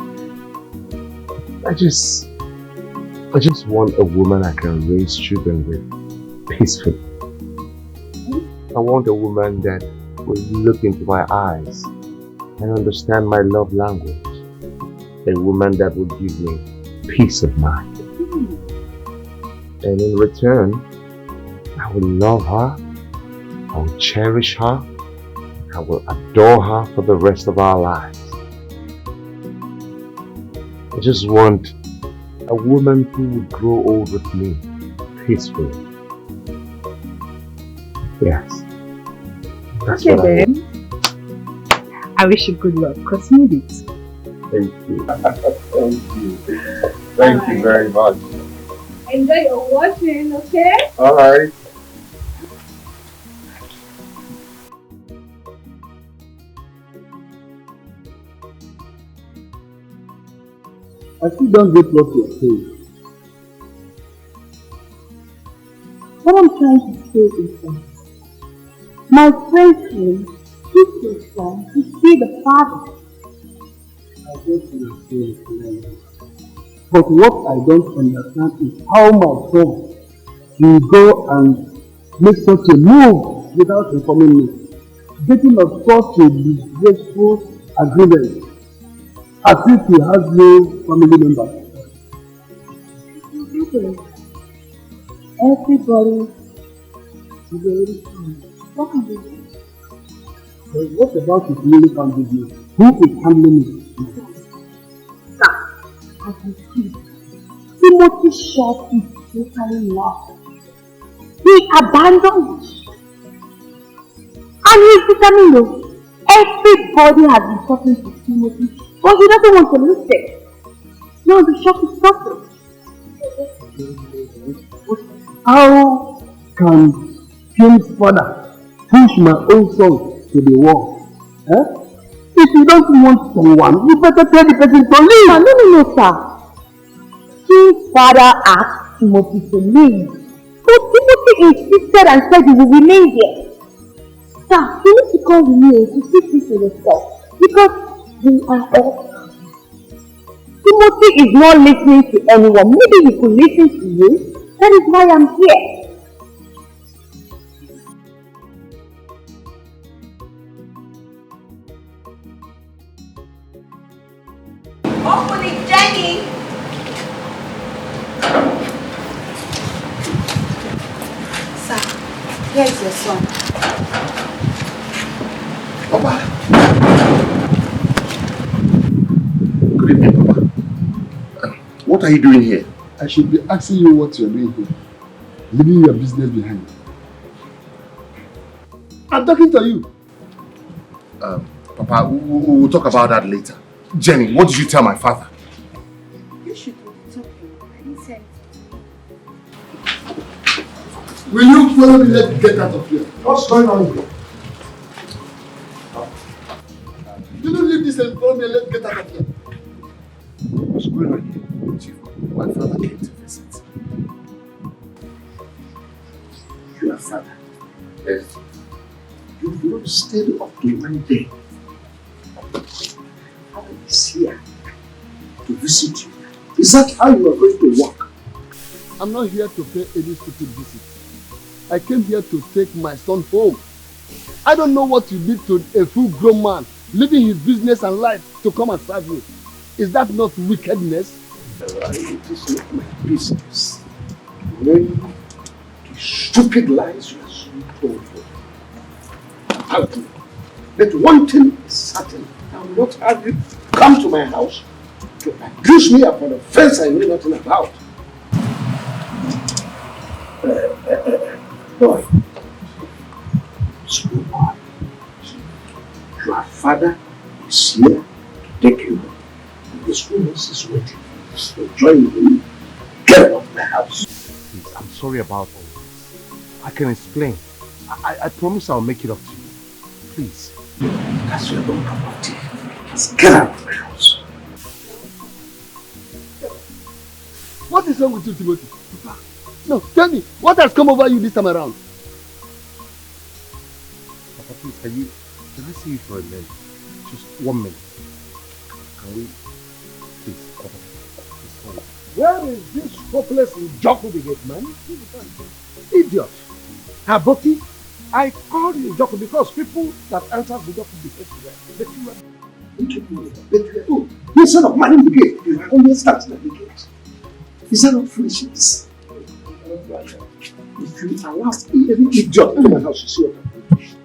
I just want a woman I can raise children with peacefully. I want a woman that will look into my eyes and understand my love language. A woman that will give me peace of mind. And in return, I will love her, I will cherish her, I will adore her for the rest of our lives. I just want a woman who will grow old with me peacefully. Yes. That's Okay what I want. then. I wish you good luck, because you need it. Thank you. Thank you. Thank you very much. Enjoy your watching, okay? Alright. I still don't get what you're saying. What I'm trying to say is that my friend came to his son to see the father. I get what you're saying, clearly. But what I don't understand is how my son will go and make such a move without informing me, getting of such a disgraceful agreement as if he has no family members. Everybody is already fine. What can we do? But what about his newly found business? Who is handling it? Sir, as we speak, Timothy Shaw is totally lost. He abandoned me. And he's determined. Everybody has been talking to Timothy, but he doesn't want to listen. Now the shop is suffering. How can Kim's father push my own son to the wall? Eh? If you don't want someone, you better tell the person to leave. No, sir. Kim's father asked Timothy to leave. But Timothy insisted and said he will remain here. Sir, you need to call the maid to see this for yourself. Because we are all. Timothy is not listening to anyone. Maybe he could listen to you. That is why I'm here. Open it, Jenny! Sir, here is your son. Papa. Good evening, Papa. What are you doing here? I should be asking you what you're doing here, leaving your business behind. I'm talking to you. Papa, we'll talk about that later. Jenny, what did you tell my father? You should be talking. I didn't say anything. Will you follow me? Let's get out of here. What's going on here? You don't leave this and follow me. Let's get out of here. What's going on here? Chief, my father came to visit. Your father? Yes. You've not stayed up to one day. Father is here to visit you. Is that how you are going to work? I'm not here to pay any stupid visit. I came here to take my son home. I don't know what you did to a full-grown man, leaving his business and life to come and serve you. Is that not wickedness? It is not my business. Knowing the stupid lies you have so told me. But one thing is certain. I will not have you come to my house to accuse me of an offense I know nothing about. Boy, slow boy. Your father is here to take you home. And this woman is waiting. So join me. Get out of my house. Please, I'm sorry about all this. I can explain. I promise I'll make it up to you. Please. That's your own property. Just get out of my house. What is wrong with you, Timothy? No, tell me, what has come over you this time around? Papa, please, can I see you for a minute? Just 1 minute. Can we, please, Papa, please hold. Where is this hopeless Njoku the gate man? Idiot. Haboki, I called you Njoku because people that answer the Njoku behave well. But you are Oh, instead of minding the gate, you are always starting at the gate. Is that not foolishness? If you allow any idiot to my house, you see what I'm doing.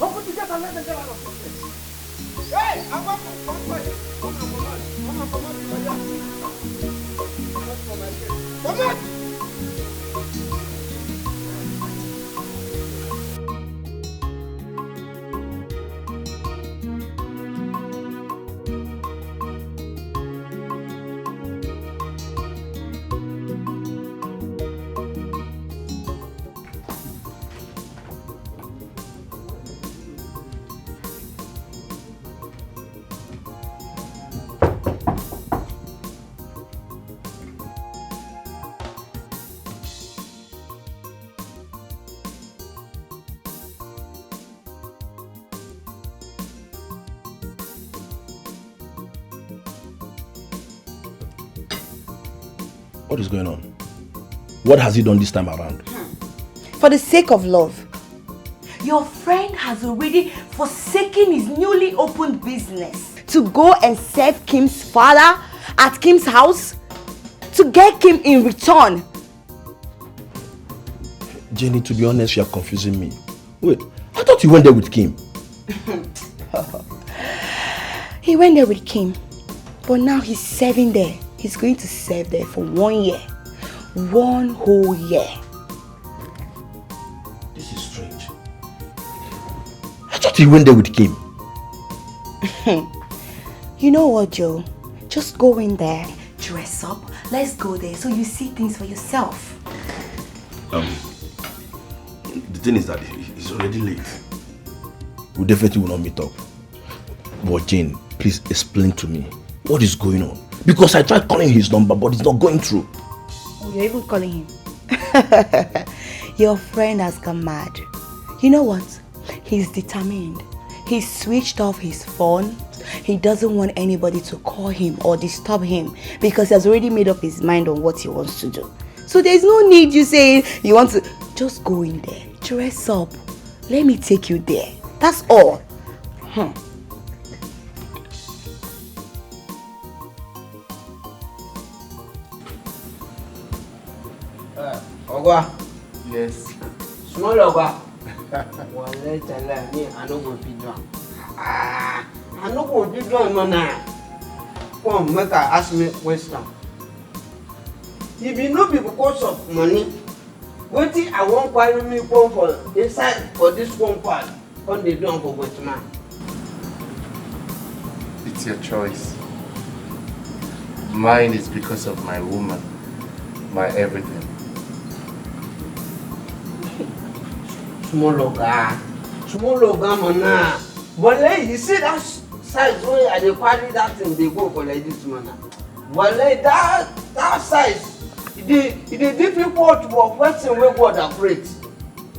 Open the gate and let them get out of this place. Hey, I want to come back. Come on, come on. Come on. What is going on? What has he done this time around? For the sake of love, your friend has already forsaken his newly opened business to go and serve Kim's father at Kim's house to get Kim in return. Jenny, to be honest, you are confusing me. Wait, I thought you went there with Kim. He went there with Kim, but now he's serving there. He's going to serve there for 1 year. 1 whole year. This is strange. I thought he went there with Kim. You know what, Joe? Just go in there, dress up, let's go there so you see things for yourself. The thing is that it's already late. We definitely will not meet up. But Jane, please explain to me what is going on. Because I tried calling his number, but it's not going through. Oh, you're even calling him? Your friend has gone mad. You know what? He's determined. He switched off his phone. He doesn't want anybody to call him or disturb him because he has already made up his mind on what he wants to do. So there's no need you saying you want to... Just go in there, dress up. Let me take you there. That's all. Ogwa. Yes. Small Ogwa. Well, let's tell me, I don't want to be drunk. I don't want to be drunk, man. Come, make her ask me question. If you know because of money, what I won't carry me come for inside for this one part, on the drunk for what man. It's your choice. Mine is because of my woman, my everything. Small loga, man. But you see that size where I carry that thing, they go for like this, man. But that size, it is difficult to a person where God operates.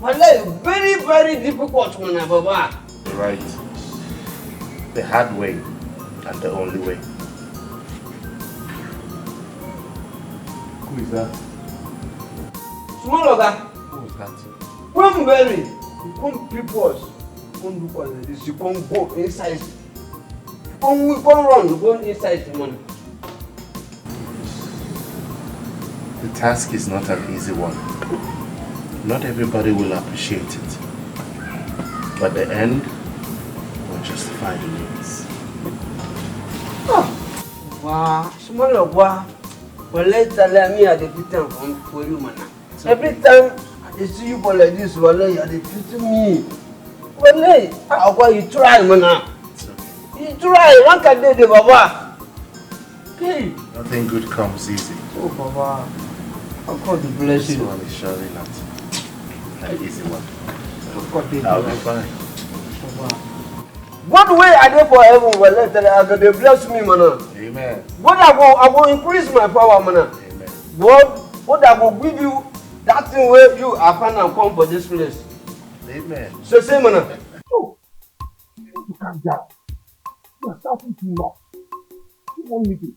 But very, very difficult, man, Baba. You're right. The hard way and the only way. Who is that? Small loga. Who is that? Come very, come people, come look at this, you come go inside. Come run, go inside the money. The task is not an easy one. Not everybody will appreciate it. But the end will justify the means. Wow, small loga. Well, let's tell me at the time for you, man. Every time I see you for like this, well, you are defeating me. Well, you try, man. You try, one can do the Baba. Okay. Nothing good comes easy. Oh, Baba. God bless you. This one is surely not an easy one. I'll be fine. What way are they for heaven? Well, they bless me, man. Amen. What I will increase my power, man. Amen. What I will give you that thing where you are fine and come for this place. Amen. So say, man. Oh, you need to calm down. You are shouting too much. You want me to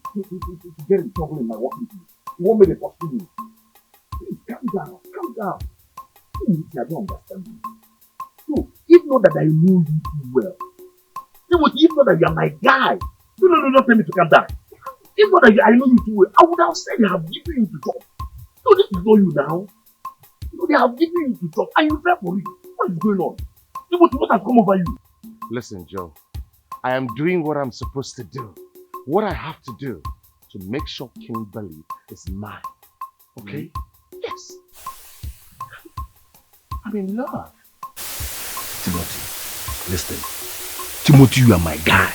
get in trouble in my working place. You want me to pursue you. Please calm down. Calm down. I don't understand you. So, if not that I know you too well, Timothy, if not that you are my guy, no, don't tell me to calm down. If not that I know you too well, I would have said they have given you to talk. No, this is not you now. No, they have given you to talk and you fell for it. What is going on? Timothy, what has come over you? Listen, Joe. I am doing what I'm supposed to do. What I have to do to make sure Kimberly is mine. Okay? Yes. I'm in love. Timothy, listen. Timothy, you are my guy.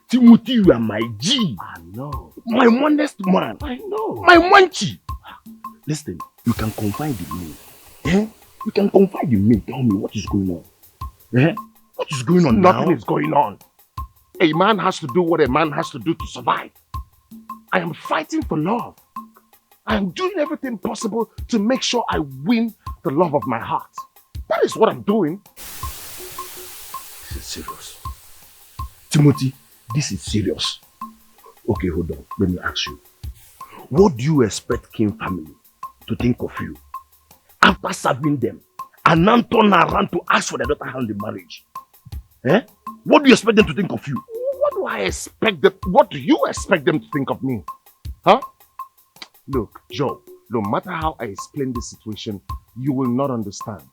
Timothy, you are my G. I know. My honest man. I know. My manchi. Listen, you can confide in me. Eh? You can confide in me. Tell me what is going on. Eh? What is going on now? Nothing is going on. A man has to do what a man has to do to survive. I am fighting for love. I am doing everything possible to make sure I win the love of my heart. That is what I'm doing. This is serious. Timothy, this is serious. Okay, hold on. Let me ask you. What do you expect Kim family to think of you after serving them and now turn around to ask for their daughter hand in marriage? Eh? What do you expect them to think of you? What do I expect them? What do you expect them to think of me? Huh? Look, Joe, no matter how I explain this situation, you will not understand.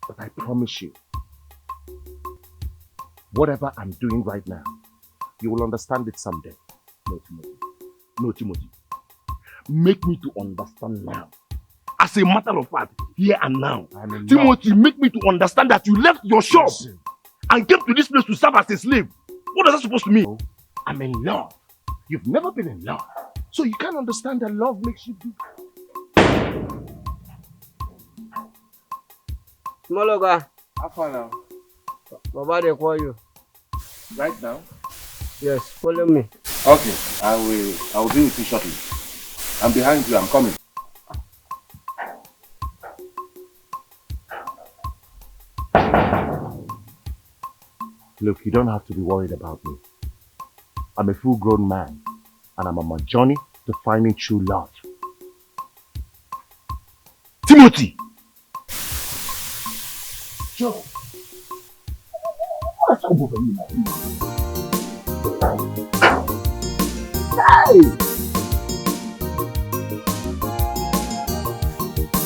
But I promise you, whatever I'm doing right now, you will understand it someday. No, Timothy. No, Timothy. Make me to understand now. As a matter of fact, here and now. Timothy, make me to understand that you left your shop and came to this place to serve as a slave. What is that supposed to mean? I'm in love. You've never been in love. So you can't understand that love makes you do. Mologa. How far now? Baba, they call you. Right now? Yes, follow me. Okay, I will be with you shortly. I'm behind you, I'm coming. Look, you don't have to be worried about me. I'm a full-grown man, and I'm on my journey to finding true love. Timothy! Joe! What's up over you now? Hey!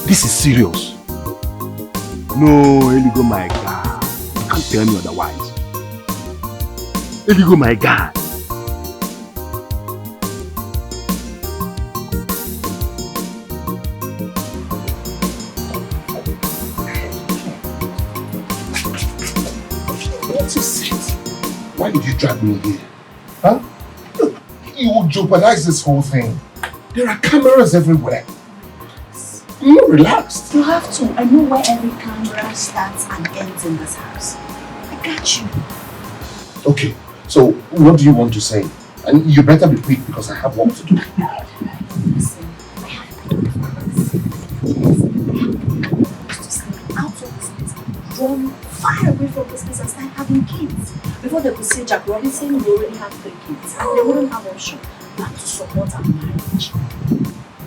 This is serious. No, Eligo, my God. You can't tell me otherwise. Eligo, my God. What is it? Why did you drag me here? Huh? Look, you will jeopardize this whole thing. There are cameras everywhere. I'm not relaxed. You have to. I know where every camera starts and ends in this house. I got you. Okay, so what do you want to say? And you better be quick because I have work to do. Listen, I have been out of this place, run far away from this place and start having kids. Before they could say Jack Robinson, we already have 3 kids. And they wouldn't have option but to support our marriage.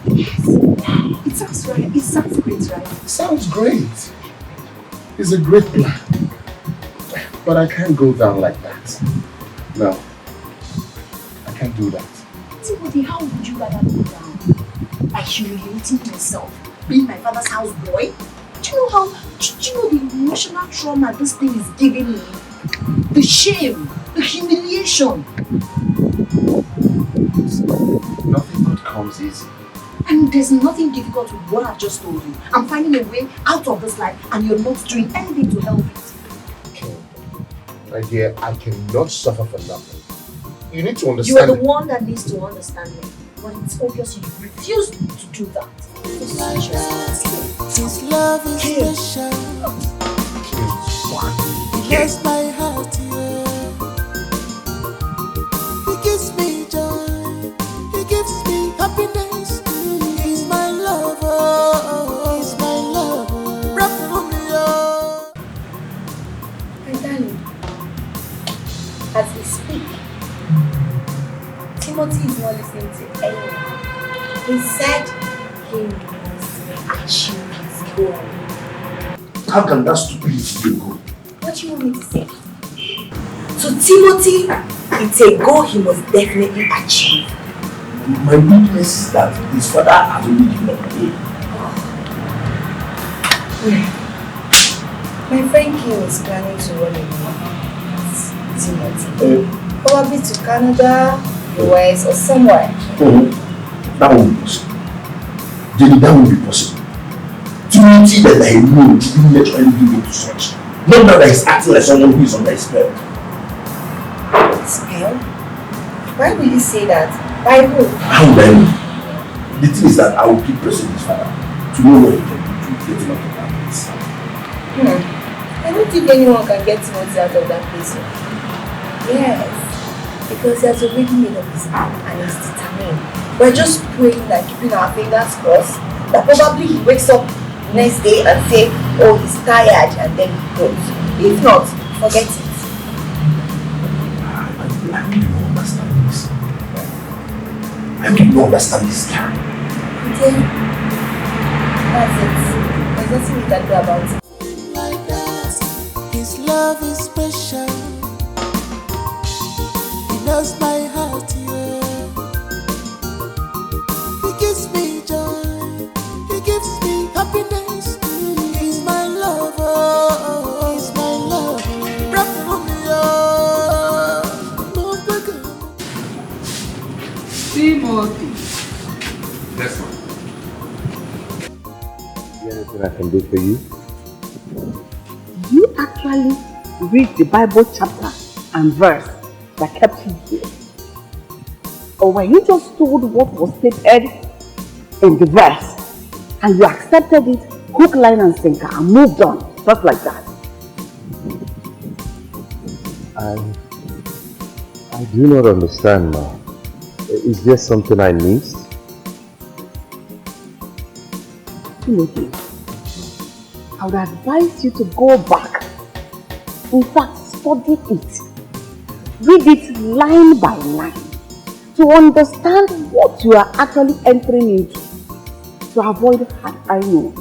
Yes. It sounds right. It sounds great, right? Sounds great. It's a great plan. But I can't go down like that. No. I can't do that. Timothy, how would you rather go down? By humiliating myself, being my father's house boy? Do you know the emotional trauma this thing is giving me? The shame, the humiliation. Nothing good comes easy. And there's nothing difficult with what I've just told you. I'm finding a way out of this life and you're not doing anything to help it. Okay. My dear, I cannot suffer for nothing. You need to understand. You are the one that needs to understand me. But it's obvious you refuse to do that. His love is special. He bless my heart, yeah. He gives me joy. He gives me happiness. He's my lover. He's my lover. Rap for me, oh. My darling, as we speak, Timothy is not listening to anyone. He said he must achieve his goal. How can that stupidity be good? What do you want me to say? So Timothy, it's a goal he must definitely achieve. My weakness is that his father has only given up on me. My friend Kim is planning to run away with Timothy. Probably to Canada, US, or somewhere. That won't be possible. Jenny, that won't be possible. Timothy that I know didn't naturally give in to such. Not that he's acting like someone who is under a spell. Spell? Why will you say that? By who? How would I know? The thing is that I will keep pressing his father to know what he can do to get him out of that place. I don't think anyone can get Timothy out of that place. Yes, because he has already made up his mind and is determined. We're just praying and keeping our fingers crossed that probably he wakes up next day and say, oh, he's tired, and then he goes. If not, forget it. I really don't understand this. I really don't understand this guy. Okay. That's it. There's nothing we can do about it. His love is special. He knows my heart, yeah. He gives me joy. He gives me happiness. He's my lover. He's my lover. Timothy. Yes, ma'am. Is there anything I can do for you? You actually read the Bible chapter and verse that kept you here? Or were you just told what was stated in the verse and you accepted it, hook, line and sinker, and moved on, just like that? I do not understand now. Is there something I missed? Timothy, I would advise you to go back. In fact, study it. Read it line by line to understand what you are actually entering into, to avoid hard I know.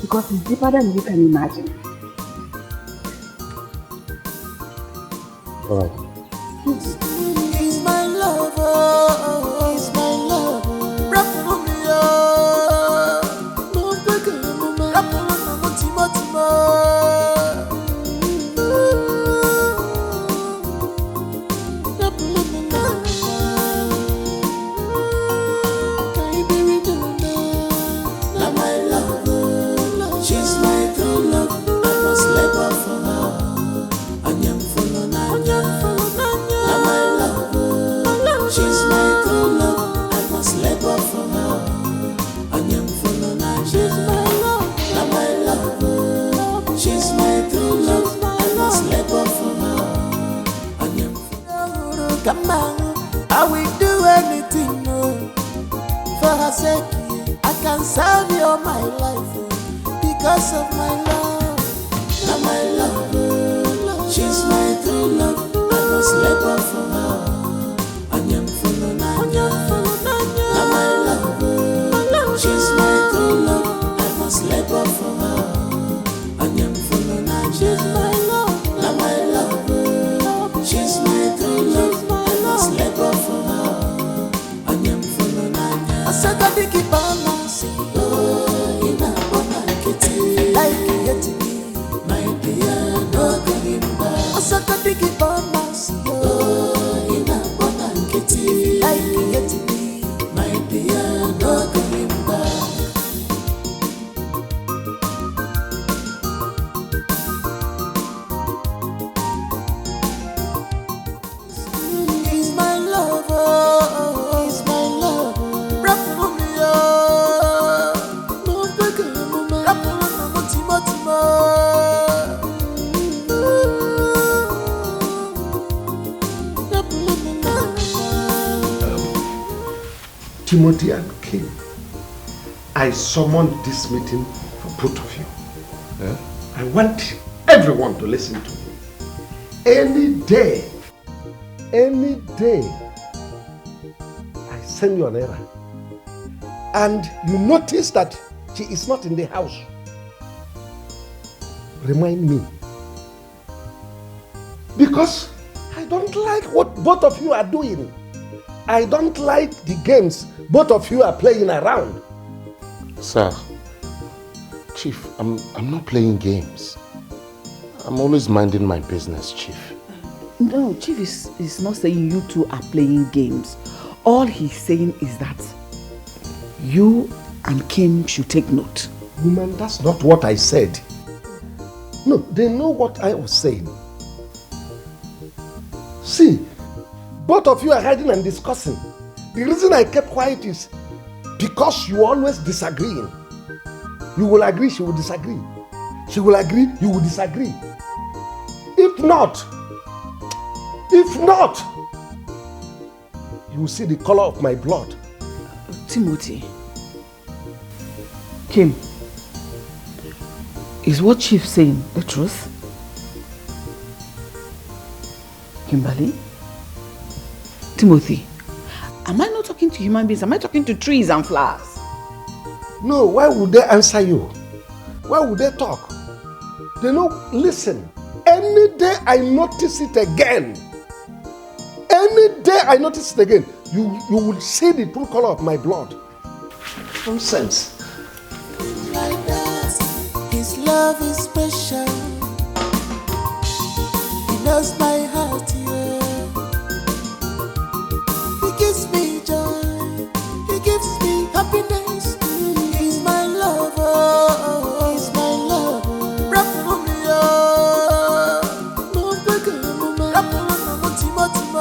Because it's deeper than you can imagine. Alright. He's my lover. He's my lover. Rap for me, she's my true love. I must labor for her. She's my true love, I must labor for her. She's my love, my love. She's my true love, I must labor for her. Come on, I will do anything for her sake. I can serve you all my life because of my love. Now my love, she's my true love, I must labor for her. She's my true love, I must labor for her. She's my love, my love. She's my true love, I must labor for her. I said I think it balance. Oh, in a bona kitty, like it me, my dear, no going back. I said I think it balance. Oh, in a bona kitty, like it me, my dear, no going back. He's my lover. He's my lover. Rap for me, rap for me, Timo. Timothy and Kim, I summoned this meeting for both of you. I want everyone to listen to me. Any day, I send you an errand and you notice that she is not in the house, remind me. Because I don't like what both of you are doing. I don't like the games both of you are playing around. Sir, Chief, I'm not playing games. I'm always minding my business, Chief. No, Chief is not saying you two are playing games. All he's saying is that you and Kim should take note. Woman, that's not what I said. No, they know what I was saying. See, both of you are hiding and discussing. The reason I kept quiet is because you always disagreeing. You will agree, she will disagree. She will agree, you will disagree. If not, you will see the color of my blood. Timothy, Kim, is what Chief saying the truth? Kimberly? Timothy, am I not talking to human beings? Am I talking to trees and flowers? No, why would they answer you? Why would they talk? They know, listen, any day I notice it again, you will see the true color of my blood. Nonsense. Like that, his love is special. He knows my heart, yeah. He gives me joy. He gives me happiness. He's my lover. He's my lover. Rap for me, oh. No bigger, mama. Rap for me, Timo.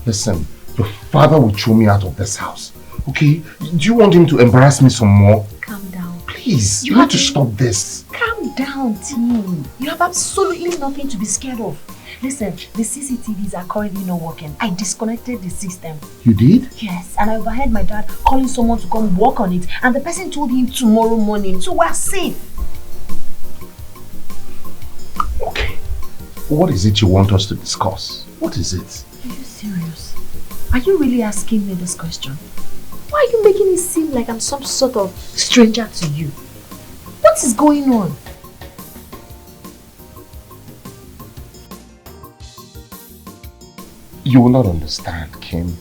Listen, your father will throw me out of this house. Okay? Do you want him to embarrass me some more? Calm down. Please, you need to stop this. Calm down, Tim. You have absolutely nothing to be scared of. Listen, the CCTVs are currently not working. I disconnected the system. You did? Yes, and I overheard my dad calling someone to come work on it, and the person told him tomorrow morning, so we're safe. Okay. What is it you want us to discuss? What is it? Are you serious? Are you really asking me this question? Why are you making it seem like I'm some sort of stranger to you? What is going on? You will not understand, Kim.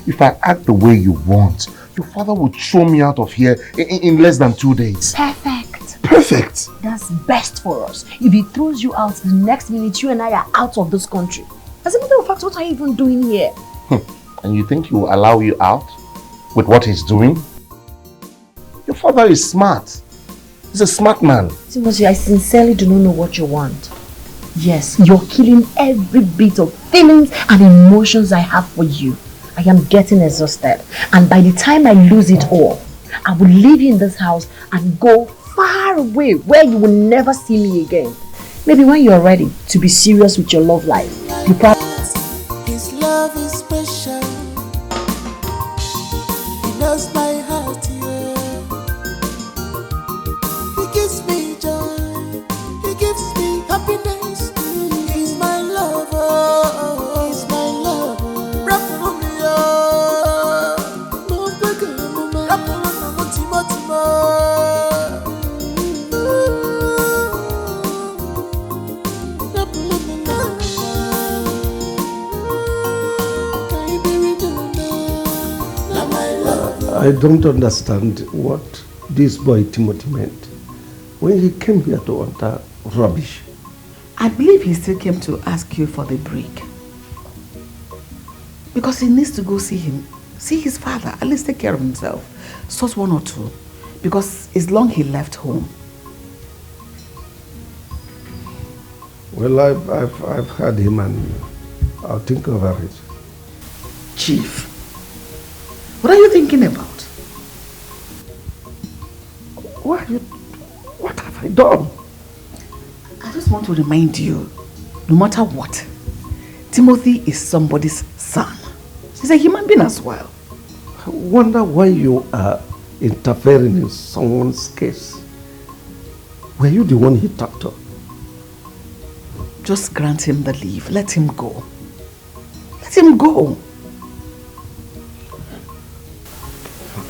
If I act the way you want, your father will throw me out of here in less than 2 days. Perfect. Perfect. That's best for us. If he throws you out, the next minute you and I are out of this country. As a matter of fact, what are you even doing here? And you think he will allow you out with what he's doing? Your father is smart. He's a smart man. Timothy, I sincerely do not know what you want. Yes, you're killing every bit of feelings and emotions I have for you. I am getting exhausted. And by the time I lose it all, I will leave you in this house and go far away where you will never see me again. Maybe when you're ready to be serious with your love life, you probably... His love is special. He knows my heart, yeah. He gives me joy. He gives me happiness. He's my lover. He's my lover. Rap for me, oh. No bigger, mama. Rap for me, Timo, Timo. I don't understand what this boy Timothy meant when he came here to utter rubbish. I believe he still came to ask you for the break. Because he needs to go see his father, at least take care of himself. Sort one or two. Because it's long he left home. Well, I've heard him and I'll think over it. Chief, what are you thinking about? What have I done? I just want to remind you, no matter what, Timothy is somebody's son. He's a human being as well. I wonder why you are interfering in someone's case. Were you the one he talked to? Just grant him the leave. Let him go. Let him go.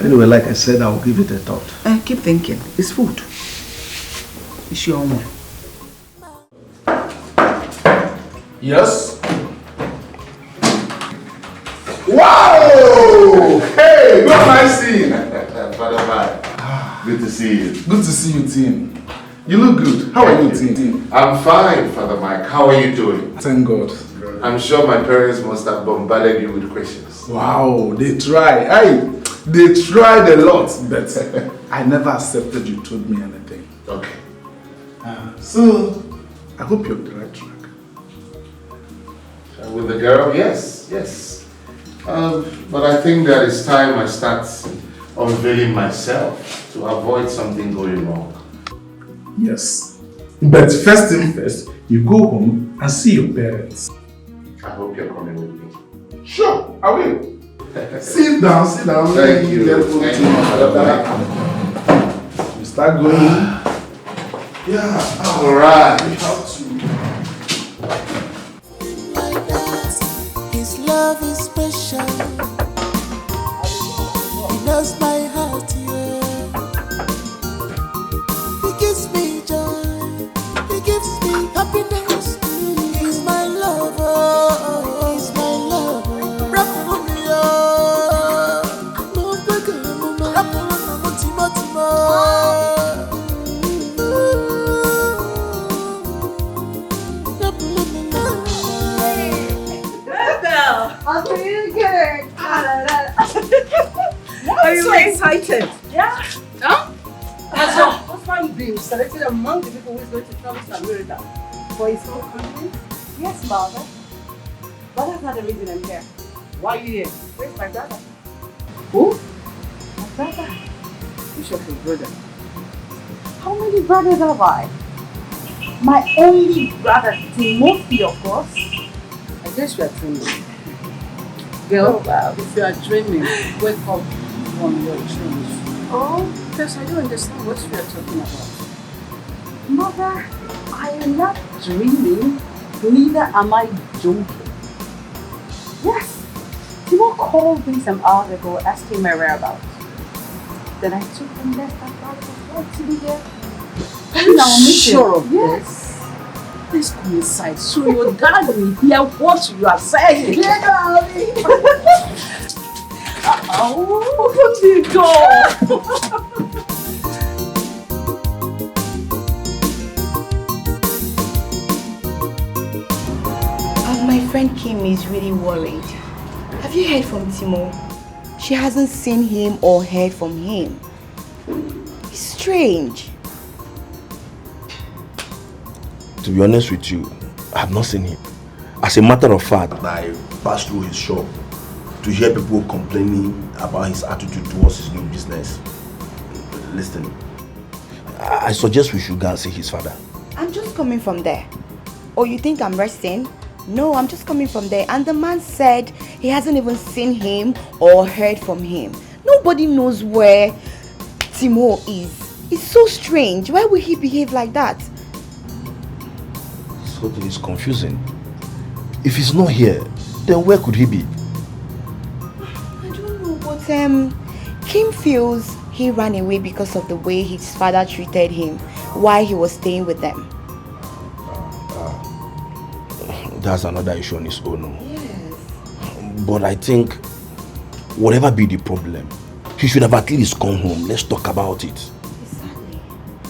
Anyway, like I said, I'll give it a thought. Keep thinking. It's food. It's your own. Yes? Wow! Hey, what am I seeing? Father man, good to see you. Good to see you, Tim. You look good. How are you, Tim? I'm fine, Father Mike. How are you doing? Thank God. I'm sure my parents must have bombarded you with questions. Wow, they try. They tried a lot, but I never accepted you told me anything. Okay. So, I hope you're on the right track. With the girl, yes. But I think that it's time I start unveiling myself to avoid something going wrong. Yes. But first thing first, you go home and see your parents. I hope you're coming with me. Sure, I will. Sit down. Thank you. You start going. Yeah. Alright. His love is special. He knows my heart, yeah. He gives me joy. He gives me happiness. He's my lover. He's my lover. Rap for me, oh. No bigger, mama. Rap for me, Timo, Timo. I'm feeling good. Are you so excited? Yeah. Huh? What's wrong with being selected among the people who is going to travel to America for his whole country? Yes, Mother. But that's not the reason I'm here. Why are you here? Where's my brother? Who? My brother. Who's your brother? How many brothers have I? My only brother, Timothy, of course. I guess you are dreaming. Girl, if you are dreaming, wake up from your dreams. Oh, because I don't understand what you are talking about. Mother, I am not dreaming, neither am I joking. Yes, Timo called me some hours ago asking my whereabouts. Then I took him left and right to be here. Are you sure of Yes. Please come inside so your dad will hear what you are saying. Yeah, darling. Open the door. My friend Kim is really worried. Have you heard from Timo? She hasn't seen him or heard from him. It's strange. To be honest with you, I have not seen him. As a matter of fact, I passed through his shop to hear people complaining about his attitude towards his new business. Listen, I suggest we should go and see his father. I'm just coming from there. Oh, you think I'm resting? No, I'm just coming from there. And the man said he hasn't even seen him or heard from him. Nobody knows where Timo is. It's so strange. Why would he behave like that? This whole thing is confusing. If he's not here, then where could he be? I don't know, but Kim feels he ran away because of the way his father treated him while he was staying with them. That's another issue on his own. Yes. But I think, whatever be the problem, he should have at least come home. Let's talk about it. Exactly.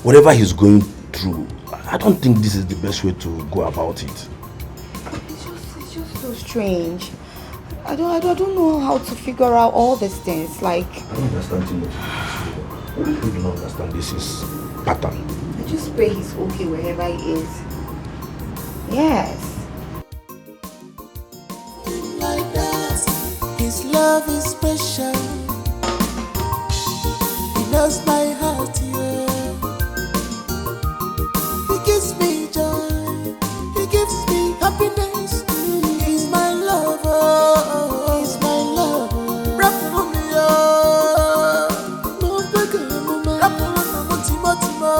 Whatever he's going through, I don't think this is the best way to go about it. It's just so strange. I don't know how to figure out all these things. Like, I don't understand too much. I really do not understand this is pattern. I just pray he's okay wherever he is. Yes. Like that, his love is special. He knows my heart, yeah. He gives me joy. He gives me happiness. He's my lover. He's my lover. Rap for me, oh. No bigger, no man. Rap for me, Timo, Timo.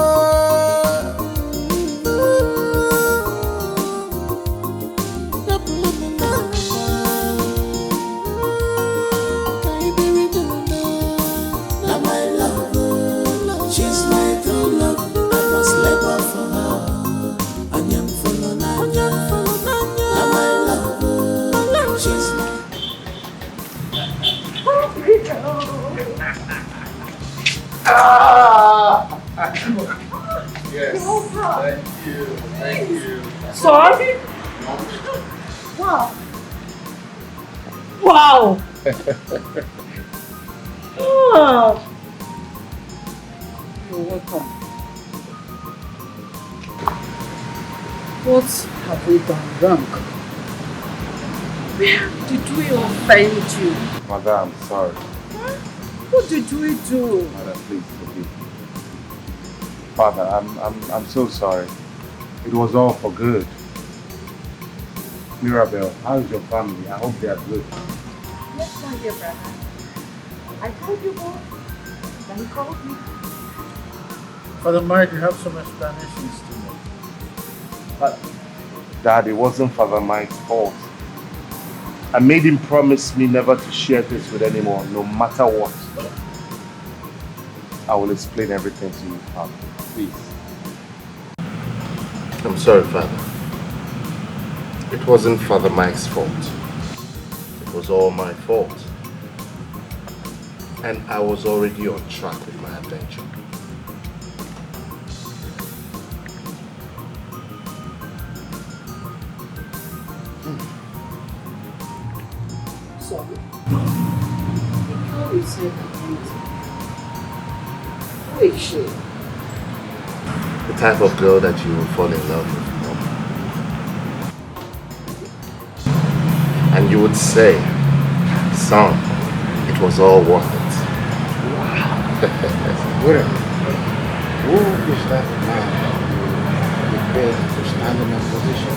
Yes. Thank you. Thank you. Sorry? Wow. Wow. Oh. You're welcome. What have we done wrong? Where did we offend you? Mother, I'm sorry. What did we do? Mother, please forgive me. Father, I'm so sorry. It was all for good. Mirabel, how's your family? I hope they are good. Yes, my dear brother. I told you both. Then he called me. Father Mike, you have some explanations to make. But, Dad, it wasn't Father Mike's fault. I made him promise me never to share this with anyone, no matter what. I will explain everything to you, Father. Please. I'm sorry, Father. It wasn't Father Mike's fault. It was all my fault. And I was already on track with my adventure. Sorry. Before we said that, who is she? The type of girl that you will fall in love with, Mom. And you would say, son, it was all worth it. Wait a minute. Who is that man prepared to stand in my position?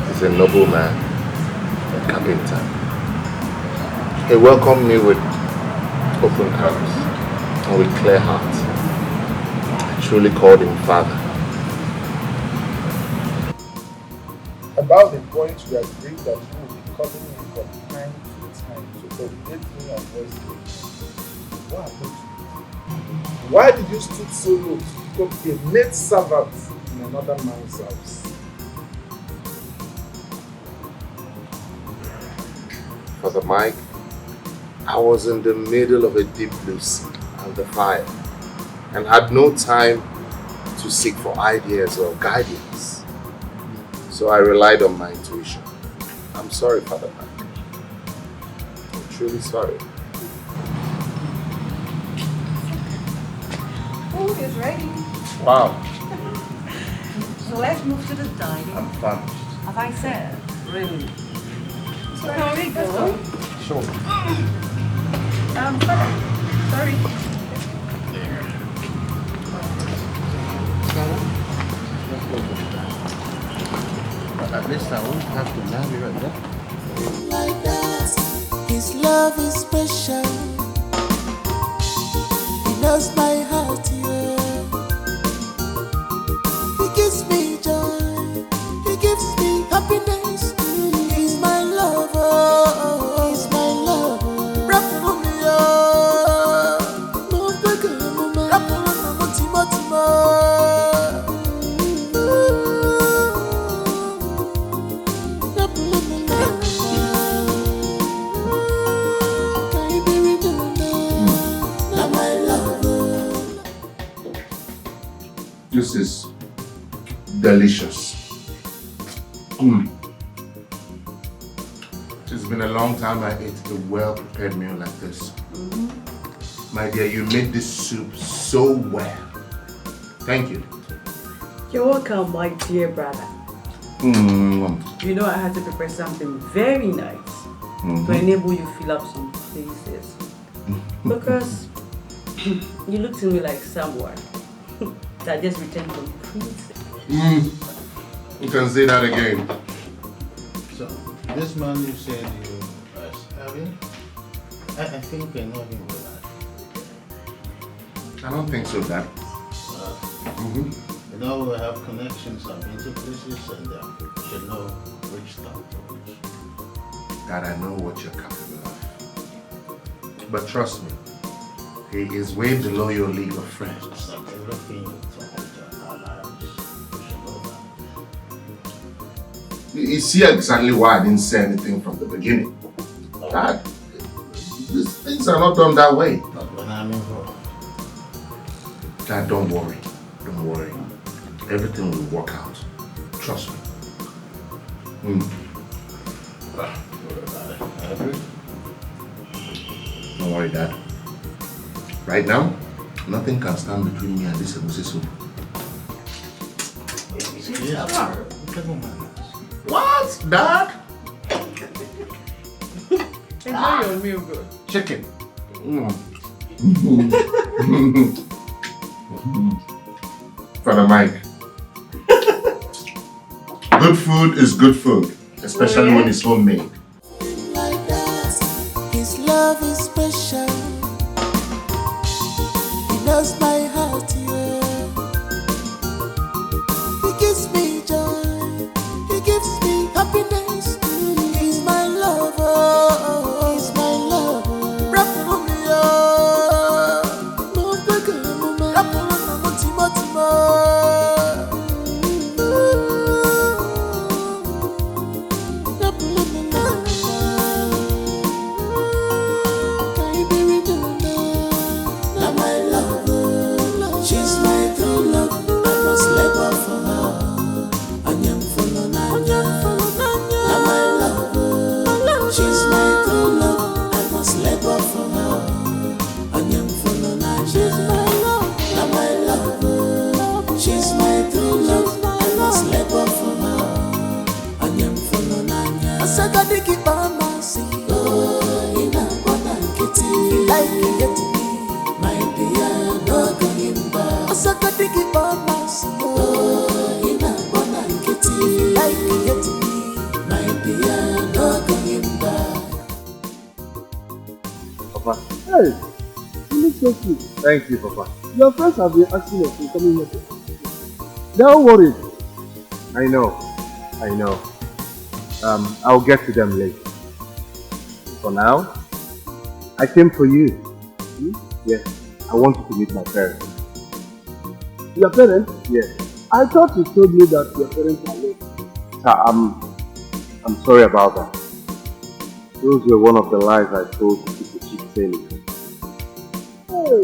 He's a noble man, a carpenter. He welcomed me with open arms and with clear heart. I truly called him father. About the point we agreed that you will be calling me from time to time to update me on what's going on. What happened to you? Why did you stoop so low to become a maid servant in another man's house? Father Mike, I was in the middle of a deep blue sea and the fire and had no time to seek for ideas or guidance. So I relied on my intuition. I'm sorry, Father Mike. I'm truly sorry. Food is ready. Wow. So let's move to the dining. I'm famished. As I said, really. So can we go? Sure. Sorry. But at least I won't have to love you like that. Like that, his love is special. He knows my heart, yeah. He gives me joy, he gives me happiness. He's my lover, he's my lover. Rap for me, oh, no bigger, no man. Rap for me, Timo, Timo. This is delicious. It's been a long time I ate a well-prepared meal like this. My dear, you made this soup so well. Thank you. You're welcome, my dear brother. You know I had to prepare something very nice to enable you fill up some places. Because you look to me like someone that just returned from prison. You can say that again. So, this man you said you are having, I think we know him well. I don't think so, Dad. You know, we have connections, I've been to places, and you know which stuff to which. Dad, I know what you're capable of. But trust me, he is way below your league of friends. Not everything you talk about our lives, you should know that. You see exactly why I didn't say anything from the beginning. Dad, these things are not done that way. Not when I'm involved. Dad, don't worry. Don't worry. Everything will work out. Trust me. Don't worry, Dad. Right now, nothing can stand between me and this egusi soup. What, Dad? Enjoy your meal, good. Chicken. Father Mike. Good food is good food, especially when it's homemade. Like that, his love is special. He knows my heart, yeah. He gives me joy, he gives me happiness. He's my lover, he's my lover. Rap for me, oh, no bigger, no man. Rap for me, Timo, Timo. Papa. Hey, you look so cute. Thank you, Papa. Your friends have been asking us to come in here. Don't worry. I know. I'll get to them later. For now, I came for you. Yes, I want you to meet my parents. Your parents? Yes. I thought you told me that your parents are late. I'm sorry about that. Those were one of the lies I told to keep the ship sailing. Hey,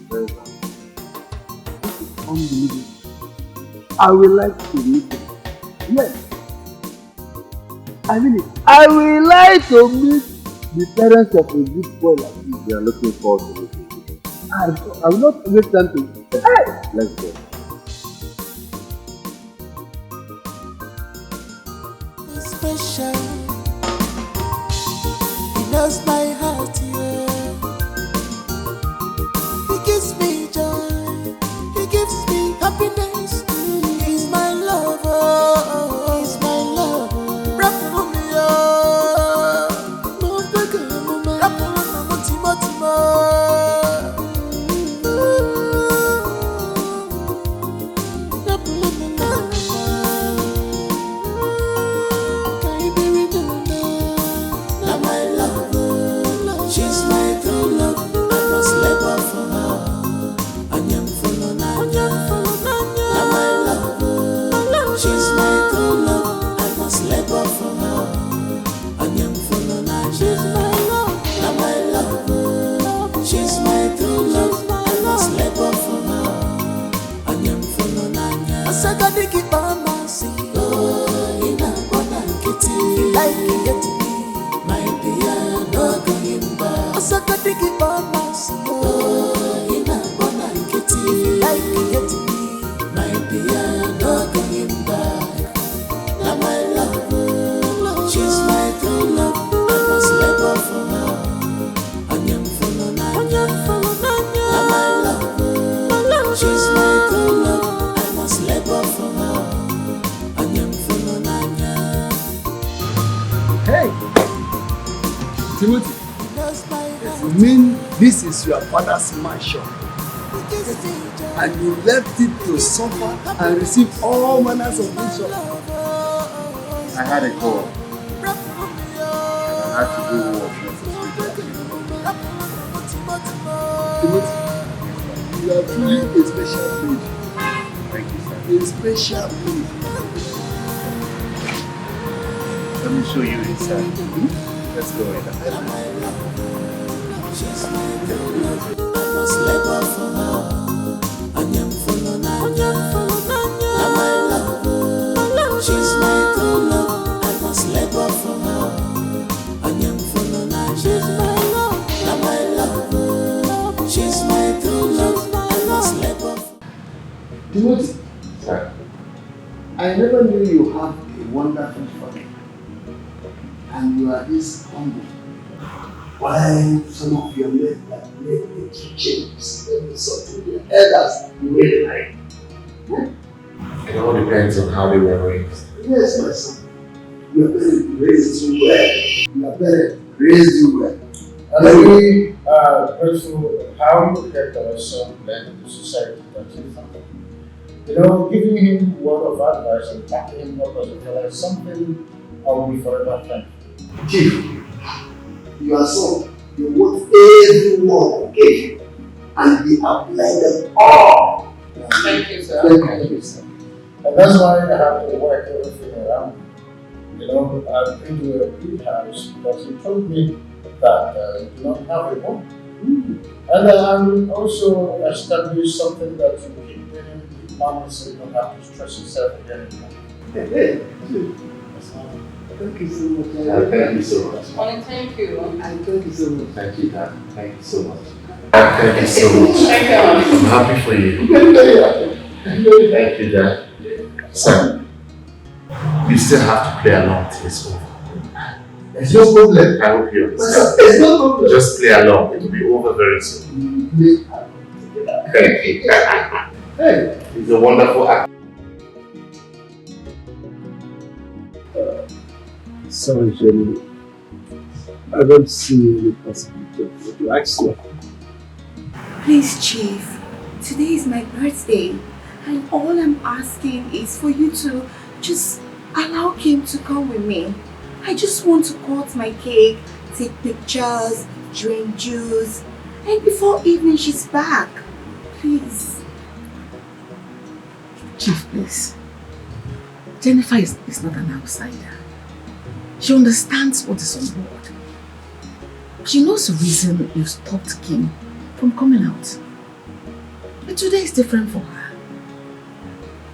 this is unbelievable. I would like to meet them. Yes. I mean it. I would like to meet the parents of a good boy like you. They are looking forward to meeting you. I will not waste time to. Hey, let's go. Special. He knows my heart, yeah. He gives me joy. He gives me happiness. He's my lover. He's my lover. Rap for me, oh. Move back, mama. Rap for me, Timo, Timo. Rap for me, mama. Now my love, she's my true love. I must labor for her. I am full of Naija. Now my love, she's my true love. I must labor for her. I am full of Naija. Now my love, she's my true love. I must labor for her. I am full of Naija. I said I dig it by my sea. Oh, in a bona kitty, like it get me. My dear, no going back. I said I dig it by my sea. Oh, in a bona kitty, like it get me. My dear, no going back. Now my love, she's my true love. I must labor for her. I am full of Naija. Now my love, she's my true love. I must labor for her. I am full of Naija. Hey, Timothy, you mean this is your father's mansion and you left it to suffer and receive all manners of insult? I had a call. I had to do work. Timothy, you are truly a special breed. Thank you, sir. A special breed. Let me show you inside. Let's go in. I must labor for her. I am full of Naija. Now my love, she's my true love. I must labor for her. I am full of Naija. Now my love, she's my true love. I must labor for her. Timothy, sir, I never knew you have a wonderful father. And you are this humble. Why some of your men that make the changes and something your elders you really like? It all depends on how they were raised. Yes, my son. Your parents raised you well. Your parents raised you well. I'm very grateful how you get our son blended into society that you found. You know, giving him word of advice and backing him up as a fellow is something I will be forever thankful. Chief, you are so. You want everyone to get you. And he applied them all. Thank you, sir. Thank you, sir. And that's why I have to work everything around. You know, I've been to a big house because he told me that you do not have a home. And I'm also establish something that you keep doing money so you don't have to stress yourself again. Hey, thank you so much. Thank you so much. Thank you. And thank you so much. Thank you, Dad. Thank you so much. Thank you so much. Thank you. I'm happy for you. Thank you, Dad. Son, you still have to play along till it's over. There's no problem. I hope you understand. There's no problem. Just play along. It will be over very soon. Thank you. Hey. He's a wonderful actor. Sorry, Jenny. I don't see any possibility of you actually. Please, Chief, today is my birthday, and all I'm asking is for you to just allow Kim to come with me. I just want to cut my cake, take pictures, drink juice, and before evening she's back. Please. Chief, please. Jennifer is not an outsider. She understands what is on board. She knows the reason you stopped Kim from coming out. But today is different for her.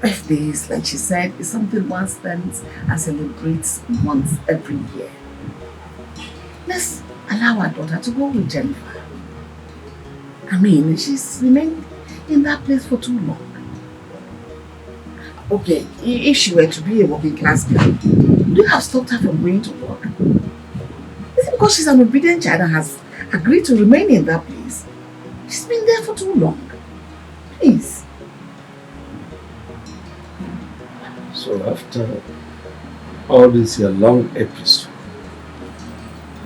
Birthdays, like she said, is something one spends and celebrates once every year. Let's allow our daughter to go with Jennifer. I mean, she's remained in that place for too long. Okay, if she were to be a working class girl, would you have stopped her from going to work? Is it because she's an obedient child and has agreed to remain in that place? She's been there for too long. Please. So after all this your long episode,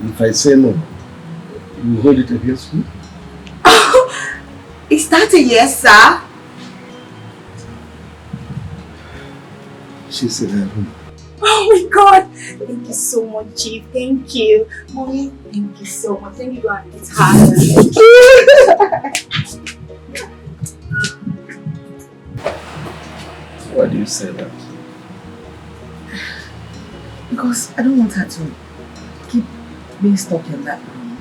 if I say no, you hold it against me? Is that a yes, sir? She's in her room. Oh my God! Thank you so much, Chief. Thank you. Mommy, thank you so much. Thank you, God. It's hard. Thank you. Why do you say that? Because I don't want her to keep being stuck in that room.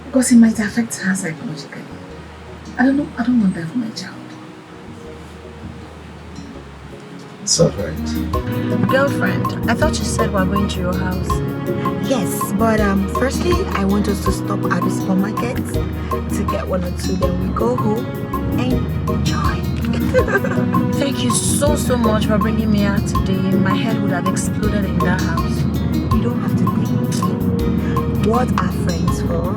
Because it might affect her psychologically. I don't want that for my child. It's alright. Girlfriend, I thought you said we're going to your house. Yes, but firstly, I want us to stop at the supermarket to get 1 or 2, then we go home and enjoy. Thank you so much for bringing me out today. My head would have exploded in that house. You don't have to think. What are friends for?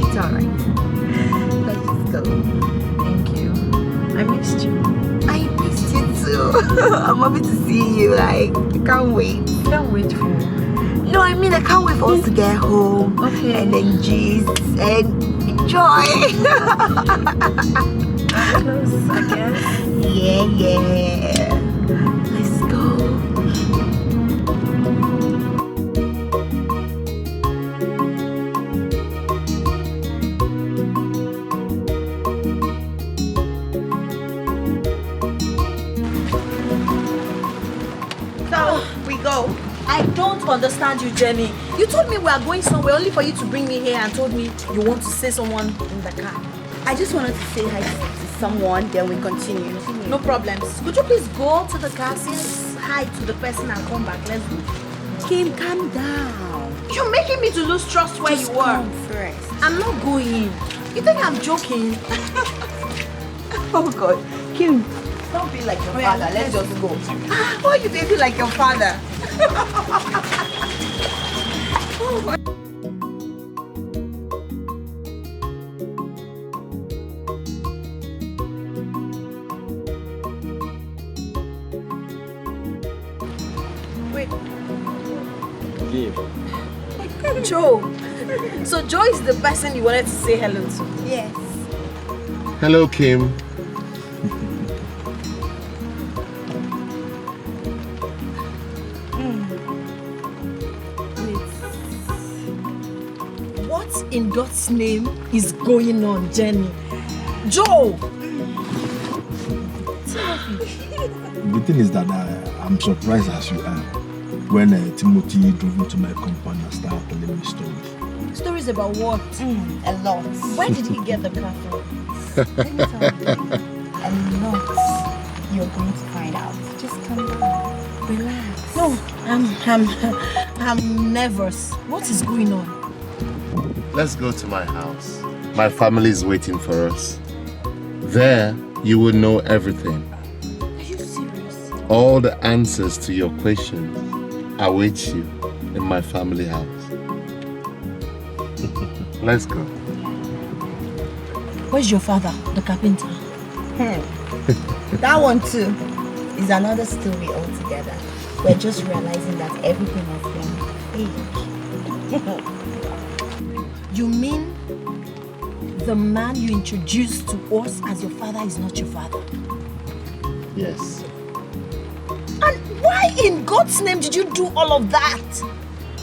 It's alright. Let's just go. Thank you. I missed you. I missed you too. I'm happy to see you. Like, I can't wait. Can't wait for you. No, I mean I can't wait for us to get home. Okay. And then gist and enjoy. Close, I guess. Yeah. Let's go. We go. I don't understand you, Jenny. You told me we are going somewhere only for you to bring me here and told me you want to see someone in the car. I just wanted to say hi to someone, then we continue. No problems. Could you please go to the car, say hi to the person and come back? Let's go. Kim, calm down. You're making me to lose trust where Just you are. come first. I'm not going. You think I'm joking? Oh God. Kim, don't be like your father. Let's just go. Why you baby like your father? Oh my. Wait. Joe. So Joe is the person you wanted to say hello to? Yes. Hello, Kim. What in God's name is going on, Jenny? Joe! The thing is that I'm surprised as you are when Timothy drove into my compound and started telling me stories. Stories about what? A lot. Where did he get the car from? Let me tell you. A lot. You're going to find out. Just calm down. Relax. No, I'm nervous. What is going on? Let's go to my house. My family is waiting for us. There, you will know everything. Are you serious? All the answers to your questions await you in my family house. Let's go. Where's your father, the carpenter? That one too is another story altogether. We're just realizing that everything has been fake. You mean the man you introduced to us as your father is not your father? Yes. And why in God's name did you do all of that?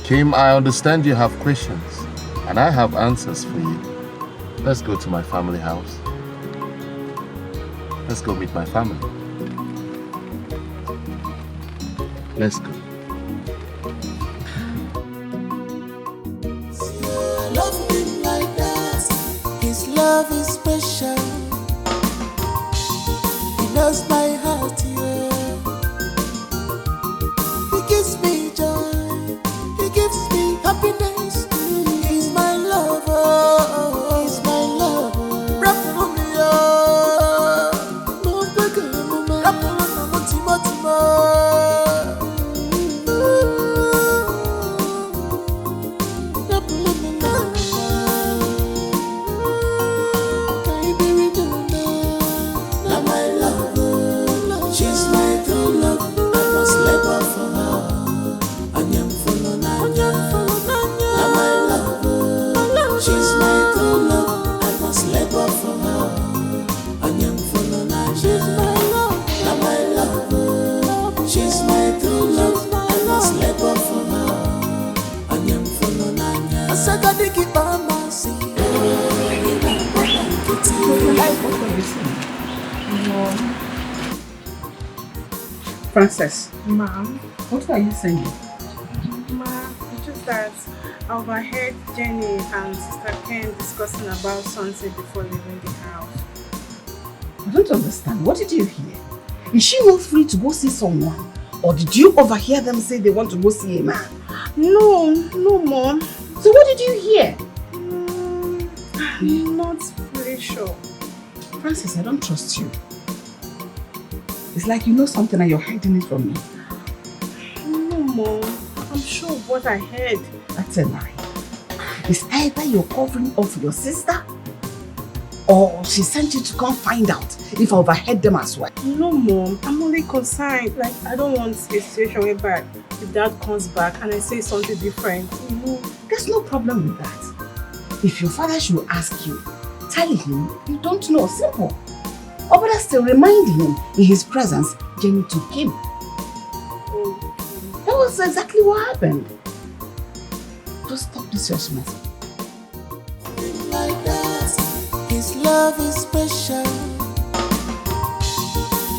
Kim, I understand you have questions, and I have answers for you. Let's go to my family house. Let's go meet my family. Let's go. Love him like that. His love is special. He knows my heart, yeah. He gives me joy. He gives me happiness. He's my lover. He's my lover. Rap for me, oh. No bigger, no man. She's my true love, I must labor for her. I am full of nanya. I said I dig it by my seat. Frances, Mom, what are you saying? Ma, it's just that I overheard Jenny and Sister Ken discussing about something before leaving the house. I don't understand. What did you hear? Is she not free to go see someone? Or did you overhear them say they want to go see a man? No, Mom. So what did you hear? I'm not really sure. Francis, I don't trust you. It's like you know something and you're hiding it from me. No, Mom. I'm sure of what I heard. That's a lie. It's either you're covering up for your sister or she sent you to come find out if I overheard them as well. No, Mom. I'm only concerned. Like, I don't want a situation whereby the dad comes back and I say something different. There's no problem with that. If your father should ask you, tell him you don't know. Simple. Or better still, remind him in his presence, Jenny took him. That was exactly what happened. Just stop this your mess. Like that, his love is special.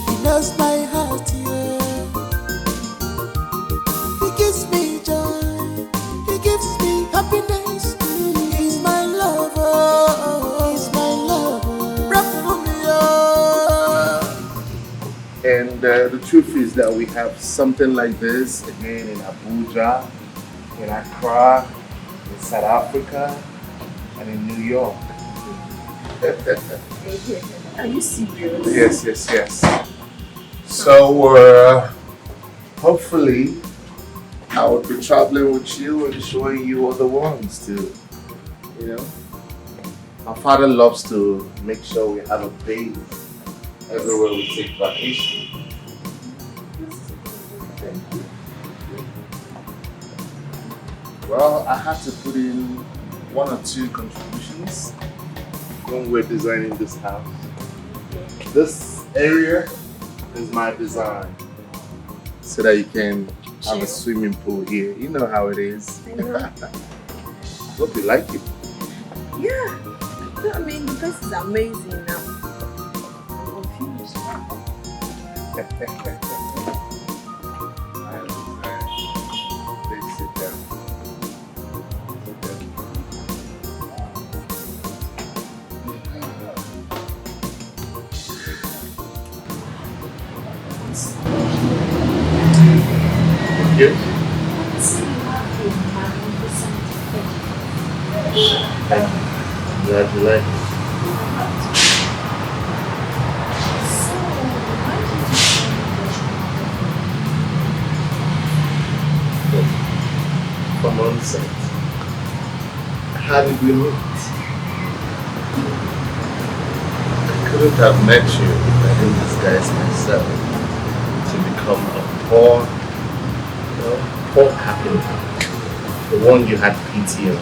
He knows my heart, yeah. He gives me joy. He gives me happiness. He's my lover. He's my lover. Rap for me, oh. And the truth is that we have something like this again in Abuja, in Accra, in South Africa, and in New York. Are you serious? Yes. So, hopefully, I will be traveling with you and showing you other ones too. You know? My father loves to make sure we have a base everywhere we take vacation. Well, I had to put in 1 or 2 contributions when we're designing this house. This area is my design, so that you can have a swimming pool here. You know how it is. I know. Hope you like it. Yeah. I mean, the place is amazing now. I'm confused. I understand. Please sit down. Yes. I'm glad you like it. From onset, how did we meet? I couldn't have met you if I didn't disguise myself to become a poor carpenter, the one you had pity on.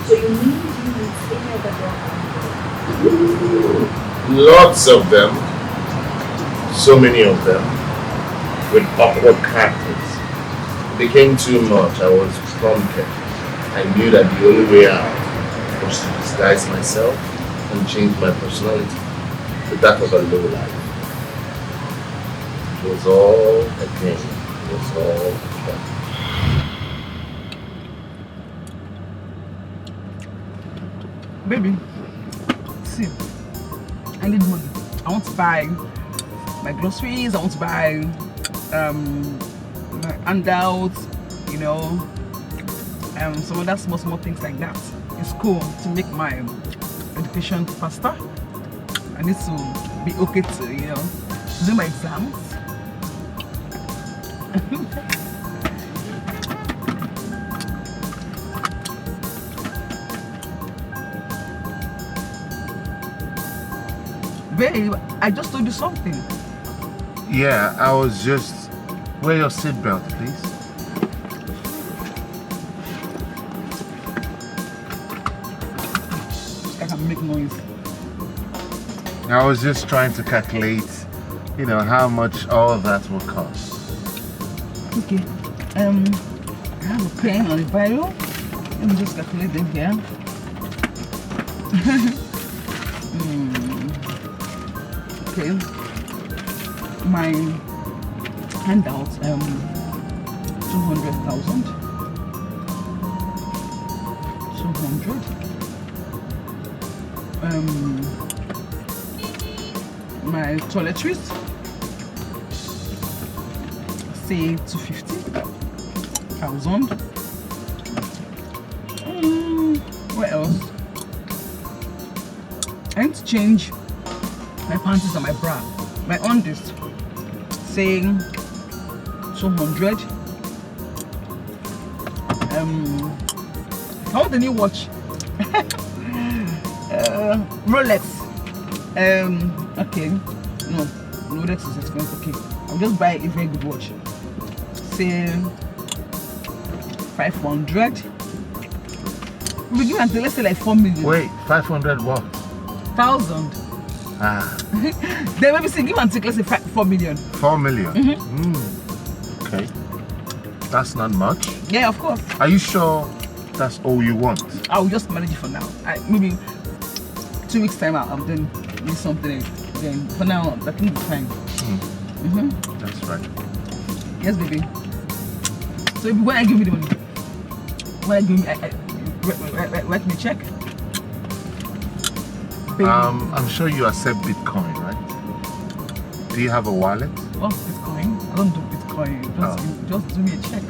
So you mean you with any other girl? Lots of them, so many of them, with awkward characters. It became too much. I was prompted. I knew that the only way out was to disguise myself and change my personality to that of a low life. It was all a game. It was all a game. Baby, see, I need money. I want to buy my groceries. I want to buy my handouts, you know, some other small things like that. It's cool to make my education faster. I need to be okay to, you know, do my exams. Babe, I just told you something. Yeah, I was just... Wear your seatbelt, please. I can make noise. I was just trying to calculate, you know, how much all of that will cost. Okay. I have a pen and a Bible. Let me just calculate them here. Okay. My handout, 200,000. 200. My toiletries, say 250,000. What else? I need to change my panties and my bra. My undies, say 200. I want a new watch. Rolex. Okay. No, Rolex is expensive. Okay, I'll just buy a very good watch. Say 500. We give until let's say like 4 million. Wait, 500 what? 1,000. Ah. Then maybe say give and take let's say 4 million. 4 million? Okay. That's not much. Yeah, of course. Are you sure that's all you want? I'll just manage it for now. Maybe 2 weeks time out, I'm then need something. Then for now, I think it's fine. That's right. Yes, baby. So when I give you the money, when I give you, write me a check. I'm sure you accept Bitcoin, right? Do you have a wallet? Oh, Bitcoin? I don't do Bitcoin. Just do me a check.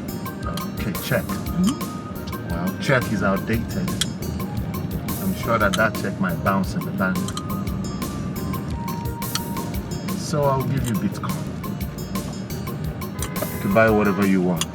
Okay, check. Well, check is outdated. I'm sure that check might bounce in the bank. So I'll give you Bitcoin to buy whatever you want.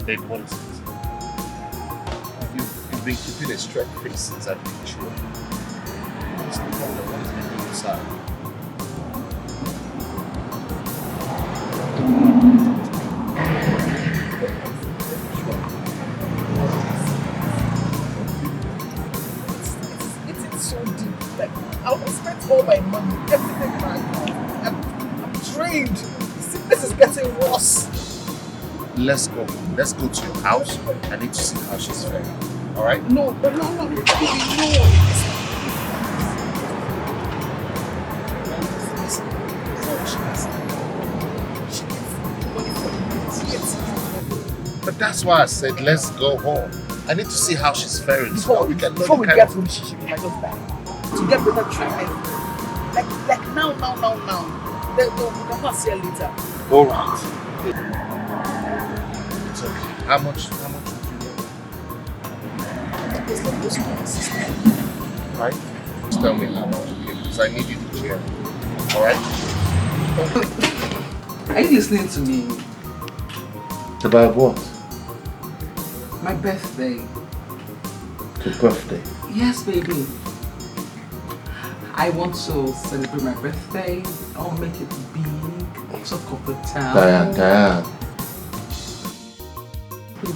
Babe, what is it? You've been keeping a straight face since I've been sure. What's the problem? What is making you sad? It's so deep. Like, I almost spent all my money, everything back. I'm drained. This is getting worse. Let's go. Let's go to your house. I need to see how she's faring. Alright? No, baby, no. But that's why I said let's go home. I need to see how she's faring. Before we get home, she might just die. To get better treatment. Like now. Then we can pass here later. Alright. It's okay. How much would you need? It's like this one, Right? Just tell me how much, because I need you to cheer. Alright? Are you listening to me? About what? My birthday. Your birthday? Yes, baby. I want to celebrate my birthday. I'll make it big. Talk of the town. Diane.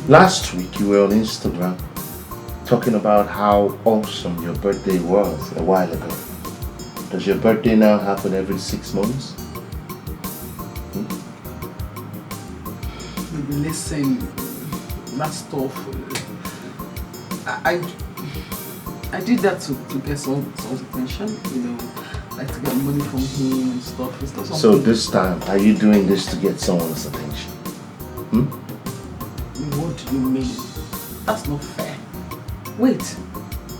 Last week you were on Instagram talking about how awesome your birthday was a while ago. Does your birthday now happen every 6 months? Baby, listen. That stuff. I did that to get someone's attention, you know, like to get money from him and stuff. It's not something. So this time, are you doing this to get someone's attention? What do you mean? That's not fair. Wait,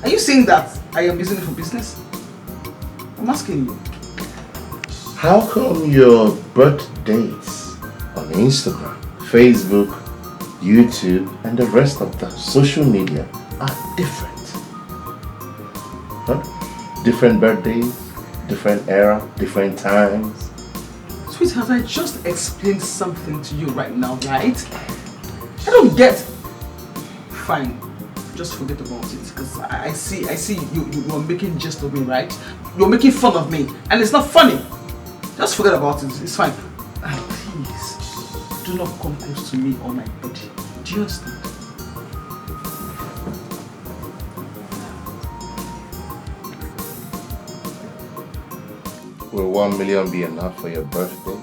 are you saying that I am using it for business? I'm asking you. How come your birthdays on Instagram, Facebook, YouTube, and the rest of the social media are different? Huh? Different birthdays, different era, different times. Sweetheart, I just explained something to you right now, right? I don't get. Fine. just forget about it. Because I see you are making jest of me, right? You're making fun of me, and it's not funny. Just forget about it. It's fine. And please, do not come close to me or my body. Do you understand? Will 1 million be enough for your birthday?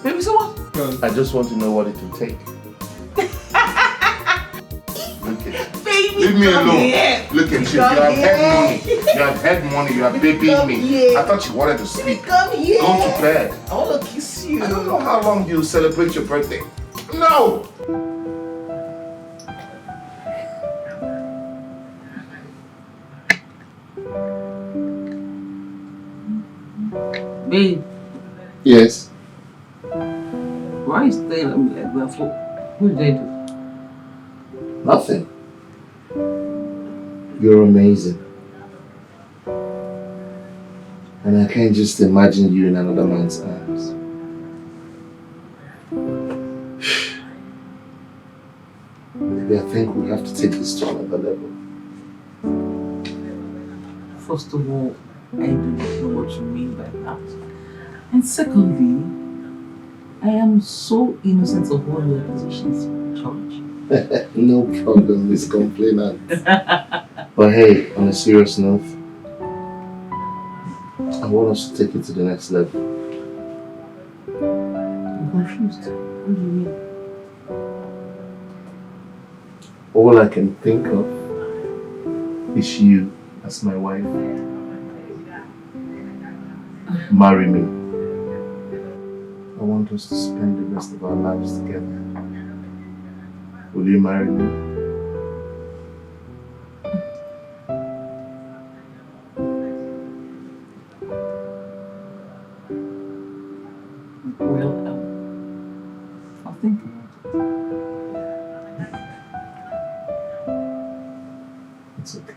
Baby, so what? I just want to know what it will take. Look at Baby, leave me alone. Here. Look at you. You have had money. You have had money. You are babying me. Here. I thought you wanted to sleep. Come here. Go to bed. I want to kiss you. I don't know how long you celebrate your birthday. No! Babe. Yes. Why are you staring at me like that for? What did I do? Nothing. You're amazing. And I can't just imagine you in another man's arms. Maybe I think we have to take this to another level. First of all, I do not know what you mean by that. And secondly, I am so innocent of all your accusations, George. No problem, Miss Complainant. But hey, on a serious note, I want us to take it to the next level. I'm confused. What do you mean? All I can think of is you as my wife. Marry me. I want us to spend the rest of our lives together. Will you marry me? Well, I'll think about it. It's okay.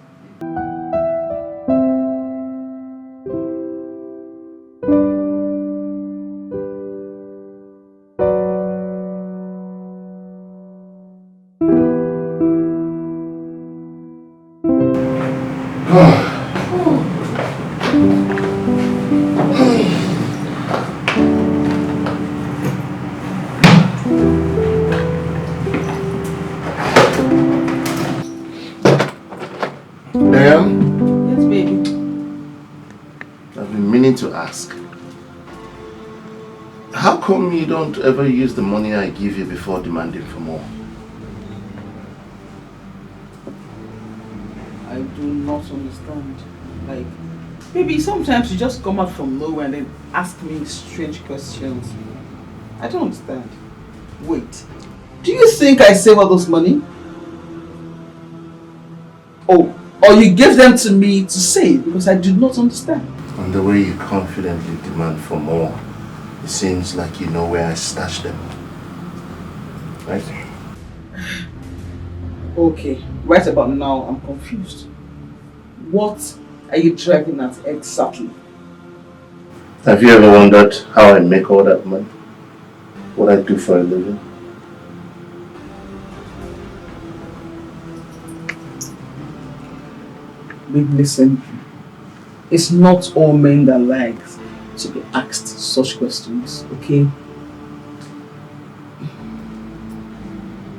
Yes, baby. I've been meaning to ask. How come you don't ever use the money I give you before demanding for more? I do not understand. Like, maybe sometimes you just come out from nowhere and then ask me strange questions. I don't understand. Wait, do you think I save all those money? Oh, or you gave them to me to save? Because I do not understand. And the way you confidently demand for more, it seems like you know where I stashed them. Right? Okay, right about now I'm confused. What are you driving at exactly? Have you ever wondered how I make all that money? What I do for a living? Babe, listen. It's not all men that like to be asked such questions, okay?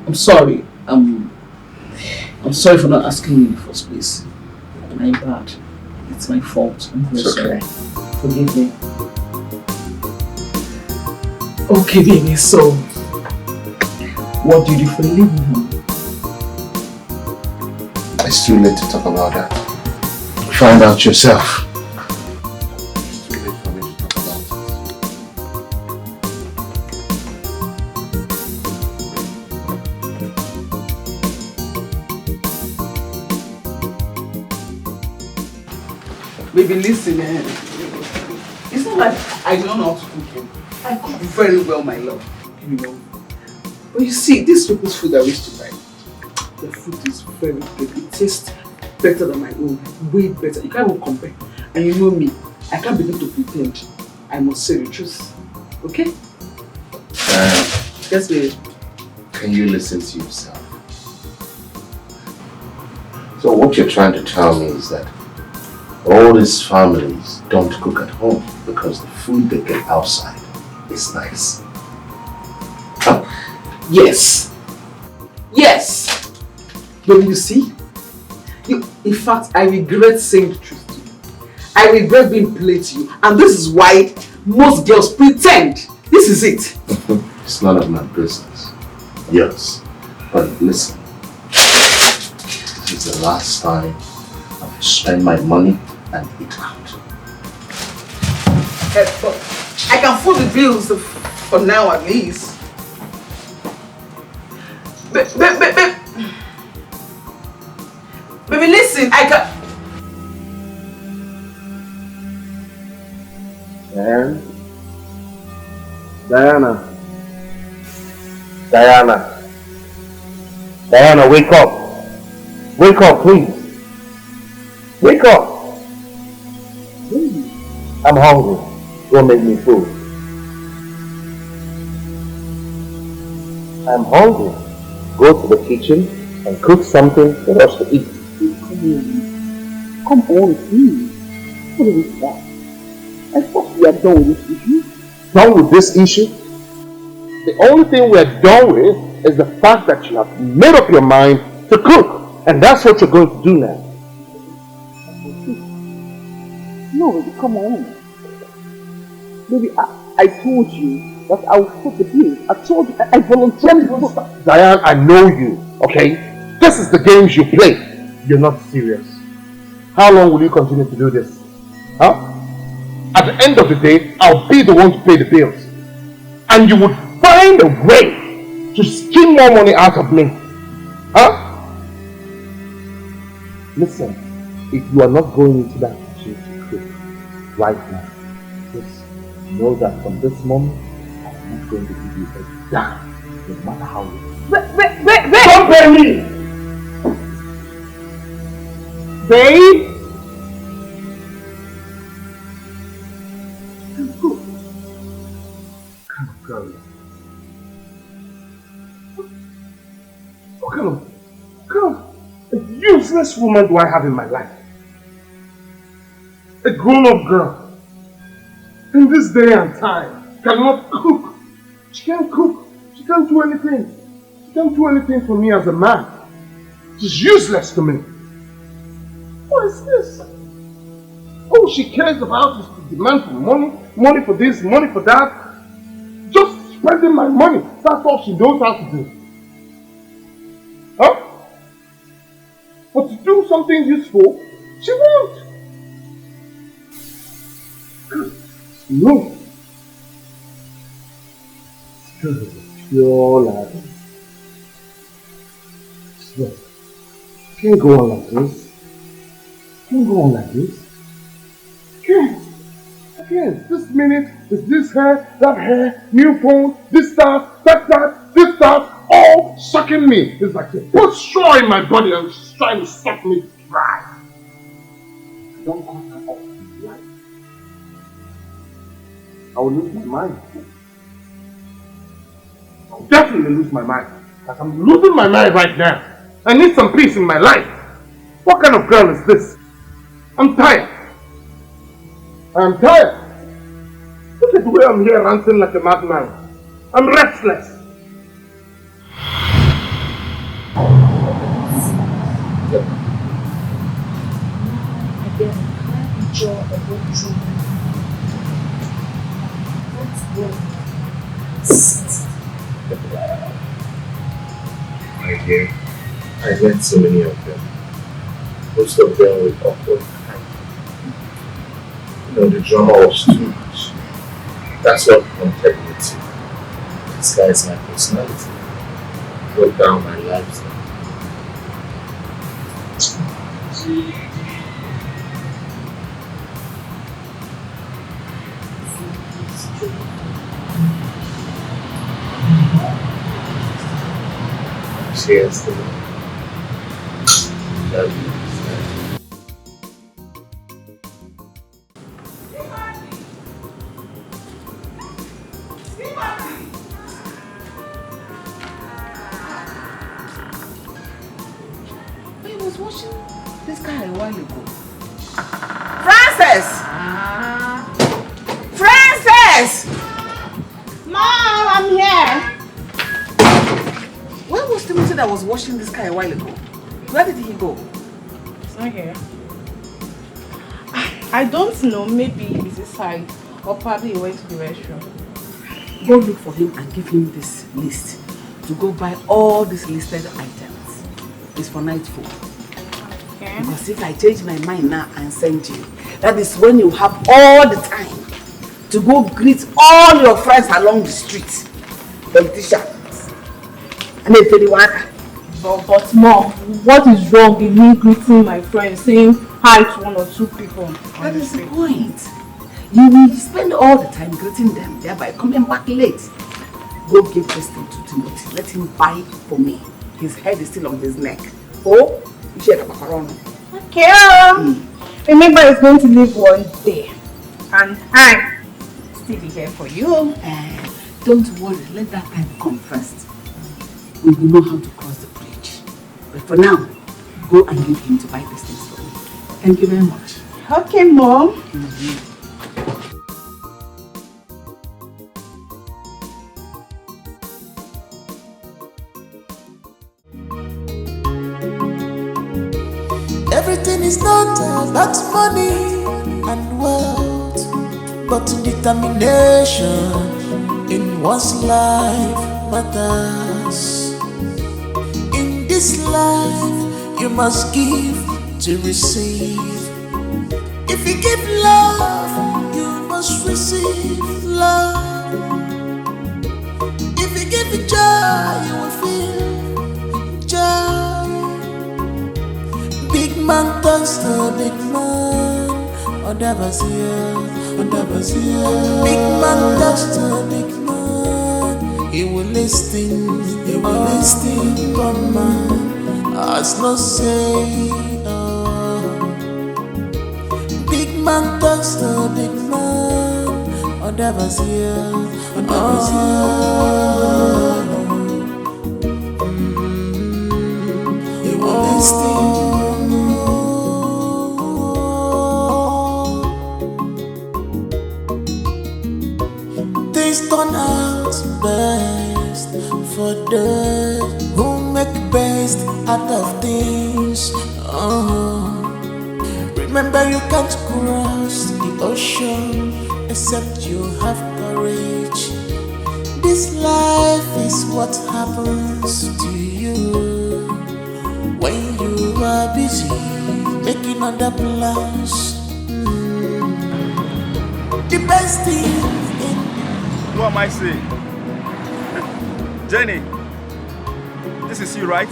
I'm sorry. I'm sorry for not asking you in the first place. My bad. It's my fault. I'm very sorry. Forgive me. Okay, baby, so what do you do for a living now? It's too late to talk about that. Find out yourself. It's too late for me to talk about it. Baby, listen, it's not like I don't know how to cook. I cook very well, my love. You know. But you see, this people's food I wish to buy, the food is very good. It tastes better than my own, way better. You can't even compare. And you know me, I can't begin to pretend. I must say the truth. Okay? Yes, baby. Can you listen to yourself? So what you're trying to tell me is that all these families don't cook at home because the food they get outside is nice. Huh? Yes. Yes. But you see, in fact, I regret saying the truth to you. I regret being played to you. And this is why most girls pretend. This is it. It's none of my business. Yes. But listen. This is the last time I will spend my money and eat out. But I can foot the bills for now at least. Baby, listen, I can... Diana, wake up. Wake up, please. Wake up. Please. I'm hungry. Don't make me food. I'm hungry. Go to the kitchen and cook something for us to eat. Come on, please. What is that? I thought we are done with this issue. Done with this issue? The only thing we're done with is the fact that you have made up your mind to cook. And that's what you're going to do now. No, baby, come on. Baby, I told you that I will foot the bills. I told you, I voluntarily... Diane, I know you, okay? This is the games you play. You're not serious. How long will you continue to do this? Huh? At the end of the day, I'll be the one to pay the bills. And you would find a way to skim more money out of me. Huh? Listen, if you are not going into that kitchen to cook right now, just know that from this moment, I'm not going to give you a dime, no matter how you... Wait! Don't pay me! Babe? What kind of a useless woman do I have in my life? A grown-up girl in this day and time cannot cook. She can't cook. She can't do anything. She can't do anything for me as a man. She's useless to me. What is this? All she cares about is to demand for money, money for this, money for that. Just spending my money. That's all she knows how to do. Huh? But to do something useful, she won't. No. Because of a pure lie. Swear. Can't go on like this. Can't go on like this. Can't. I can't. This minute is this hair, that hair, new phone, this stuff, that, this stuff, all sucking me. It's like they put straw in my body and she's trying to suck me dry. I don't cut her off in life. I will lose my mind. I'll definitely lose my mind. Because I'm losing my mind right now. I need some peace in my life. What kind of girl is this? I'm tired. I'm tired. Look at the way I'm here ranting like a madman. I'm restless. Again, I enjoy a good dream. My dear, I met so many of them. Most of them with awkward kind. You know, the drama was too much. That's what prompted me to disguise my personality, broke down my lifestyle. Cheers to them. Love you. was watching this guy a while ago. Frances! Frances! Mom, I'm here. Where was Timothy that was watching this guy a while ago? Where did he go? It's not here. I don't know. Maybe he's inside. Or probably he went to the restroom. Go look for him and give him this list to go buy all these listed items. It's for night food. Okay. Because if I change my mind now and send you, that is when you have all the time to go greet all your friends along the street. Politicians. And then Fediwaka. But Mom, what is wrong in me greeting my friends, saying hi to one or two people? That is the point. You will spend all the time greeting them, thereby coming back late. Go give this thing to Timothy. Let him buy for me. His head is still on his neck. Oh, you share the macaroni. Okay. Remember, it's going to leave one day. And I still be here for you. Don't worry, let that time come first. We will know how to cross the bridge. But for now, go and give him to buy these things for me. Thank you very much. Okay, Mom. Everything is not about money and wealth, but determination in one's life matters. In this life, you must give to receive. If you give love, you must receive love. If you give joy, you will feel joy. Big man turns to big man. Big man turns to big man. He will listen, but man has no say. Big man turns to big man. He will listen. Things turn out best for those who make best out of things. Remember, you can't cross the ocean except you have courage. This life is what happens to you when you are busy making other plans. The best thing. Who am I saying? Jenny, this is you, right?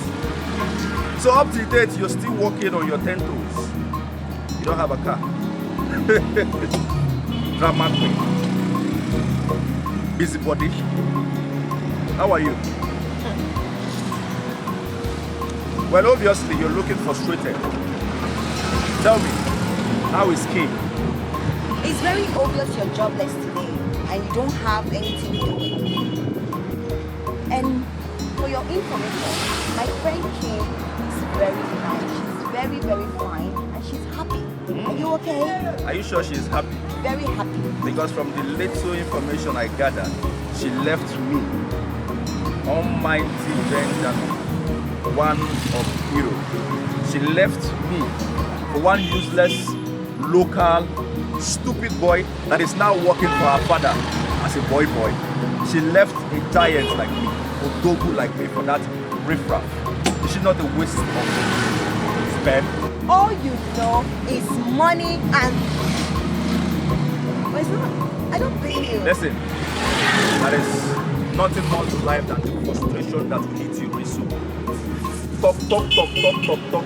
So up to date, you're still walking on your 10 toes. You don't have a car. Drama queen. Busybody. How are you? Well, obviously, you're looking frustrated. Tell me, how is King? It's very obvious you're jobless today and you don't have anything doing. And for your information, my friend Kim is very fine. She's very, very fine and she's happy. Are you okay? Are you sure she's happy? Very happy. Because from the little information I gathered, she left me, almighty Benjamin, one of hero. She left me for one useless, local, stupid boy that is now working for her father as a boy. She left a giant like me, a dogu like me for that riffraff. Is she not a waste of spend? All you know is money and... But it's not. I don't blame you. Listen, there is nothing more to life than the frustration that will hit you very soon. Talk.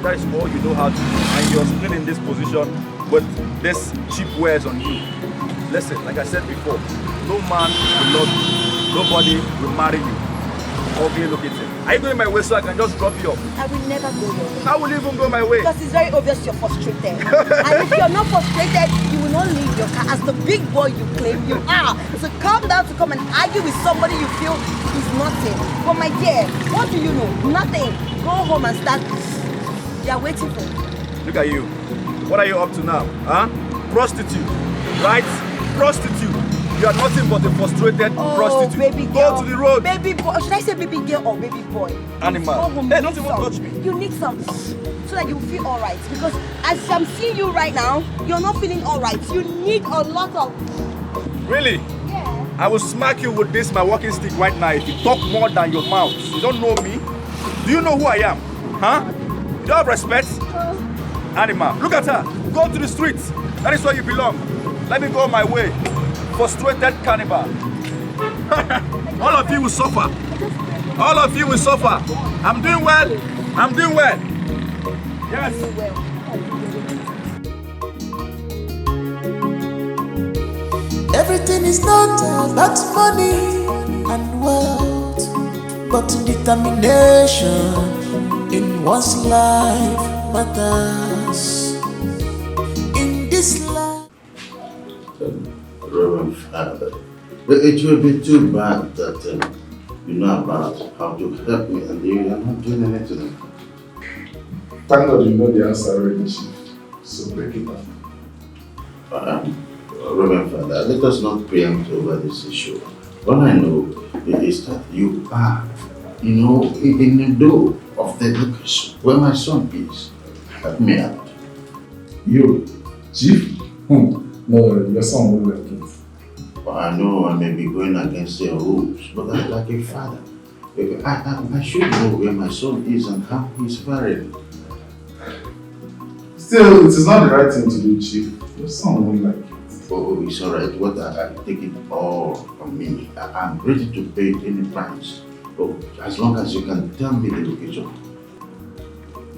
That is all you know how to do. And you're still in this position with this cheap wares on you. Listen, like I said before, no man will love you. Nobody will marry you. Okay, look at it. Are you going my way so I can just drop you off? I will never go your way. I will even go my way. Because it's very obvious you're frustrated. And if you're not frustrated, you will not leave your car as the big boy you claim you are. So calm down to come and argue with somebody you feel is nothing. But my dear, what do you know? Nothing. Go home and start They are waiting for you. Look at you. What are you up to now? Huh? Prostitute, right? Prostitute. You are nothing but a frustrated prostitute. Baby girl. Go to the road. Baby boy. Should I say baby girl or baby boy? Animal. Go home, Hey, you don't need even some. touch me. You need some so that you feel alright. Because as I'm seeing you right now, you're not feeling alright. You need a lot of... Really? Yeah. I will smack you with this, my walking stick right now if you talk more than your mouth. You don't know me? Do you know who I am? Huh? You don't have respect? Animal. Look at her. Go to the streets. That is where you belong. Let me go my way. Frustrated cannibal. All of you will suffer. All of you will suffer. I'm doing well. I'm doing well. Yes. Everything is not about money and wealth, but determination in one's life matters. In this life. Reverend Father, it will be too bad that you know about how to help me and you are not doing anything. Thank God you know the answer already, Chief. So break it down. Reverend Father, let us not preempt over this issue. All I know is that you are, in the door of the location where my son is. Help me out. You, Chief? No, your son won't like it. I know I may be going against your rules, but like a father, I should know where my son is and how he's faring. Still, it is not the right thing to do, Chief. Your son won't like it. Oh, it's alright. What I take it all on me. I'm ready to pay any price. Oh, as long as you can tell me the location.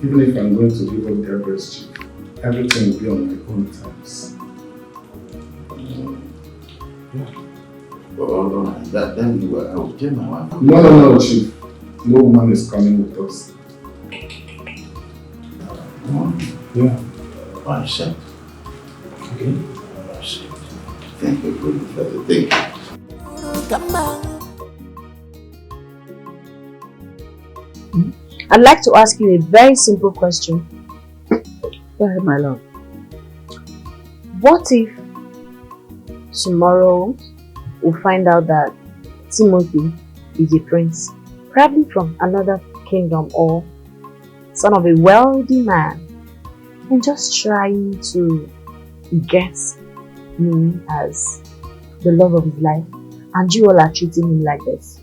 Even if I'm going to give up the address, Chief, everything will be on my own terms. Oh, then I will tell my wife. No, Chief. No woman is coming with us. Yeah. I accept. Okay. Thank you for the thing. I'd like to ask you a very simple question. Go ahead, my love. What if tomorrow we find out that Timothy is a prince, probably from another kingdom or son of a wealthy man, and just trying to get me as the love of his life, and you all are treating him like this?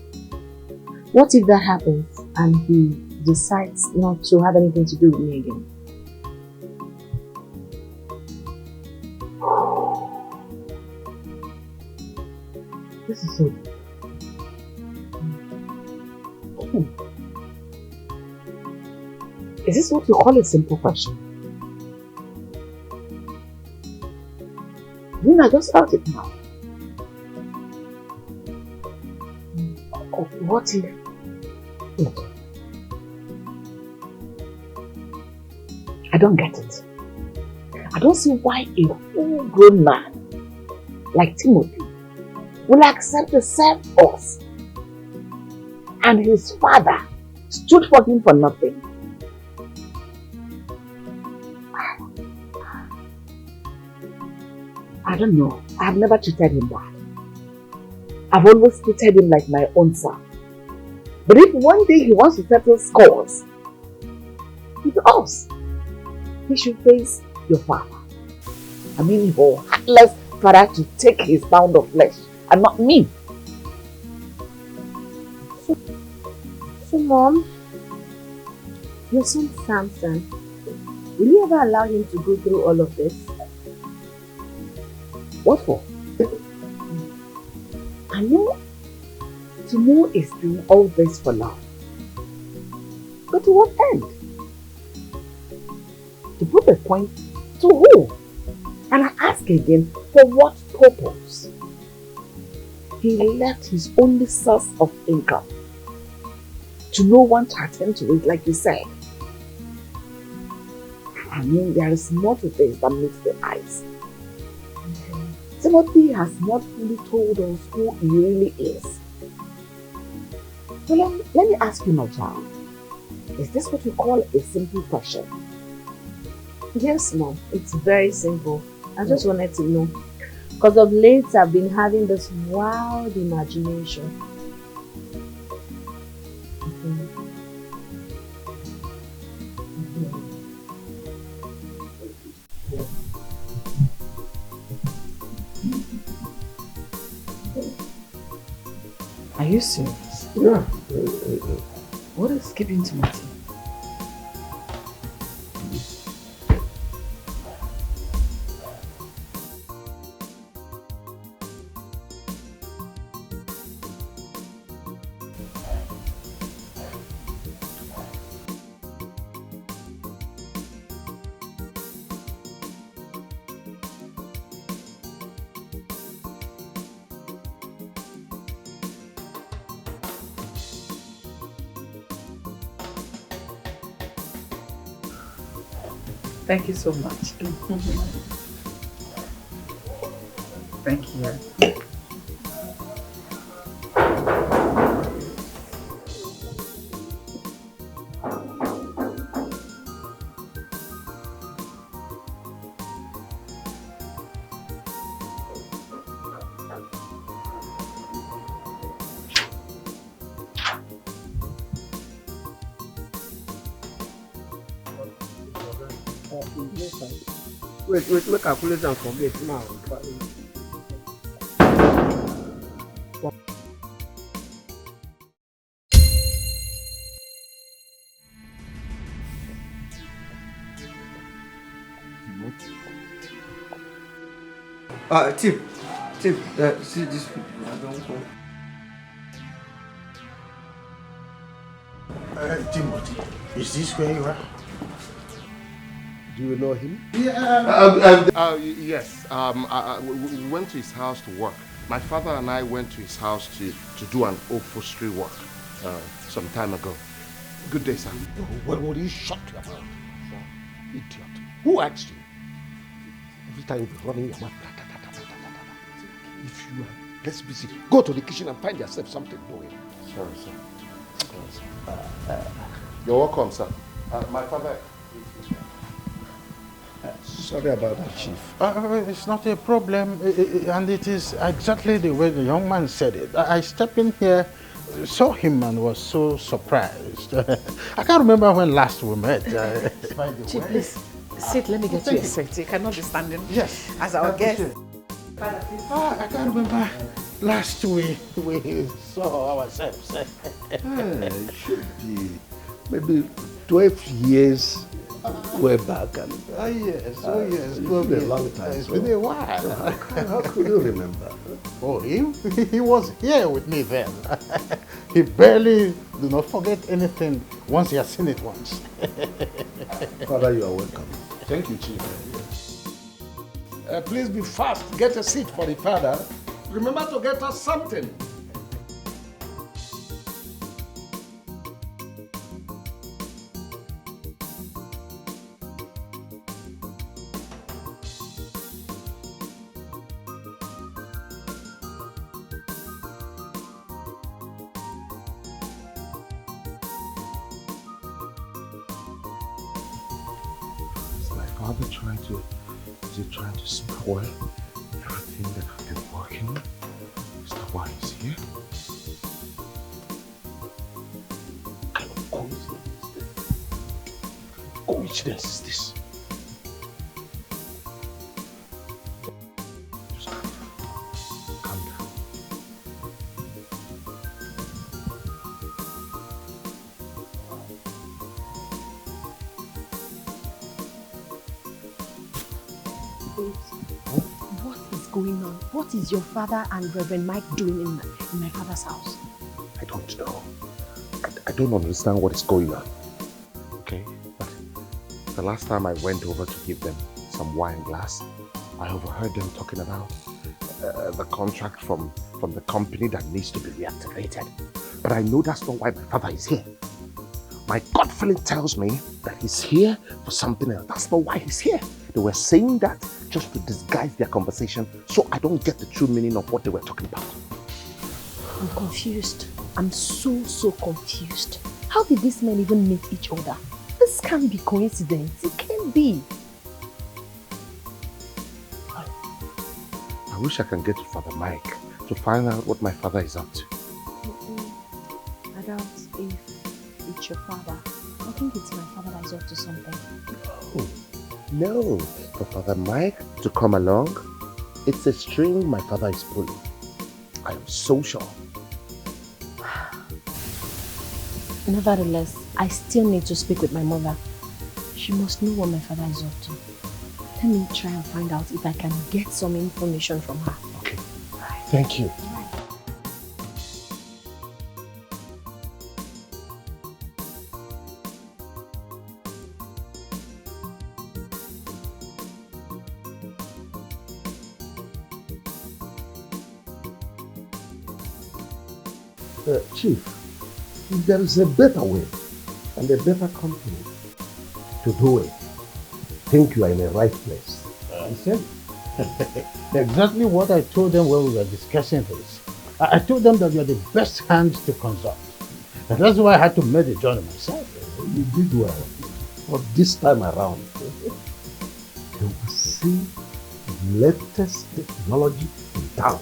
What if that happens and he decides not to have anything to do with me again? This is so... Is this what you call a simple question? I just felt it now. What if... I don't get it. I don't see why a full-grown man like Timothy will accept to serve us, and his father stood for him for nothing. I don't know. I've never treated him bad. I've always treated him like my own son. But if one day he wants to settle scores with us, he should face your father. I mean, your heartless father to take his pound of flesh and not me. So Mom, your son Samson, will you ever allow him to go through all of this? What for? I know Timo is doing all this for love. But to what end? To prove a point to who? And I ask again, for what purpose? He left his only source of income to no one to attend to it, like you said. I mean, there is more to this than meets the eyes. Timothy has not fully told us who he really is. So let me ask you, my child, is this what you call a simple question? Yes, Mom. It's very simple. I just wanted to know. Because of late, I've been having this wild imagination. Are you serious? Yeah. What is keeping Timothy? Thank you so much. Thank you. Wait, make calculate and forget now. Tim, see this people. I don't go. Timothy, is this where you are? Do you know him? Yeah. Yes. We went to his house to work. My father and I went to his house to do an upholstery work some time ago. Good day, sir. What were you shocked about? Idiot. Who asked you? Every time you're running your mouth. If you are less busy, go to the kitchen and find yourself something doing. Sorry, sir. You're welcome, sir. My father... Sorry about that, Chief. It's not a problem, and it is exactly the way the young man said it. I stepped in here, saw him, and was so surprised. I can't remember when last we met. Chief, please sit. Let me get you a seat. You cannot be standing. Yes. As our guest. I can't remember last we saw ourselves. It should be maybe 12 years way back. And, yes. It's been a long time. It's been a while. How could you remember? Oh, he was here with me then. He barely do not forget anything once he has seen it once. Father, you are welcome. Thank you, Chief. Please be fast. Get a seat for the father. Remember to get us something. Trying to spoil everything that I've been working on? Is that why he's here? What kind of coincidence is this? Just calm down. What is going on? What is your father and Reverend Mike doing in my father's house? I don't know. I don't understand what is going on. Okay? But the last time I went over to give them some wine glass, I overheard them talking about the contract from the company that needs to be reactivated. But I know that's not why my father is here. My gut feeling tells me that he's here for something else. That's not why he's here. They were saying that just to disguise their conversation so I don't get the true meaning of what they were talking about. I'm confused. I'm so confused. How did these men even meet each other? This can't be coincidence. It can't be. wish I can get to Father Mike to find out what my father is up to. I doubt if it's your father. I think it's my father that is up to something. Oh, no. For Father Mike to come along, it's a string my father is pulling. I am so sure. Nevertheless, I still need to speak with my mother. She must know what my father is up to. Let me try and find out if I can get some information from her. Okay. Thank you. Chief, if there is a better way and a better company to do it, I think you are in the right place. I said exactly what I told them when we were discussing this. I told them that you are the best hands to consult. And that's why I had to make the journey myself. You did well. But this time around, you will see the latest technology in town.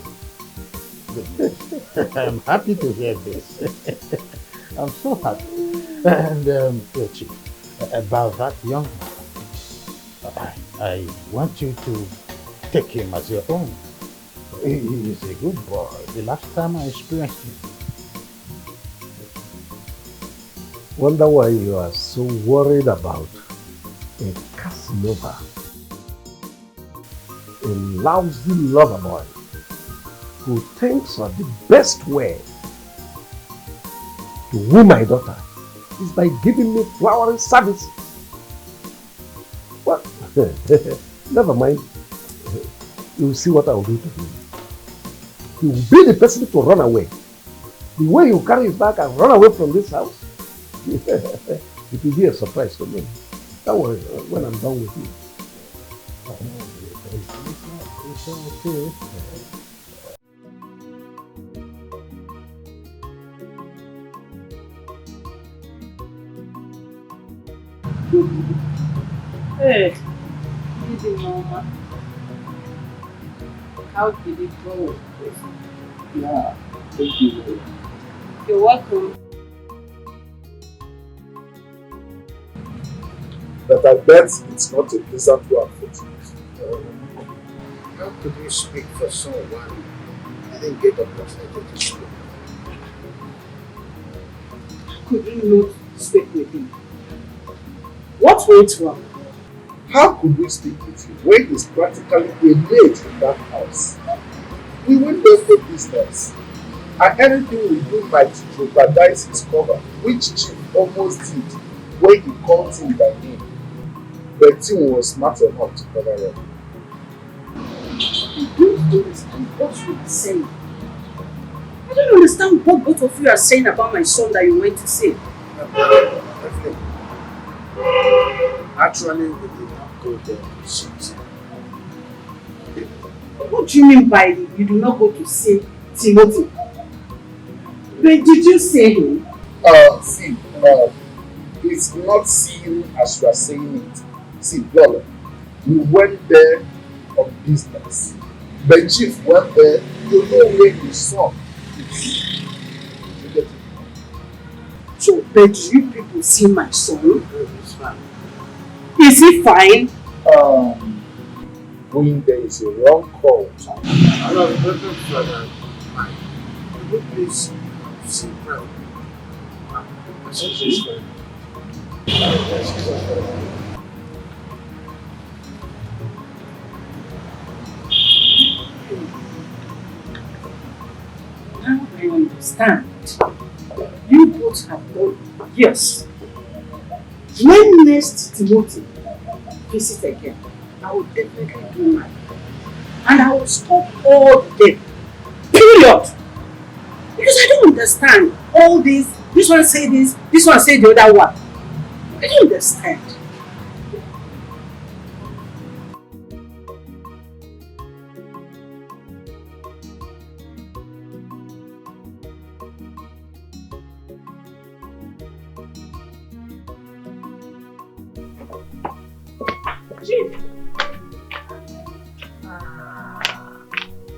I'm happy to hear this. I'm so happy. And Chief, about that young man, I want you to take him as your own. He is a good boy. The last time I experienced him. Wonder why you are so worried about a Casanova, a lousy lover boy who thinks that the best way to woo my daughter is by giving me flowering services. Well, never mind. You will see what I will do to him. He will be the person to run away. The way you carry his bag and run away from this house, it will be a surprise to me. Don't worry, when I'm done with you. It's okay. Hey, good Mama. How did it go? Yeah, thank you. You're welcome. But I bet it's not a pleasant one for you. How could you speak for someone I didn't get opportunity to speak? Could you not speak with him? What went wrong? How could we speak with you when he's practically a maid in that house? We went there for business, and anything we do might jeopardize his cover, which Chief almost did when he called him by name. But Tim was smart enough to cover up. I don't understand what you are saying. I don't understand what both of you are saying about my son that you went to see. Actually, we did not go there to see him. What do you mean by you do not go to see Timothy? But did you see him? See, it's not seen as you are saying it. See, brother, we went there on business. The Chief went there to know where his son is. So, but do you people see my son? It's fine. Is he fine? Going there is a wrong call. I was looking for the mind. Would you please see Pearl? I said she's fine. Now I understand. You both have done yes. When next Timothy visit again, I will definitely do mine. And I will stop all the debt. Period. Because I don't understand all this. This one say this one say the other one. I don't understand.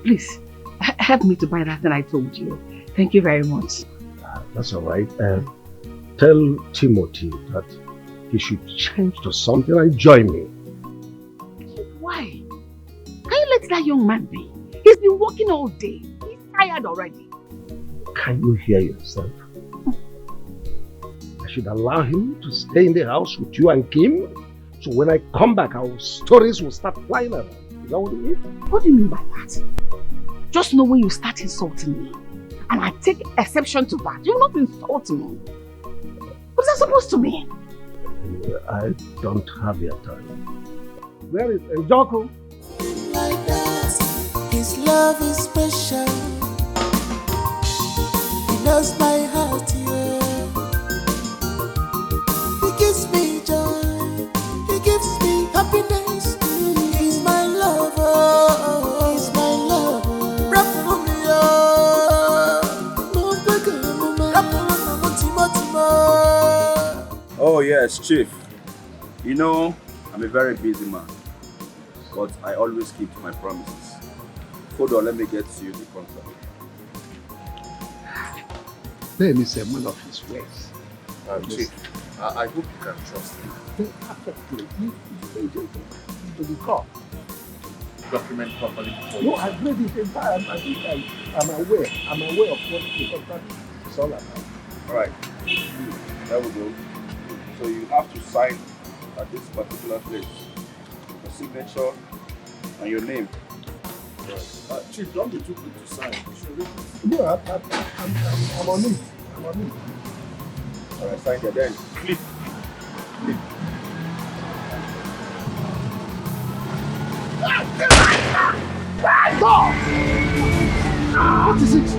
Please, help me to buy that thing I told you. Thank you very much. That's all right. Tell Timothy that he should change to something and join me. Why? Can you let that young man be? He's been working all day. He's tired already. Can you hear yourself? I should allow him to stay in the house with you and Kim, so when I come back, our stories will start flying around. Is that what you mean? What do you mean by that? Just know when you start insulting me, and I take exception to that. You're not insulting me. What's that supposed to mean? Anyway, I don't have your time. Where is Njoko? Like that, his love is special. He knows my heart, yeah. He gives me joy. He gives me happiness. He's my lover. He's my lover. Oh yes, Chief. You know, I'm a very busy man, but I always keep to my promises. Hold on, let me get to you the contract. Ben is a man of his ways. Chief, I hope you can trust him. Perfectly. To the court. Document properly before No, I've read it in time. I think I'm aware. I'm aware of what the contract is all about. Alright, there we go. So you have to sign at this particular place. Your signature and your name. Chief, don't be too quick to sign. You should read it. No, I'm on it. I'm on it. Alright, sign there then. Click. Click. What is it?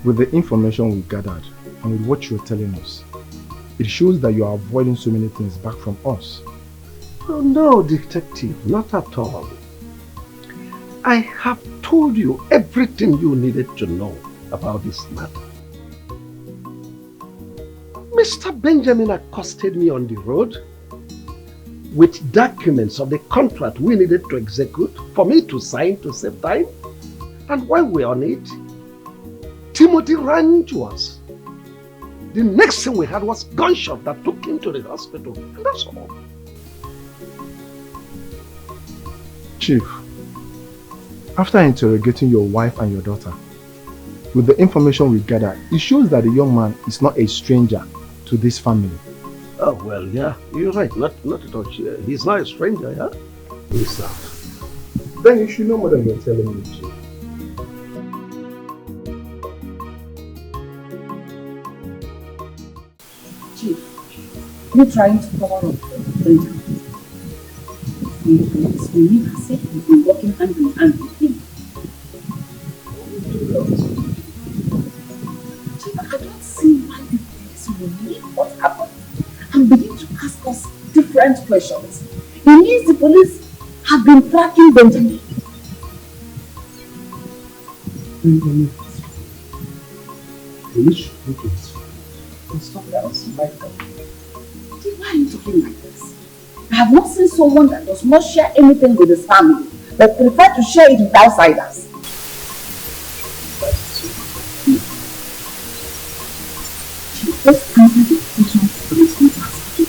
With the information we gathered and with what you're telling us, it shows that you are avoiding so many things back from us. Oh, no, detective, not at all. I have told you everything you needed to know about this matter. Mr. Benjamin accosted me on the road with documents of the contract we needed to execute for me to sign to save time. And while we're on it, Timothy ran to us. The next thing we had was gunshot that took him to the hospital. And that's all. Chief, after interrogating your wife and your daughter, with the information we gathered, it shows that the young man is not a stranger to this family. Oh, well, yeah, you're right. Not at all. He's not a stranger, yeah? He's not. Then you should know more than you're telling me, Chief. Chief, you're trying to cover up Benjamin. The police will make her say you've been working hand in hand with him. Chief, I don't see why the police will leave what happened and begin to ask us different questions. It means the police have been tracking Benjamin. Police should look at this. Something else you might tell me. Why are you talking like this? I have not seen someone that does not share anything with his family, but prefer to share it with outsiders. Just answer the questions police will ask you.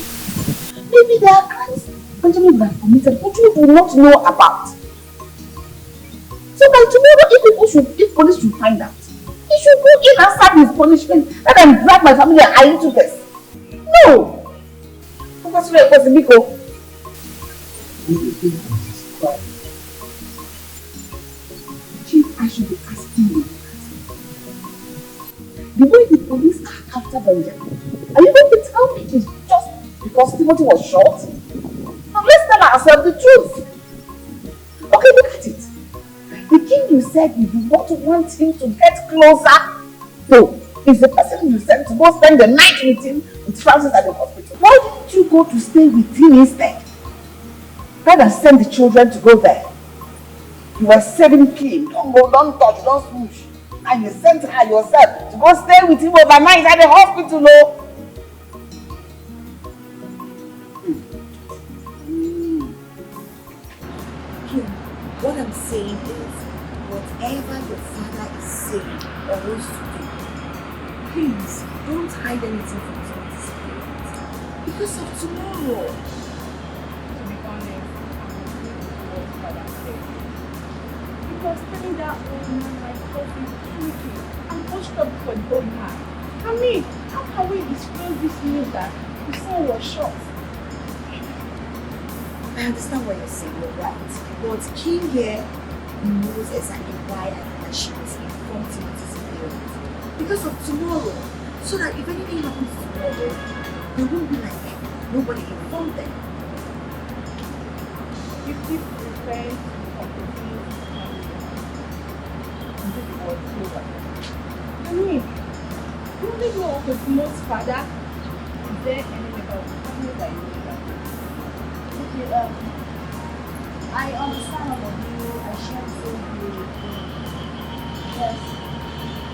Maybe there are crimes Benjamin would have committed which we do not know about. So by tomorrow, if police should find out, he should go in and serve his punishment rather than drag my family and I into this. No! What's the Biko? Chief, I should be asking you. The way the police are after Benjamin, are you going to tell me it's just because Timothy was shot? Now let's tell ourselves the truth. Okay, look at it. The king you said you do not want him to get closer to is the person you sent to go spend the night with him with Francis at the hospital. Why didn't you go to stay with him instead? rather send the children to go there. You were saving Kim. Don't go, don't touch, don't smoosh. And you sent her yourself to go stay with him overnight at the hospital, no? Kim, what I'm saying is, whatever your father is saying or wants to do, please don't hide anything from this parents. Because of tomorrow. To be honest, what father said. Because telling that old man my cousin panicking and pushed up for the old man. I mean, how can we disclose this news that the son was shot? I understand what you're saying, you're right. But Kim here knows exactly why I think that she was informed to parents. Because of tomorrow. So that if anything happens tomorrow, they won't be like nobody informed them. You keep referring to confronting I mean, you only know Cosimo's father. Is there any member of the family that you know about? Okay, I understand all of you. I share the same view with you. Yes.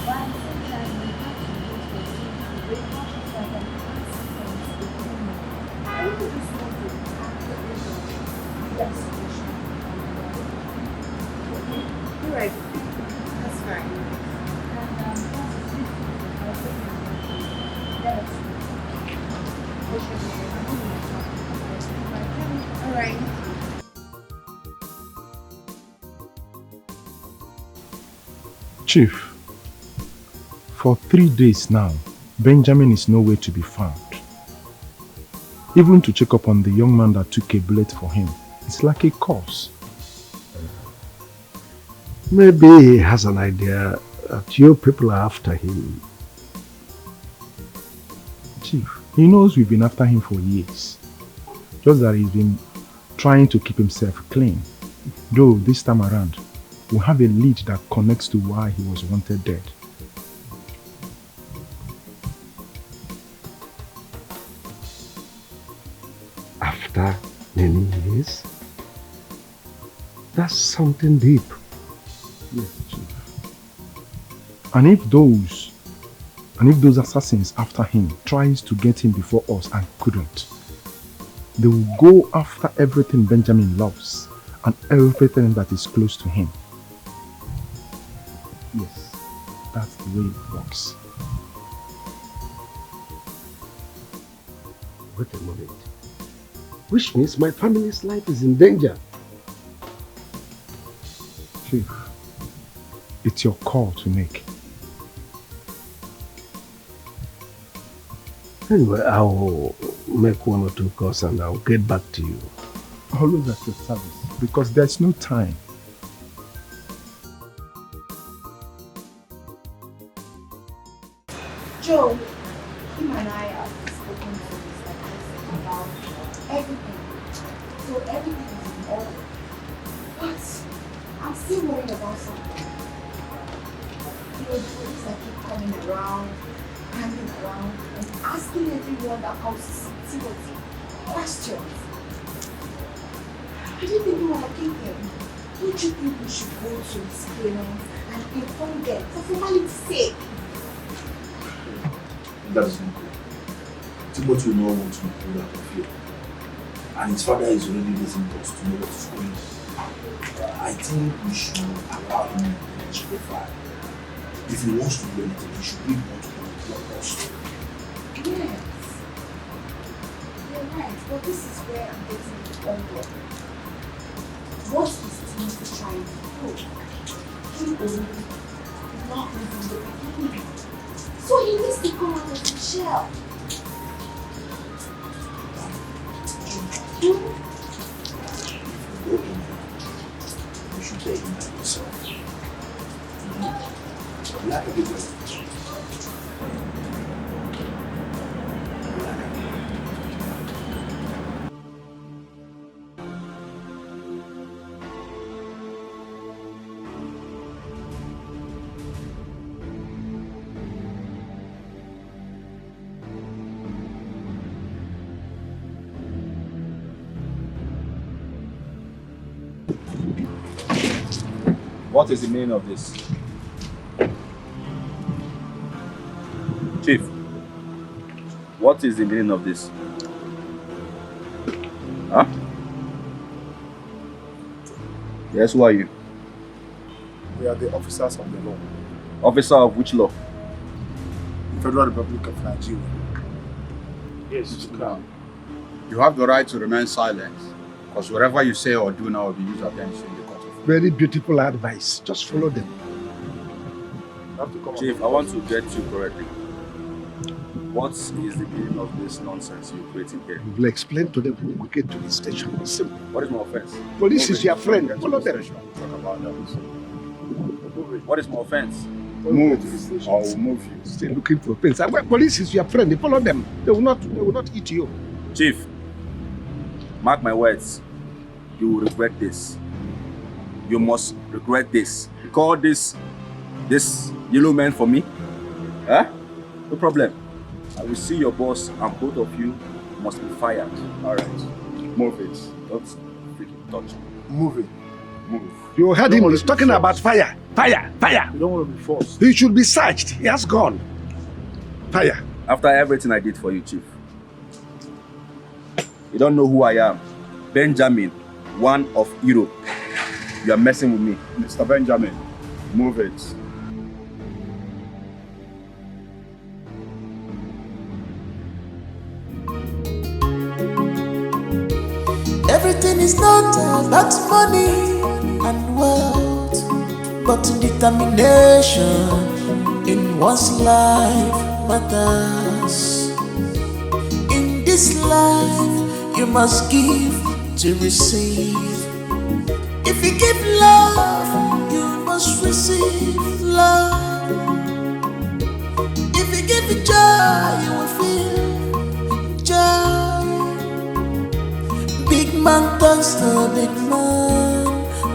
But at the same time, we have to wait for you to break up so I can ask things between me. I really just want to ask the reason that situation. Okay? You're right. That's fine. And that's the sweet thing. I'll take it. Yes. All right. Chief, for 3 days now, Benjamin is nowhere to be found. Even to check up on the young man that took a bullet for him, it's like a curse. Maybe he has an idea that you people are after him. Chief, he knows we've been after him for years. Just that he's been trying to keep himself clean. Though this time around, we have a lead that connects to why he was wanted dead. After many years? That's something deep. Yes, Chief. And if those assassins after him tries to get him before us and couldn't, they will go after everything Benjamin loves and everything that is close to him. Yes, that's the way it works. Wait a moment. Which means my family's life is in danger. Chief, it's your call to make. Anyway, I'll make 1 or 2 calls and I'll get back to you. Always at your service, because there's no time. Joe, him and I have spoken to Mr. Tyson about everything. So everything is in order. But I'm still worried about something. You know, the police that keep coming around, hanging around, and asking everyone that comes to see questions. I didn't think you were working him. Don't you think we should go to his parents and inform them for formality's sake? That is not good. Timothy will not want to be pulled out of here. And his father is already raising us to know what is going on. I think we should allow him to finish profile. If he wants to do anything, he should be more to do us. Yes. You're right, but this is where I'm getting it all. What is Timothy trying to do? He already not from the beginning. So he needs to come out of the shell. Go in there. You should take him by yourself. Like a big What is the meaning of this? Chief, what is the meaning of this? Huh? Yes, who are you? We are the officers of the law. Officer of which law? Federal Republic of Nigeria. Yes, Now, you have the right to remain silent, because whatever you say or do now will be used against you in the court of law. Very beautiful advice. Just follow them. Chief, I want to get you correctly. What is the meaning of this nonsense you're creating here? We will explain to them when we get to the station. It's simple. What is my offense? Police is your friend. Get to Follow the them. station, we'll talk about that. What is my offense? Move, or we'll move you. Stay looking for pins. Police is your friend. Follow them. They will not eat you. Chief, mark my words. You will regret this. You must regret this. You call this yellow man for me? Huh? No problem. I will see your boss and both of you must be fired. Alright. Move it. Don't freaking touch me. Move it. Move. You heard him. He's talking about fire. Fire. Fire. You don't want to be forced. He should be searched. He has gone. Fire. After everything I did for you, Chief. You don't know who I am. Benjamin, one of Europe. You are messing with me. Mr. Benjamin, move it. Everything is not about money and wealth, but determination in one's life matters. In this life, you must give to receive. If you give love, you must receive love. If you give joy, you will feel joy. Big man talks to big man.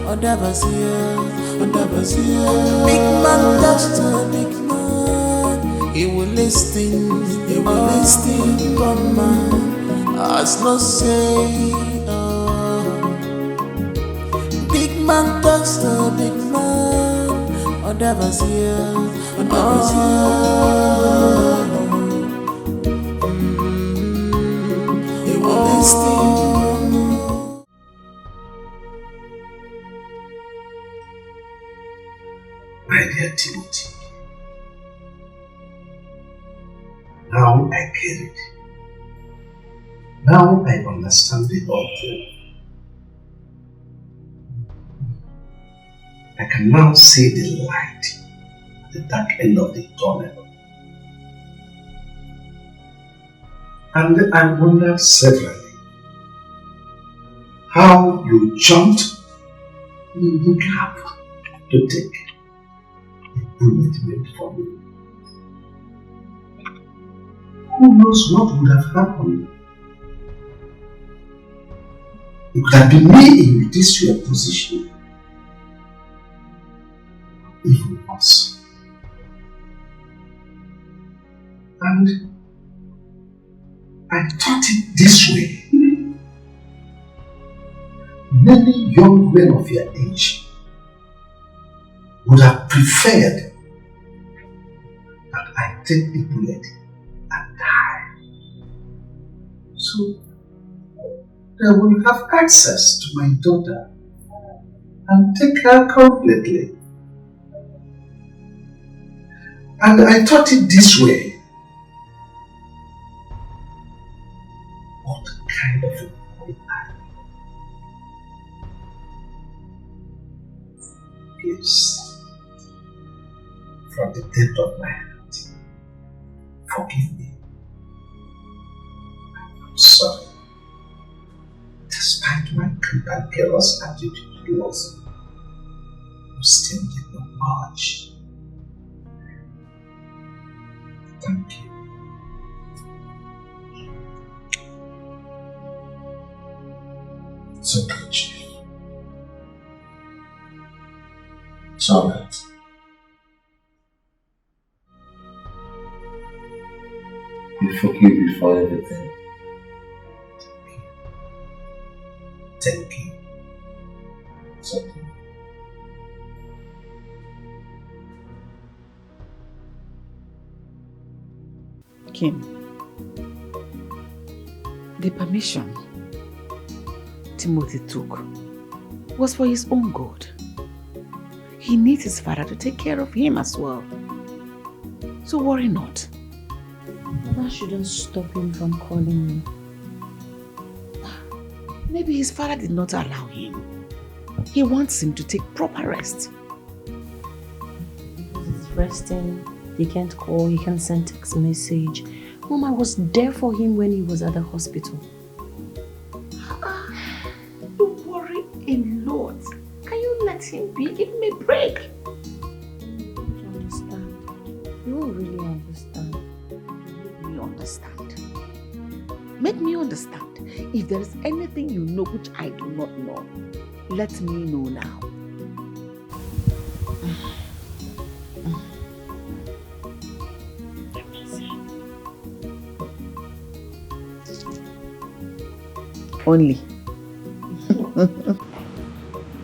Odabazia. Big man talks to big man. He will listen. Come man. As no say. Big man talks to big man. Odabazia. He will listen. My dear Timothy, now I get it. Now I understand the whole thing. I can now see the light at the dark end of the tunnel. And I wondered severally how you jumped in the gap to take commitment for me. Who knows what would have happened? It could have been me in this your position. Even worse. And I thought it this way. Many young men of your age would have preferred that I take the bullet and die. So they will have access to my daughter and take her completely. And I thought it this way. What kind of a boy am I? Please, from the depth of my heart, forgive me. I'm sorry. Despite my cantankerous attitude towards you, you still did not budge. Thank you. It's okay, Chief. It's alright. I forgive you for everything. Thank you. The permission Timothy took was for his own good. He needs his father to take care of him as well. So worry not. That shouldn't stop him from calling me. Maybe his father did not allow him. He wants him to take proper rest. Because he's resting, he can't call, he can't send text message. Mama was there for him when he was at the hospital. You worry a lot. Can you let him be? Give him a break. You don't understand. You won't really understand. Make me understand. Make me understand. If there is anything you know which I do not know, let me know now. Only.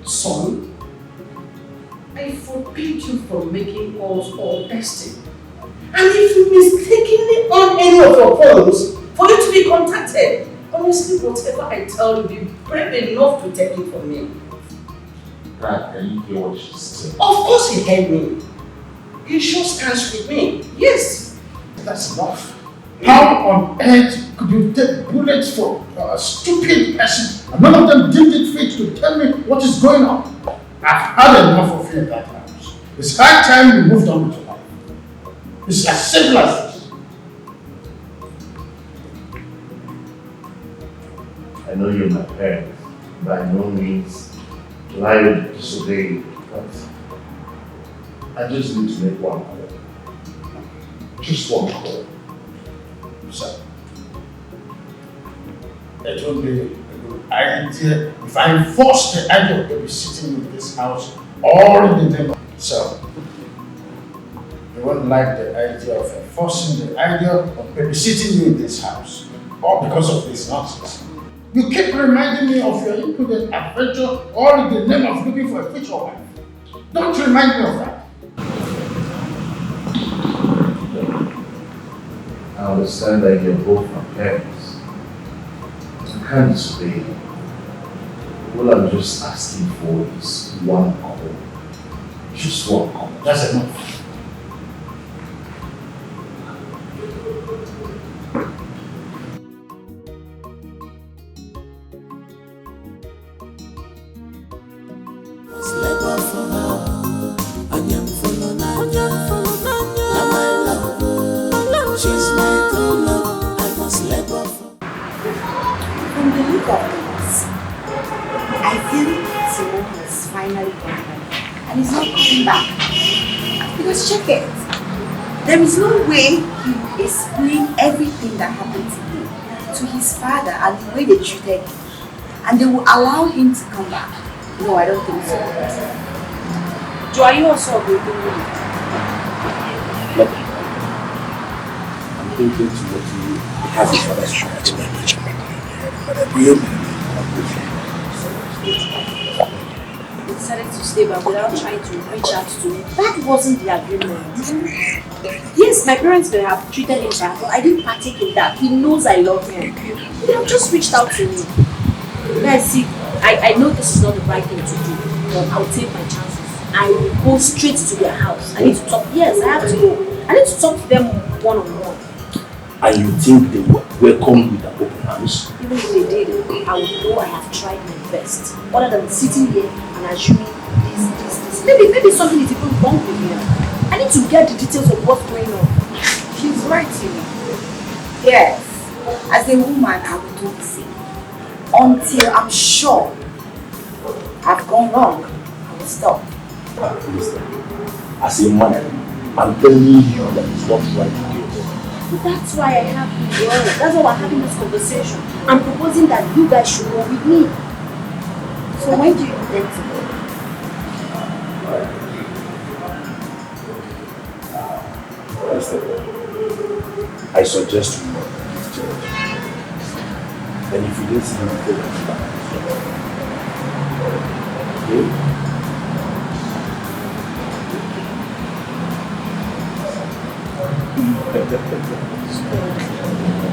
Son, I forbid you from making calls or texting. And if you mistakenly on any of your phones for you to be contacted, honestly, whatever I tell you, be brave enough to take it from me. Dad, can you hear what she's saying? Of course he heard me. He sure stands with me. Yes. That's enough. How on earth could you take bullets for a stupid person and none of them deemed it fit to tell me what is going on? I've had enough of you in that house. It's high time you moved on with your life. It's as simple as this. I know you're my parent. By no means will I disobey you, but I just need to make one call. Just one call. So, it would be a good idea if I enforce the idea of babysitting in this house or in the name of itself. You won't like the idea of enforcing the idea of babysitting you in this house, all because of this nonsense. You keep reminding me of your imprudent adventure all in the name of looking for a future wife. Don't remind me of that. I understand that you're both my parents. I can't disobey you. All I'm just asking for is one call. Just one call. That's enough. From the look of things, I feel Simone has finally gone back and he's not coming back. Because check it, there is no way he will explain everything that happened to him to his father and the way they treated him, and they will allow him to come back. No, I don't think so. Joe, are you also agreeing with me? Look, I'm thinking Timothy has his father's right to manage him. But I believe They decided to stay back without trying to reach out to me. That wasn't the agreement. Yes, my parents may have treated him bad, but I didn't partake in that. He knows I love him. They have just reached out to me. Guys, see, I know this is not the right thing to do, but I'll take my chances. I will go straight to their house. I need to talk. Yes, I have to go. I need to talk to them one-on-one. And you think they will welcome with an open arms? Even if they did, I would know I have tried my best. Other than sitting here and assuming this. Maybe something is even wrong with me. I need to get the details of what's going on. She's right, you know. Yes, as a woman, I will do the same. Until I'm sure I've gone wrong, I will stop. Listen, as a man, I'm telling you that it's not right to do. But that's why I have to work. That's why we're having this conversation. I'm proposing that you guys should go with me. So when do you intend to go? Listen, I suggest you leave church. And if you didn't see me, take it back. Okay?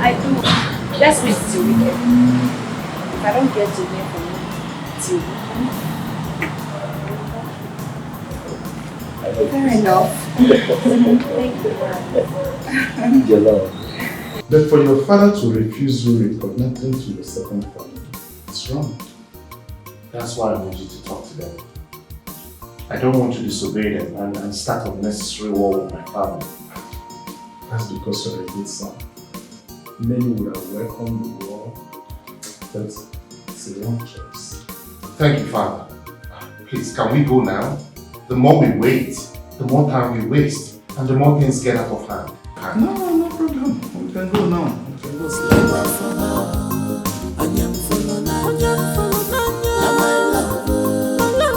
I do. Let's wait till weekend. If I don't get to hear from you till weekend. Fair enough. Thank you. Your love. But for your father to refuse you reconnecting to your second family, it's wrong. That's why I want you to talk to them. I don't want to disobey them and start unnecessary war with my family. That's because you're a good son. Many would have welcomed the war, but it's a wrong choice. Thank you, Father. Please, can we go now? The more we wait, the more time we waste, and the more things get out of hand. No problem. We can go now. We can go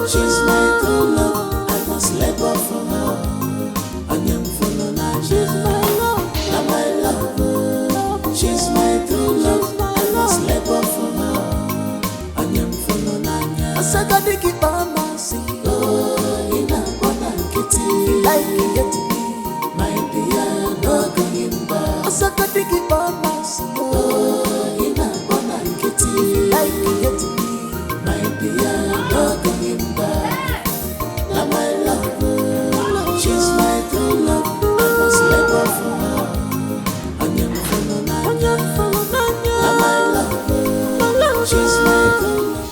She's my true love, I must let go from her. She's my love, not my love. She's my true love, I must let go from her. I said I dig it on my sea. Oh, in a one and kitty, like you get me, my dear, no going back. I said I dig it on my sea. Oh, in a one and kitty, like you get me, my dear, no going back. Now my love, she's my true love, I must let go from her. Now my love, she's my true love.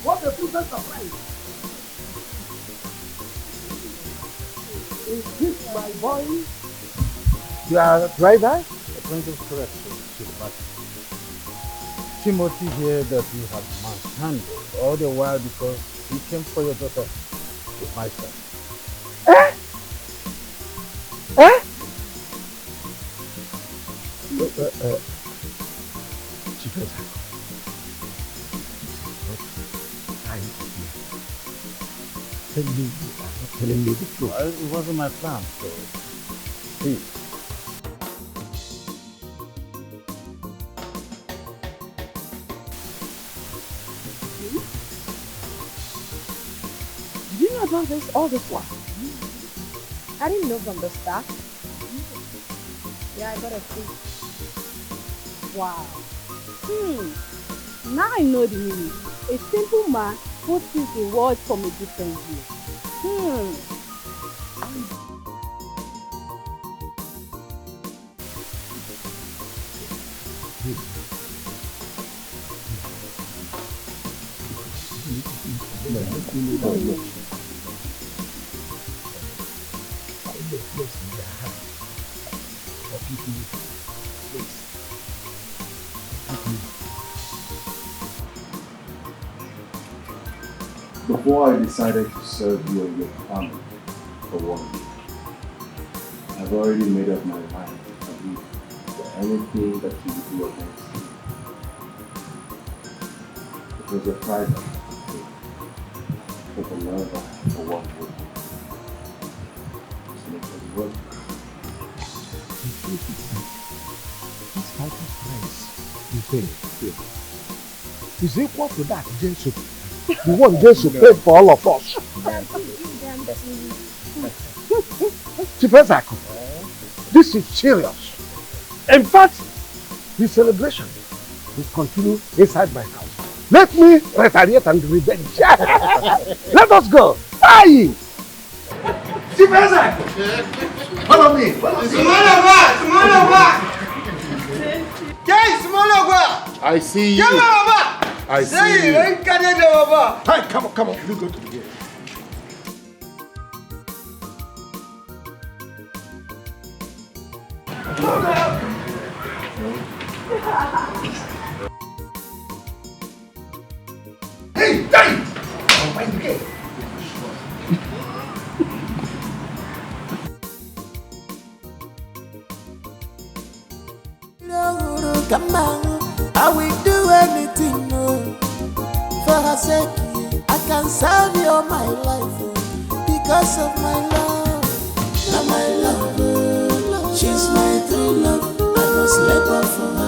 What a pleasant surprise! Is this my boy? You are a driver? The point of correction to the matter. Timothy here that you have manhandled all the while because he came for your daughter with my son. Eh? Eh? Chief Esako. Tell me you are not telling me the truth. Well, it wasn't my plan, so please. Did you know about this all this while? I didn't know from the start. Yeah, I got a clue. Wow. Now I know the meaning. A simple man who sees the world from a different view. Before I decided to serve you and your family for 1 week, I've already made up my mind to do for anything that you do against me. It was a private thing for the love I have for one woman. To make it work. This type of price you pay is equal to that Jesus. The one Jesus paid for all of us. Chief Esako, this is serious. In fact, the celebration will continue inside my house. Let me retaliate and revenge. Let us go. Aye! Chief Esako! Follow me! I see you. I see you. Hey, come on, you go to the gate. Hey, hey! Oh, mind the gate. Come on, I will do anything for her sake. I can serve you all my life because of my love. Now my love, she's my true love. I must let go for her.